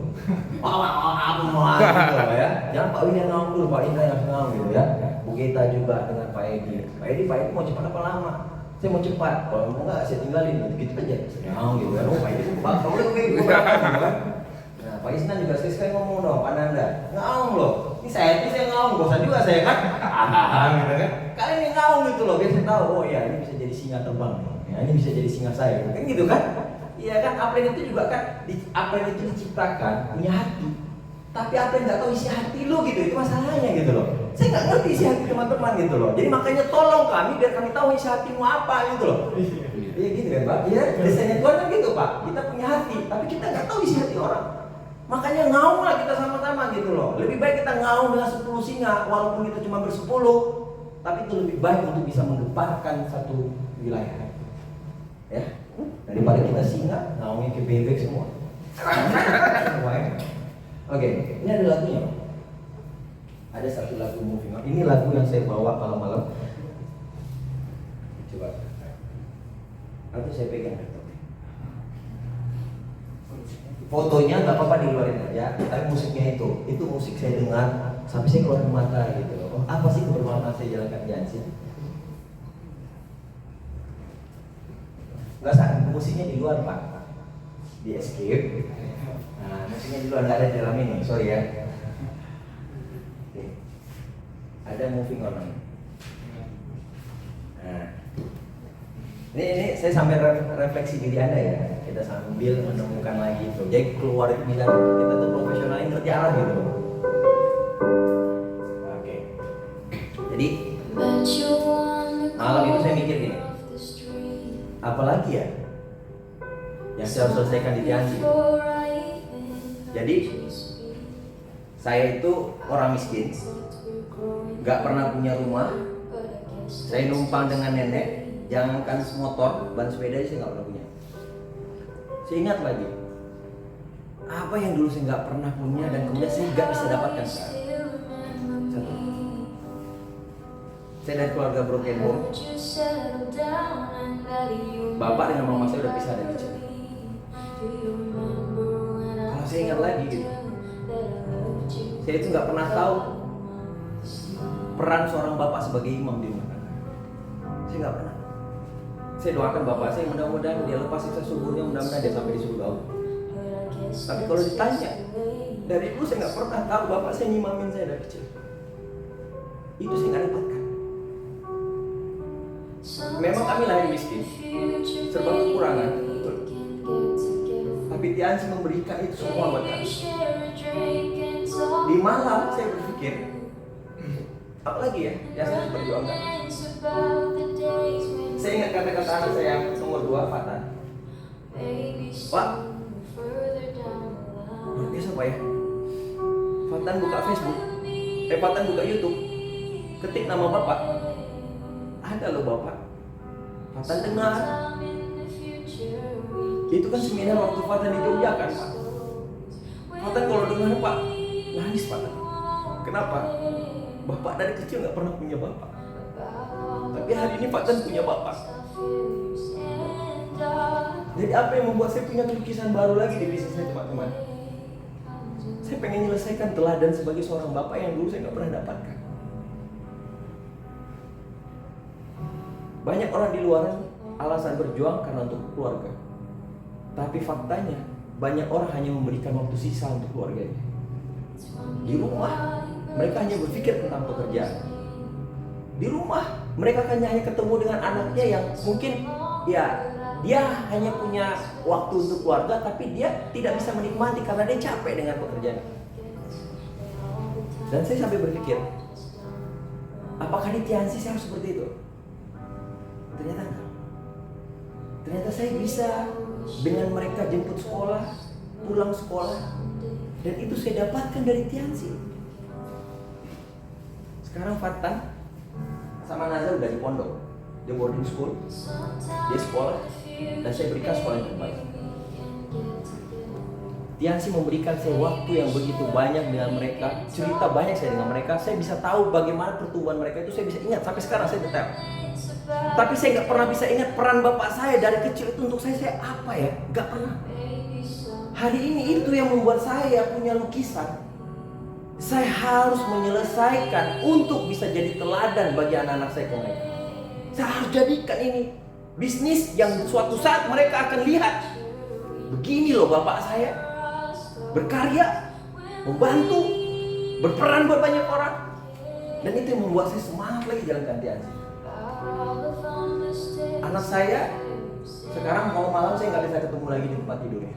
Apa mau gitu ya? Jangan Pak Widi yang ngaung dulu, Pak Indra yang ngaung gitu ya. Bu Gita juga dengan Pak Edi. Pak Edi mau cepat apa lama? Saya mau cepat. Kalau mau nggak saya tinggalin gitu aja. Ngaung gitu kan. Oh Pak Edi bakal gitu kan. Nah Pak Isnan juga sekali ngomong dong, Pak Nanda ngaung loh. Ini saya ngaung, bosan juga saya kan. Gitu kan. Kalian yang ngaung gitu loh, biar saya tahu. Oh iya, ini bisa jadi singa terbang. Ya, ini bisa jadi singa saya, kan gitu kan? Iya kan, Aplen itu juga kan, Aplen itu diciptakan punya hati. Tapi Aplen nggak tahu isi hati lo gitu, itu masalahnya gitu loh. Saya nggak ngerti isi hati teman-teman gitu loh. Jadi makanya tolong kami biar kami tahu isi hatimu apa gitu loh. Iya gitu kan Pak? Iya, desainnya Tuhan kan gitu Pak. Kita punya hati, tapi kita nggak tahu isi hati orang. Makanya ngaung lah kita sama-sama gitu loh. Lebih baik kita ngaung dengan 10 singa, walaupun kita cuma ber-10, tapi itu lebih baik untuk bisa menggeparkan satu wilayah. Ya, daripada kita singa ngaungnya ke bebek semua. Oke, ini ada lagunya. Ada satu lagu Moving On. Ini lagu yang saya bawa malam-malam. Coba. Nanti saya pegang. Fotonya nggak apa-apa diluarin aja, tapi musiknya itu musik saya dengar sampai saya keluar mata gitu. Oh, apa sih kebermanfaatan saya jalankan Jansi? Nggak usah, musiknya di luar Pak, di Escape. Nah, musiknya di luar, nggak ada di dalam ini, sorry ya. Oke. Ada Moving On. Nah, ini saya sampai refleksi diri Anda ya. Kita sambil menemukan lagi itu. Jadi keluar itu bilang kita tuh profesional yang ngerti arah gitu. Oke. Jadi malam itu saya mikir gini. apalagi ya yang saya harus selesaikan di Tiansi. Jadi saya itu orang miskin, nggak pernah punya rumah. Saya numpang dengan nenek, jangankan motor, ban sepeda saya nggak pernah punya. Saya ingat lagi apa yang dulu saya nggak pernah punya dan kemudian saya nggak bisa dapatkan sekarang. Satu, saya dari keluarga broken home. Bapak dengan mama saya udah pisah dari kecil. Kalau saya ingat lagi gitu, saya itu nggak pernah tahu peran seorang bapak sebagai imam di rumah tangga. Saya nggak pernah. Saya doakan bapak saya mudah-mudahan dia lepas siksa suburnya, mudah-mudahan dia sampai di surga Allah. Tapi kalau ditanya, dari dulu saya nggak pernah tahu bapak saya nyimamin saya dari kecil. Itu saya nggak dapatkan. Memang kami lahir miskin, serba kekurangan, betul. Tapi Tiansi memberikan itu semua buat kami. Di malam saya berpikir, apalagi ya saya harus berjuangkan. Saya ingat kata-kata anak saya yang nomor 2, Fatan. Pak, luar biasa Pak ya. Fatan buka Facebook, Fatan buka YouTube, ketik nama Bapak. Ada loh Bapak. Fatan dengar. Itu kan seminar waktu Fatan di Jogja kan Pak. Fatan kalau dengar Pak, nangis Fatan. Kenapa? Bapak dari kecil nggak pernah punya bapak. Tapi hari ini Fatan punya bapak. Jadi apa yang membuat saya punya lukisan baru lagi di bisnis saya teman-teman? Saya pengen menyelesaikan teladan sebagai seorang bapak yang dulu saya nggak pernah dapatkan. Banyak orang di luar alasan berjuang karena untuk keluarga. Tapi faktanya banyak orang hanya memberikan waktu sisa untuk keluarganya. Di rumah mereka hanya berpikir tentang pekerjaan. Di rumah mereka hanya ketemu dengan anaknya yang mungkin ya dia hanya punya waktu untuk keluarga, tapi dia tidak bisa menikmati karena dia capek dengan pekerjaan. Dan saya sampai berpikir, apakah di Tiansi saya harus seperti itu? Ternyata enggak. Ternyata saya bisa dengan mereka jemput sekolah, pulang sekolah, dan itu saya dapatkan dari Tiansi. Sekarang Fatan sama Nazar udah di pondok, dia boarding school, dia sekolah, dan saya berikan sekolah yang terbaik. Tiansi memberikan saya waktu yang begitu banyak dengan mereka, cerita banyak saya dengan mereka, saya bisa tahu bagaimana pertumbuhan mereka itu, saya bisa ingat sampai sekarang saya detail. Tapi saya nggak pernah bisa ingat peran bapak saya dari kecil itu untuk saya apa ya, nggak pernah. Hari ini itu yang membuat saya punya lukisan. Saya harus menyelesaikan untuk bisa jadi teladan bagi anak-anak saya ke mereka. Saya harus jadikan ini bisnis yang suatu saat mereka akan lihat. Begini loh bapak saya berkarya, membantu, berperan buat banyak orang. Dan itu yang membuat saya semangat lagi jalankan Tiansi. Anak saya sekarang kalau malam saya nggak bisa ketemu lagi di tempat tidurnya.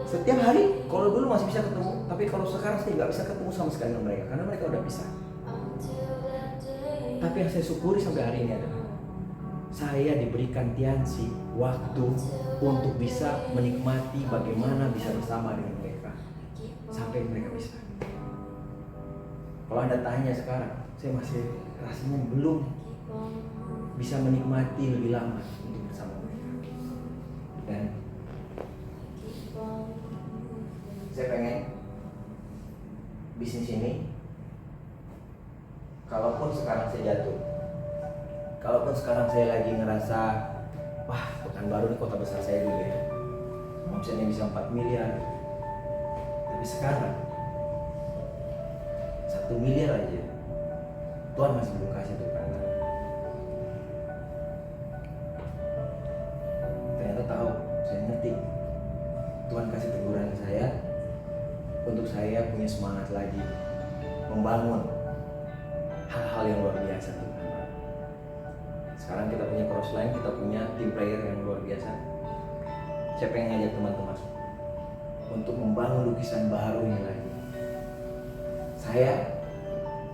Setiap hari, kalau dulu masih bisa ketemu, tapi kalau sekarang saya nggak bisa ketemu sama sekali dengan mereka karena mereka udah pisah. Tapi yang saya syukuri sampai hari ini adalah saya diberikan Tiansi waktu untuk bisa menikmati bagaimana bisa bersama dengan mereka sampai mereka bisa. Kalau Anda tanya sekarang, saya masih rasanya belum bisa menikmati lebih lama untuk bersama mereka. Dan saya pengen bisnis ini, kalaupun sekarang saya jatuh, kalaupun sekarang saya lagi ngerasa, wah Pekanbaru ini kota besar saya dulu ya, omsetnya bisa 4 miliar, tapi sekarang 1 miliar aja Tuhan masih belum kasih untuk Pekanbaru. Ternyata tahu, saya ngerti Tuhan kasih teguran ke saya untuk saya punya semangat lagi membangun hal-hal yang luar biasa untuk Pekanbaru. Sekarang kita punya crossline, kita punya tim player yang luar biasa. Saya pengen ngajak teman-teman untuk membangun lukisan baru ini lagi. Saya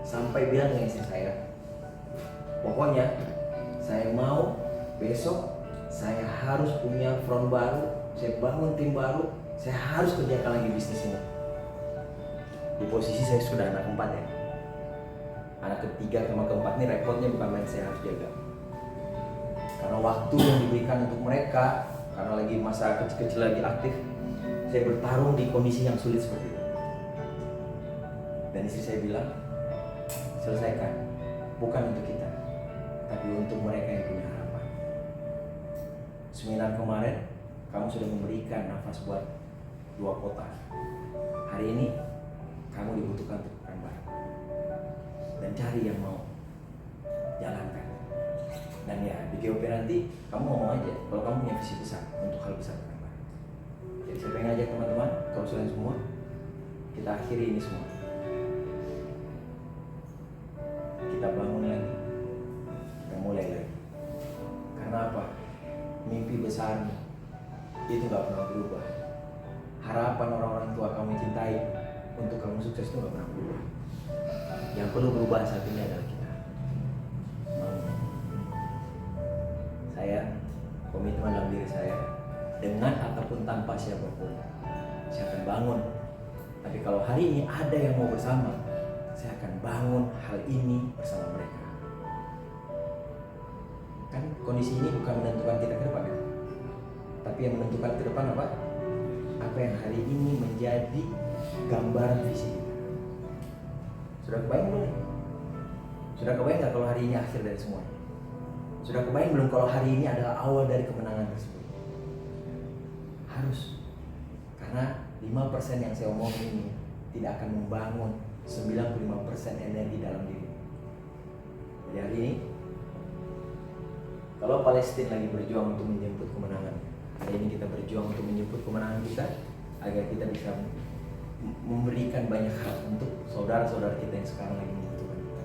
sampai bilang ke istri saya, pokoknya saya mau besok saya harus punya front baru, saya bangun tim baru, saya harus kerjakan lagi bisnis ini. Di posisi saya sudah anak 4 ya. Anak ketiga sama keempat ini repotnya bukan main, saya harus jaga. Karena waktu yang diberikan untuk mereka, karena lagi masa kecil-kecil lagi aktif, saya bertarung di kondisi yang sulit seperti itu. Dan istri saya bilang, selesaikan, bukan untuk kita, tapi untuk mereka yang punya harapan. Seminar kemarin, kamu sudah memberikan nafas buat 2 kota. Hari ini, kamu dibutuhkan untuk peran baru. Dan cari yang mau jalankan. Dan ya, di GOP nanti, kamu ngomong aja kalau kamu punya visi besar untuk hal besar peran baru. Jadi saya pengen ajak teman-teman, konsulen semua, kita akhiri ini semua. Kita bangun lagi, kita mulai lagi. Karena apa? Mimpi besar itu gak pernah berubah. Harapan orang-orang tua kamu cintai untuk kamu sukses itu gak pernah berubah. Yang perlu berubah saat ini adalah kita. Saya komitmen dalam diri saya, dengan ataupun tanpa siapapun, saya akan bangun. Tapi kalau hari ini ada yang mau bersama, saya akan bangun hal ini bersama mereka. Kan kondisi ini bukan menentukan kita ke depan, tapi yang menentukan ke depan apa? Apa yang hari ini menjadi gambaran visi kita. Sudah kebayang belum? Sudah kebayang nggak kalau hari ini akhir dari semua? Sudah kebayang belum kalau hari ini adalah awal dari kemenangan tersebut? Harus. Karena 5% yang saya omongin ini tidak akan membangun 95% energi dalam diri. Jadi hari ini, kalau Palestina lagi berjuang untuk menjemput kemenangan, hari ini kita berjuang untuk menjemput kemenangan kita, agar kita bisa memberikan banyak hal untuk saudara-saudara kita yang sekarang lagi membutuhkan kita.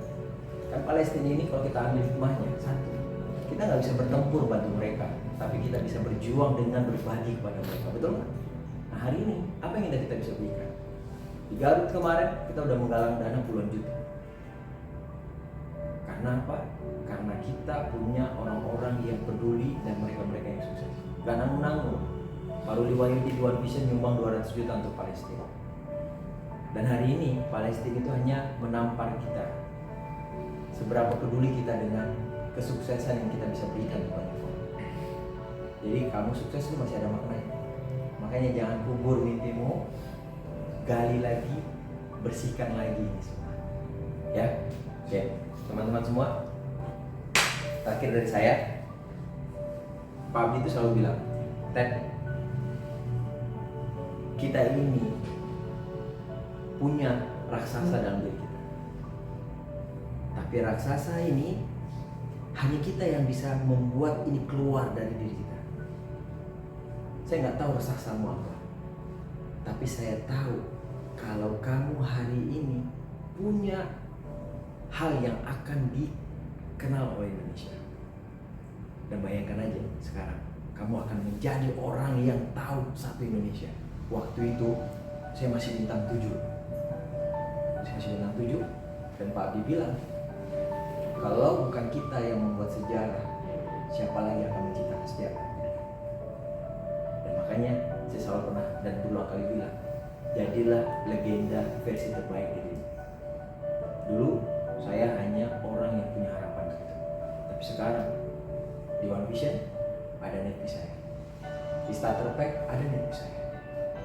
Kan Palestina ini kalau kita ambil hikmahnya, satu, kita nggak bisa bertempur bantu mereka, tapi kita bisa berjuang dengan berbagi kepada mereka, betul nggak? Nah hari ini, apa yang kita bisa berikan? Di Garut kemarin, kita udah menggalang dana puluhan juta. Karena apa? Karena kita punya orang-orang yang peduli dan mereka-mereka yang sukses. Gak nanggung-nanggung. Pak Ruli Wahyudi di One Vision nyumbang 200 juta untuk Palestina. Dan hari ini, Palestina itu hanya menampar kita. Seberapa peduli kita dengan kesuksesan yang kita bisa berikan kepada orang. Jadi kamu sukses itu masih ada maknanya. Makanya jangan kubur mimpimu, gali lagi, bersihkan lagi ini semua. Ya, oke, teman-teman semua. Terakhir dari saya, Pak Abdi itu selalu bilang, Ted, kita ini punya raksasa dalam diri kita. Tapi raksasa ini hanya kita yang bisa membuat ini keluar dari diri kita. Saya nggak tahu raksasamu apa, tapi saya tahu kalau kamu hari ini punya hal yang akan dikenal oleh Indonesia. Dan bayangkan aja sekarang, kamu akan menjadi orang yang tahu satu Indonesia. Waktu itu saya masih bintang 7. Saya masih bintang 7 dan Pak Abdi bilang, kalau bukan kita yang membuat sejarah, siapa lagi yang akan menciptakan sejarah? Dan makanya saya selalu pernah dan berulang kali bilang, jadilah legenda versi terbaik diri. Dulu saya hanya orang yang punya harapan gitu. Tapi sekarang di One Vision ada netpi saya. Di Starter Pack ada netpi saya.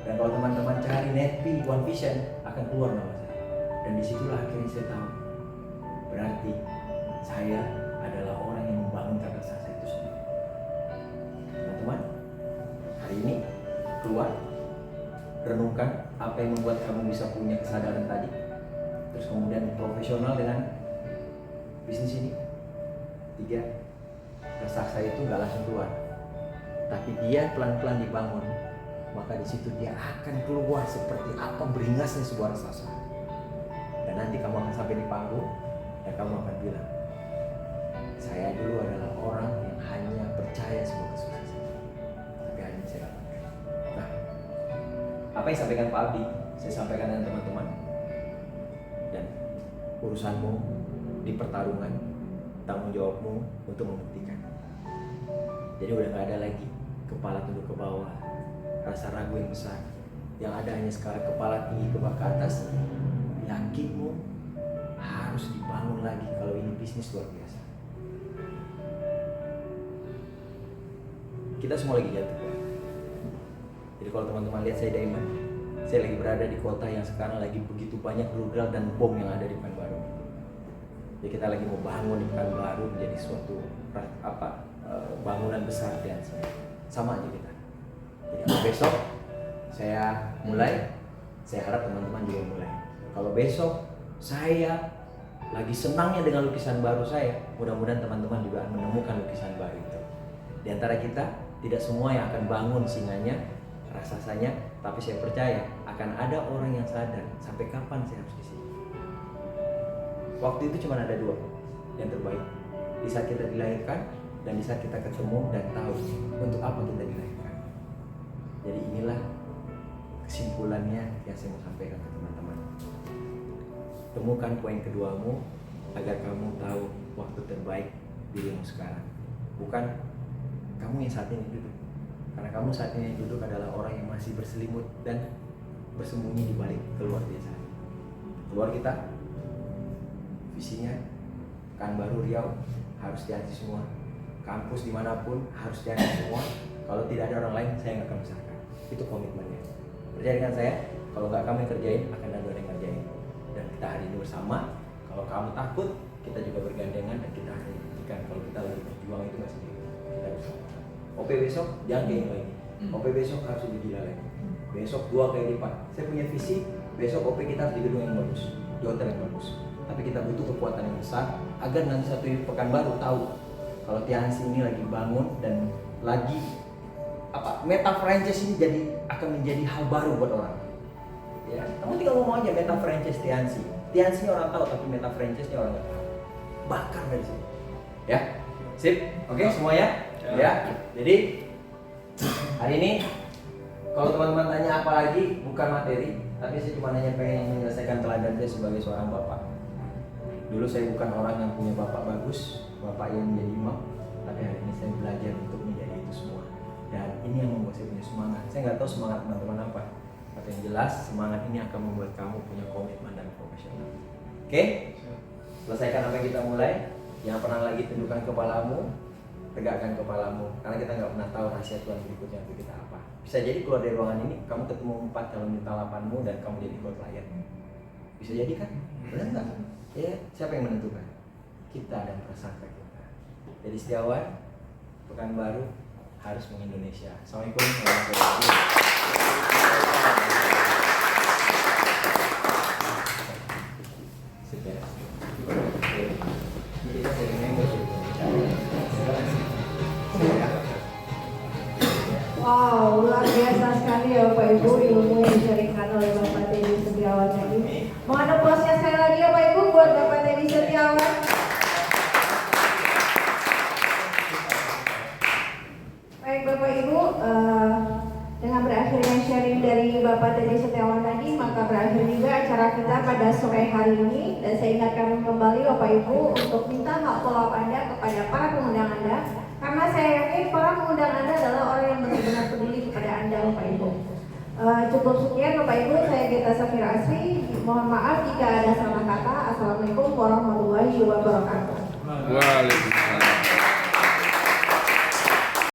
Dan kalau teman-teman cari netpi One Vision akan keluar nama saya. Dan disitulah akhirnya saya tahu, berarti saya adalah orang yang membangun raksasa itu sendiri. Teman-teman, hari ini keluar, renungkan apa yang membuat kamu bisa punya kesadaran tadi. Terus kemudian profesional dengan bisnis ini. 3, raksasa itu gak langsung keluar, tapi dia pelan-pelan dibangun. Maka di situ dia akan keluar seperti apa beringasnya sebuah raksasa. Dan nanti kamu akan sampai di panggung dan kamu akan bilang, saya dulu adalah orang yang hanya percaya sebuah kesuksesan, tapi hari ini saya dapatkan. Nah, apa yang disampaikan Pak Abdi, saya sampaikan dengan teman-teman. Dan urusanmu di pertarungan, tanggung jawabmu untuk membuktikan. Jadi udah nggak ada lagi kepala tunduk ke bawah, rasa ragu yang besar. Yang ada hanya sekarang kepala tinggi ke atas. Yakinmu harus dibangun lagi kalau ini bisnis luar biasa. Kita semua lagi jatuh. Jadi kalau teman-teman lihat saya Daiman, saya lagi berada di kota yang sekarang lagi begitu banyak rudal dan bom yang ada di Pekanbaru. Jadi kita lagi mau bangun di Pekanbaru menjadi suatu bangunan besar dan sama aja kita. Jadi kalau besok saya mulai, saya harap teman-teman juga mulai. Kalau besok saya lagi senangnya dengan lukisan baru saya, mudah-mudahan teman-teman juga akan menemukan lukisan baru itu. Di antara kita, tidak semua yang akan bangun singanya, raksasanya, tapi saya percaya akan ada orang yang sadar sampai kapan saya harus di sini. Waktu itu cuma ada dua yang terbaik, di saat kita dilahirkan dan di saat kita ketemu dan tahu untuk apa kita dilahirkan. Jadi inilah kesimpulannya yang saya mau sampaikan ke teman-teman. Temukan poin keduamu agar kamu tahu waktu terbaik dirimu sekarang. Bukan kamu yang saat ini duduk. Karena kamu saat ini duduk adalah orang yang masih berselimut dan bersembunyi di balik keluar desa. Keluar kita, visinya Pekanbaru Riau harus dianti semua. Kampus dimanapun harus dianti semua. Kalau tidak ada orang lain, saya nggak akan usahakan. Itu komitmennya. Percaya dengan saya, kalau nggak kamu yang kerjain, akan ada orang yang kerjain. Dan kita hari ini bersama. Kalau kamu takut, kita juga bergandengan dan kita hari ini buktikan kalau kita lagi berjuang itu nggak sendiri. Kita bersama. OP besok jangan kayak lagi. OP besok harus lebih gila lagi. Besok 2 kali lipat. Saya punya visi, besok OP kita harus di gedung yang bagus, di hotel yang bagus. Tapi kita butuh kekuatan yang besar agar nanti satu Pekanbaru tahu kalau Tiansi ini lagi bangun dan lagi meta franchise ini akan menjadi hal baru buat orang. Ya, kamu tinggal ngomong aja meta franchise Tiansi. Tiansi orang tahu tapi meta franchise-nya orang nggak tahu. Bakar dari sini. Ya, sip, oke semua ya. Ya, jadi hari ini kalau teman-teman tanya apa lagi bukan materi, tapi saya cuma pengen menyelesaikan teladan saya sebagai seorang bapak. Dulu saya bukan orang yang punya bapak bagus, bapak yang menjadi imam, tapi hari ini saya belajar untuk menjadi itu semua. Dan ini yang membuat saya punya semangat. Saya nggak tahu semangat teman-teman apa, tapi yang jelas semangat ini akan membuat kamu punya komitmen dan profesional. Oke? Selesaikan apa yang kita mulai. Jangan pernah lagi tundukkan kepalamu, tegakkan kepalamu, karena kita nggak pernah tahu rahasia Tuhan berikutnya untuk kita apa. Bisa jadi keluar dari ruangan ini, kamu ketemu 4 calon bintang 8-mu dan kamu jadi gold client. Bisa jadi kan? Benar nggak? Ya, siapa yang menentukan? Kita dan prasangka kita. Jadi Setiawan, Pekanbaru harus mengindonesia. Assalamualaikum warahmatullahi wabarakatuh. Wow, luar biasa sekali ya Bapak Ibu ilmu yang diberikan oleh Bapak Teddy Setiawan tadi. Mohon aplausnya sekali lagi ya Bapak Ibu buat Bapak Teddy Setiawan. Baik Bapak Ibu, dengan berakhirnya sharing dari Bapak Teddy Setiawan tadi, maka berakhir juga acara kita pada sore hari ini. Dan saya ingatkan kembali Bapak Ibu untuk minta hak follow-up Anda kepada para pengundang Anda. Karena saya yakin para pengundang Anda adalah orang yang benar-benar peduli kepada Anda Bapak Ibu. Cukup sekian Bapak Ibu, saya Gita Safira Asri. Mohon maaf jika ada salah kata. Assalamualaikum warahmatullahi wabarakatuh. Waalaikumsalam.